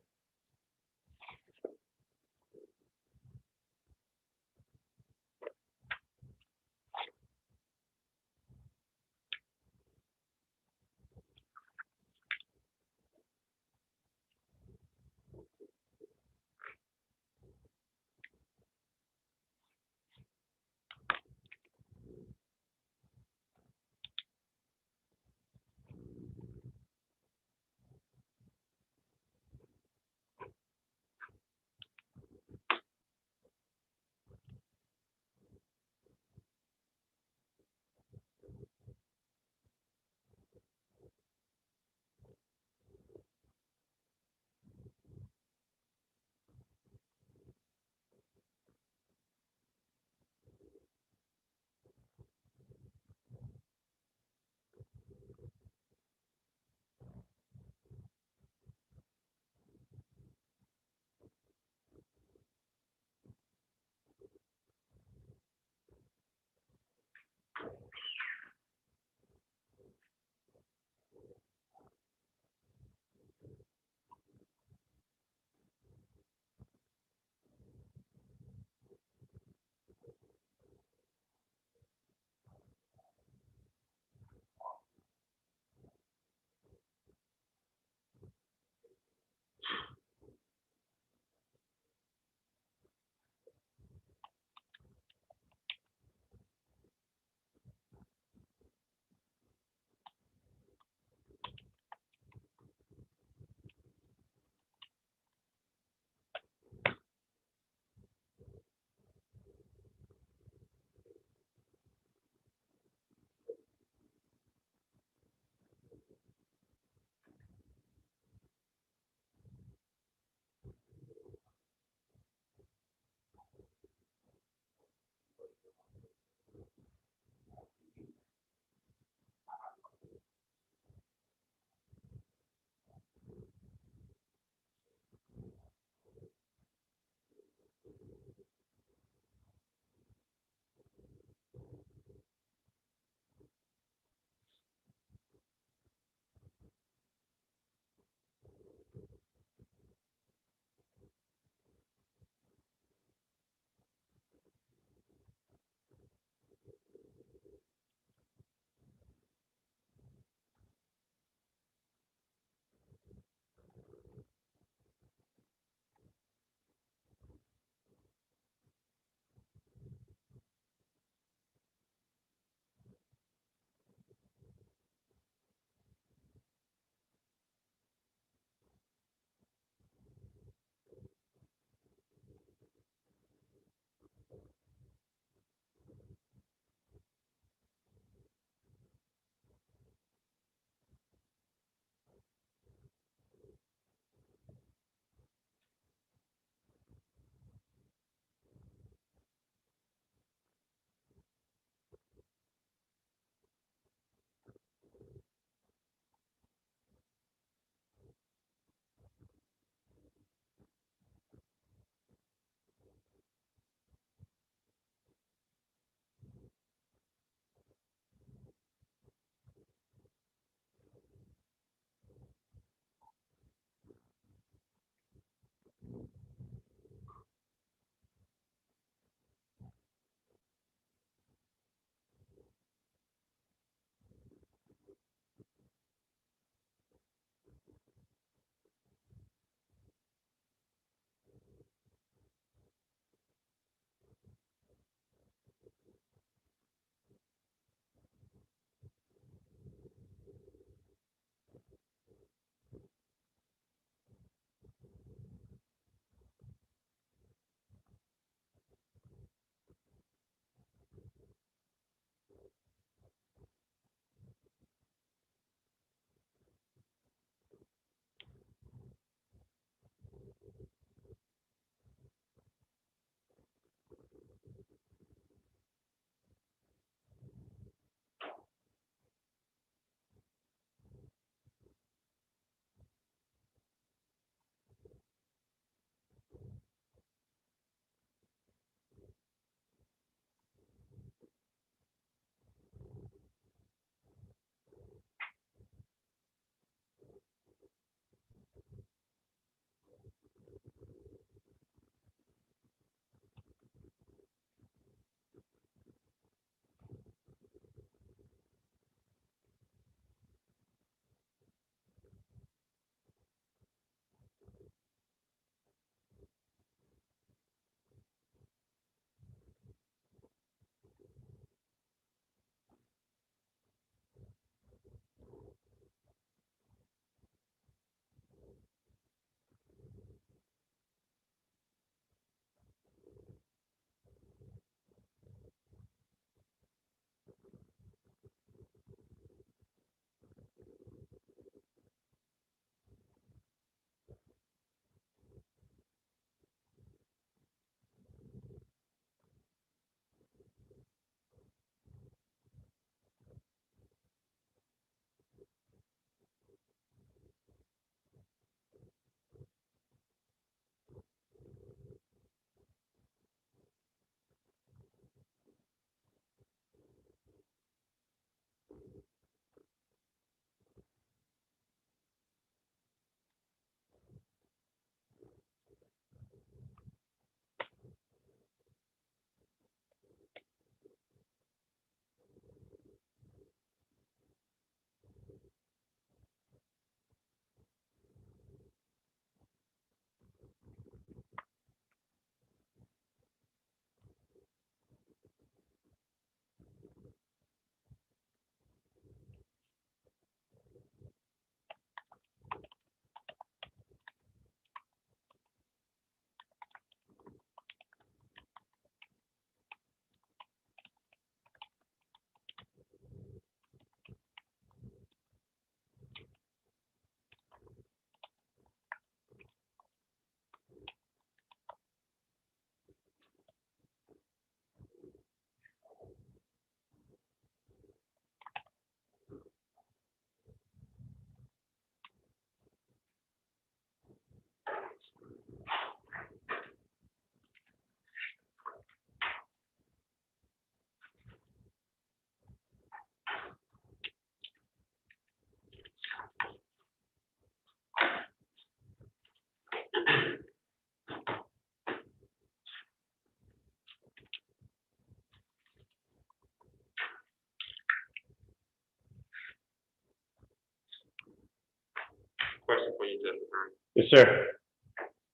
Question for you, Judge Kern. Yes, sir.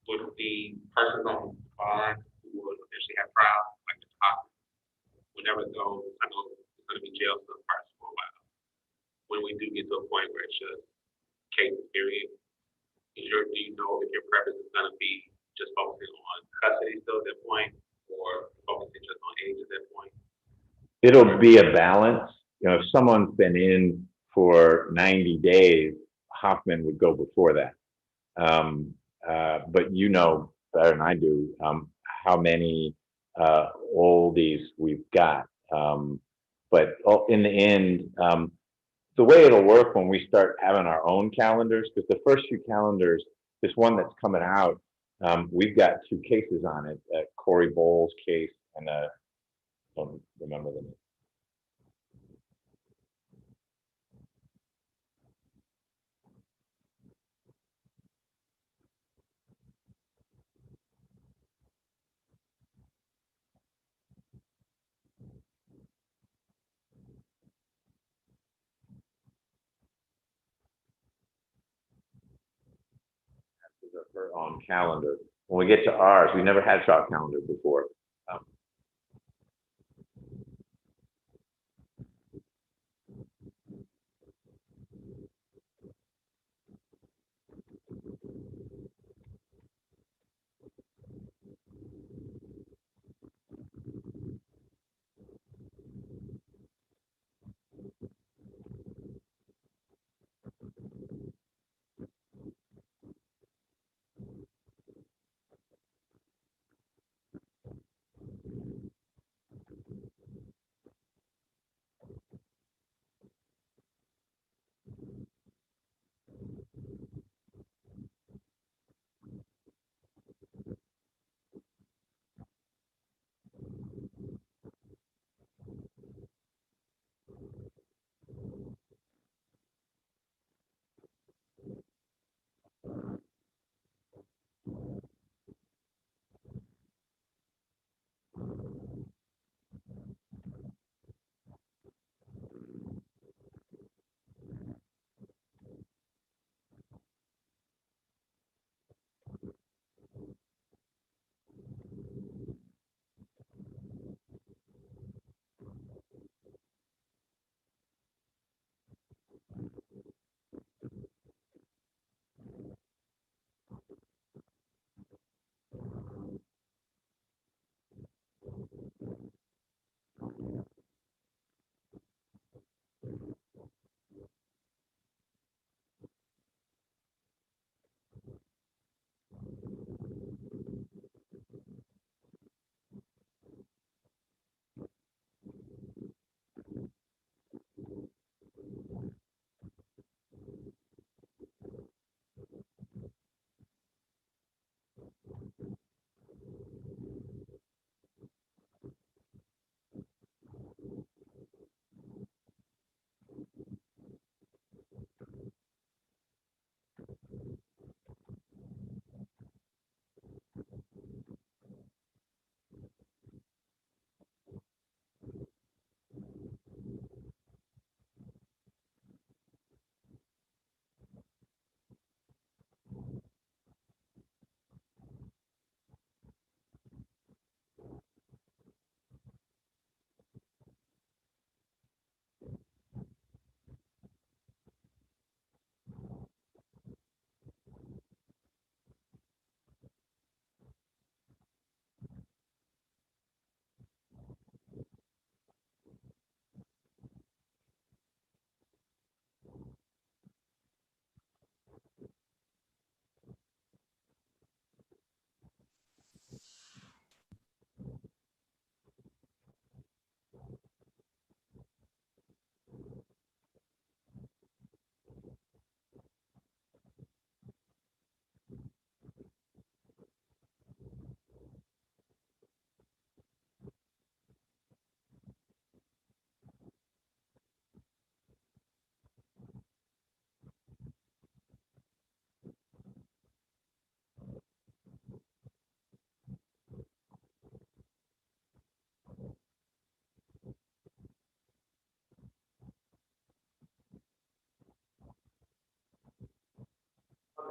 Would the person on the line who would eventually have trial, like the top, whenever those, I know it's gonna be jail for a while. When we do get to a point where it's just case period, do you know if your preference is gonna be just focusing on custody still at that point, or focusing just on age at that point? It'll be a balance. You know, if someone's been in for 90 days, Hoffman would go before that. But you know better than I do how many oldies we've got. But in the end, the way it'll work when we start having our own calendars, because the first few calendars, this one that's coming out, we've got 2 cases on it, Corey Bowles case and I don't remember the name. Her own calendar. When we get to ours, we never had trial calendar before.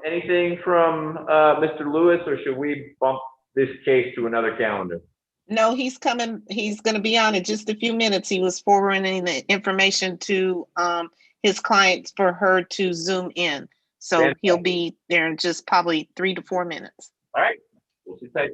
anything from Mr. Lewis, or should we bump this case to another calendar? No, he's coming. He's going to be on in just a few minutes. He was forwarding the information to his clients for her to Zoom in. So Fantastic. he'll be there in just probably 3 to 4 minutes. All right, we'll see tight.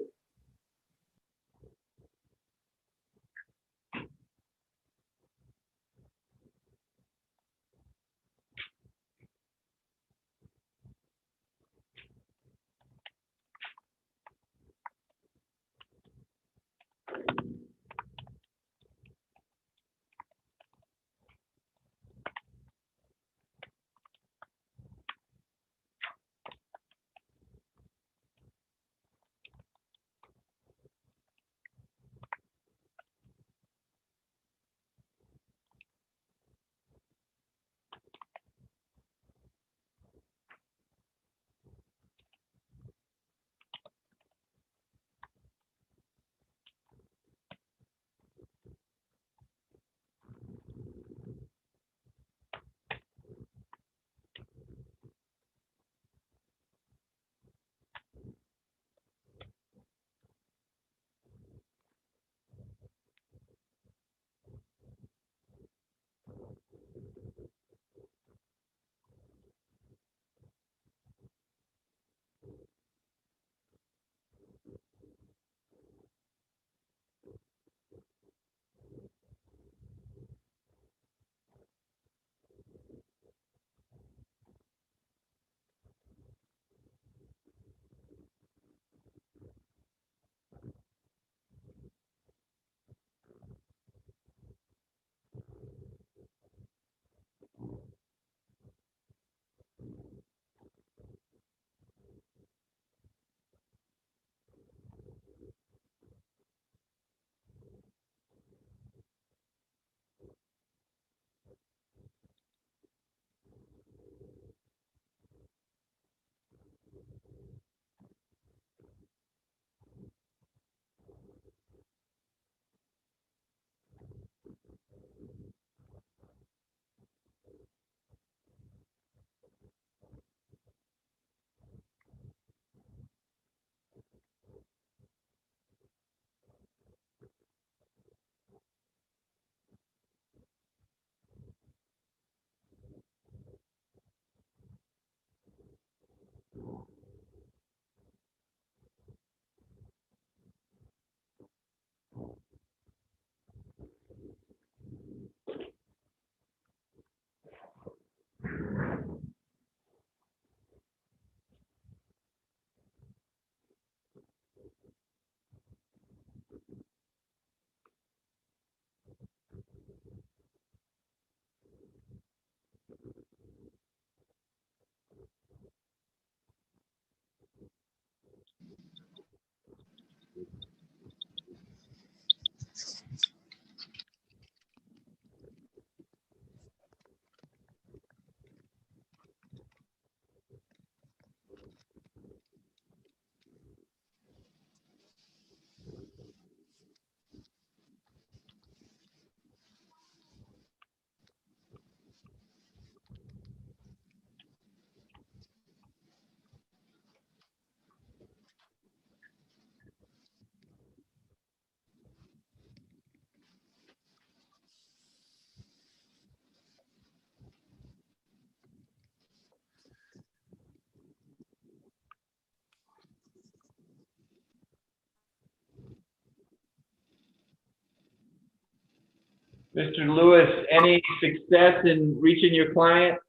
Mr. Lewis, any success in reaching your client?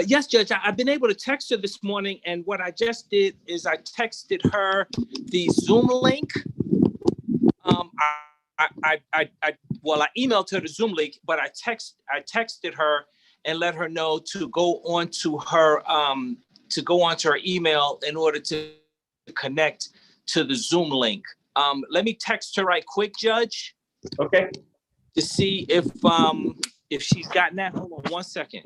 Yes, Judge, I've been able to text her this morning, and what I just did is I texted her the Zoom link. I emailed her the Zoom link, but I texted her and let her know to go onto her email in order to connect to the Zoom link. Let me text her right quick, Judge. Okay. To see if she's gotten that. Hold on 1 second.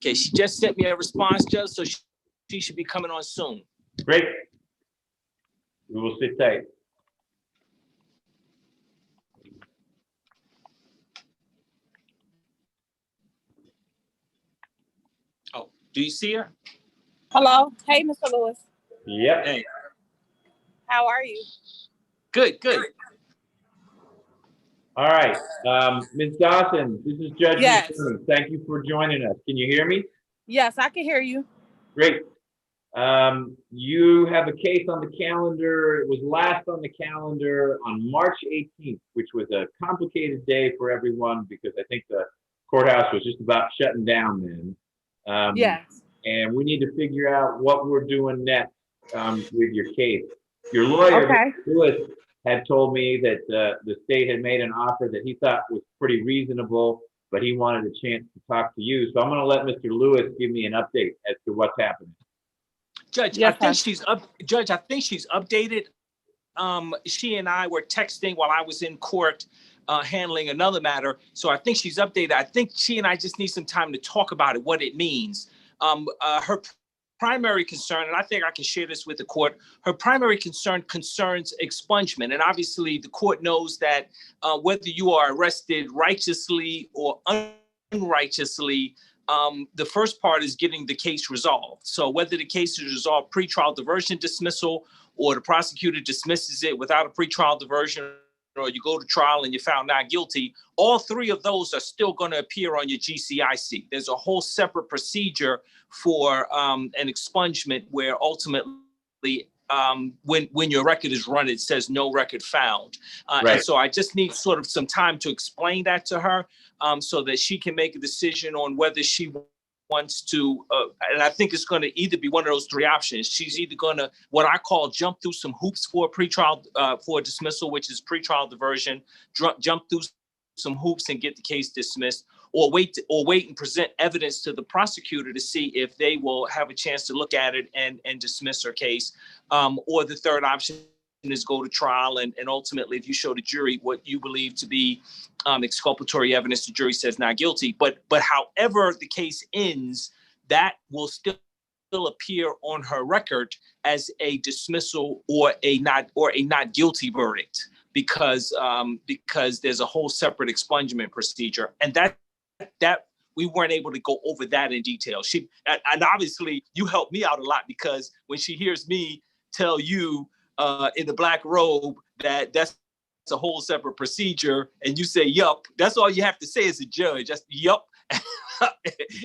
Okay, she just sent me a response, Judge, so she should be coming on soon. Great. We will sit tight. Oh, do you see her? Hello. Hey, Mr. Lewis. Yep. Hey, How are you? good, good. All right. Ms. Dawson, this is Judge Yes. McDermott. Thank you for joining us. Can you hear me? Yes, I can hear you. Great. You have a case on the calendar. It was last on the calendar on March 18th, which was a complicated day for everyone because I think the courthouse was just about shutting down then. Yes. And we need to figure out what we're doing next with your case. Your lawyer, Okay. Mr. Lewis, had told me that the state had made an offer that he thought was pretty reasonable, but he wanted a chance to talk to you. So I'm going to let Mr. Lewis give me an update as to what's happening. Judge, Yes, I think she's up. Judge, I think she's updated. She and I were texting while I was in court handling another matter. So I think she's updated. I think she and I just need some time to talk about it, what it means. Her primary concern, and I think I can share this with the court, her primary concern concerns expungement. And obviously the court knows that whether you are arrested righteously or unrighteously, the first part is getting the case resolved. So whether the case is resolved pretrial diversion dismissal or the prosecutor dismisses it without a pretrial diversion, or you go to trial and you're found not guilty, all three of those are still going to appear on your GCIC. There's a whole separate procedure for an expungement where ultimately when your record is run, it says no record found. Right. And so I just need sort of some time to explain that to her so that she can make a decision on whether she wants to, and I think it's going to either be one of those three options. She's either going to, what I call, jump through some hoops for pretrial, for dismissal, which is pretrial diversion, jump through some hoops and get the case dismissed, or wait and present evidence to the prosecutor to see if they will have a chance to look at it and dismiss her case. Or the third option is go to trial and ultimately, if you show the jury what you believe to be exculpatory evidence, the jury says not guilty. But however the case ends, that will still appear on her record as a dismissal or a not guilty verdict, because there's a whole separate expungement procedure, and that we weren't able to go over that in detail. And obviously you helped me out a lot, because when she hears me tell you in the black robe that that's a whole separate procedure, and you say yup, that's all you have to say as a judge. Just yup.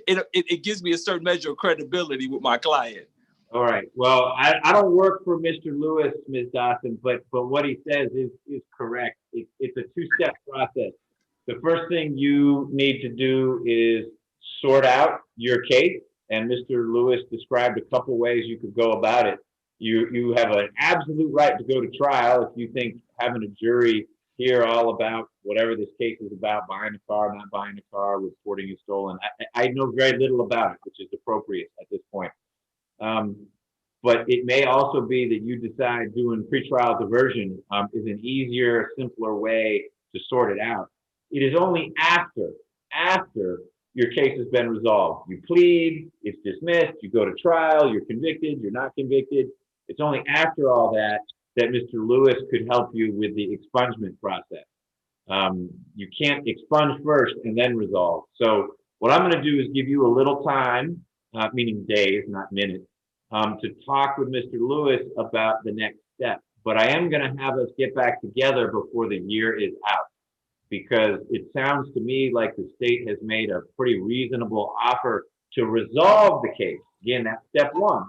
It gives me a certain measure of credibility with my client. All right. Well, I don't work for Mr. Lewis, Ms. Dawson, but what he says is correct. It's a two-step process. The first thing you need to do is sort out your case, and Mr. Lewis described a couple ways you could go about it. You have an absolute right to go to trial if you think having a jury hear all about whatever this case is about, buying a car, not buying a car, reporting it stolen. I know very little about it, which is appropriate at this point. But it may also be that you decide doing pretrial diversion is an easier, simpler way to sort it out. It is only after your case has been resolved. You plead, it's dismissed, you go to trial, you're convicted, you're not convicted. It's only after all that Mr. Lewis could help you with the expungement process. You can't expunge first and then resolve. So what I'm going to do is give you a little time, meaning days, not minutes, to talk with Mr. Lewis about the next step. But I am going to have us get back together before the year is out, because it sounds to me like the state has made a pretty reasonable offer to resolve the case. Again, that's step one.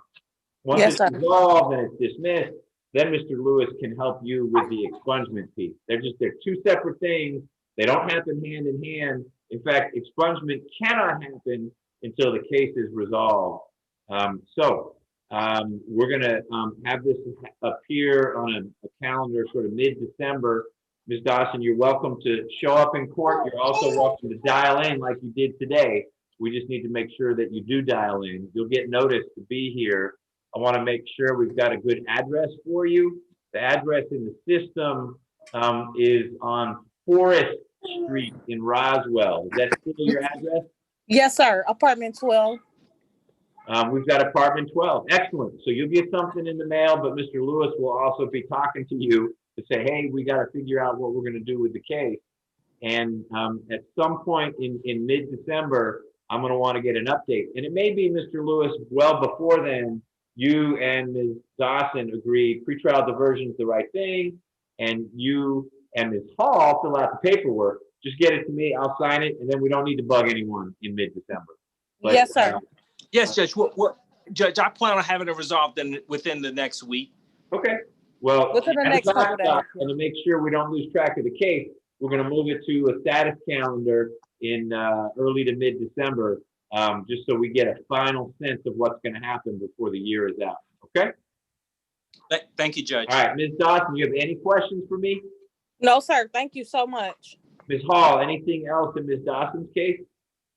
Once Yes, it's sir. resolved and it's dismissed, then Mr. Lewis can help you with the expungement piece. They're two separate things. They don't happen hand in hand. In fact, expungement cannot happen until the case is resolved. We're going to have this appear on a calendar sort of mid-December. Ms. Dawson, you're welcome to show up in court. You're also welcome to dial in like you did today. We just need to make sure that you do dial in. You'll get notice to be here. I want to make sure we've got a good address for you. The address in the system is on Forest Street in Roswell. Is that still your address? Yes, sir. Apartment 12. We've got apartment 12. Excellent. So you'll get something in the mail, but Mr. Lewis will also be talking to you to say, hey, we got to figure out what we're going to do with the case. And at some point in mid-December, I'm going to want to get an update. And it may be, Mr. Lewis, well before then, you and Ms. Dawson agree pretrial diversion is the right thing, and you and Ms. Hall fill out the paperwork. Just get it to me, I'll sign it, and then we don't need to bug anyone in mid-December. But, Yes, sir. Yes, Judge. Judge, I plan on having it resolved within the next week. Okay. Well, Within the as next a couple days. backup, and to make sure we don't lose track of the case, we're going to move it to a status calendar in early to mid-December, just so we get a final sense of what's going to happen before the year is out. Okay? Thank you, Judge. All right, Ms. Dawson, you have any questions for me? No, sir. Thank you so much. Ms. Hall, anything else in Ms. Dawson's case?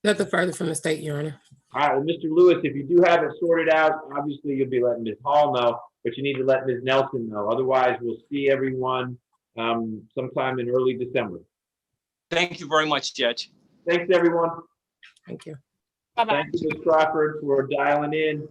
Nothing further from the state, Your Honor. All right, well, Mr. Lewis, if you do have it sorted out, obviously you'll be letting Ms. Hall know, but you need to let Ms. Nelson know. Otherwise, we'll see everyone sometime in early December. Thank you very much, Judge. Thanks, everyone. Thank you. Bye-bye. Thank you, Ms. Crawford, for dialing in.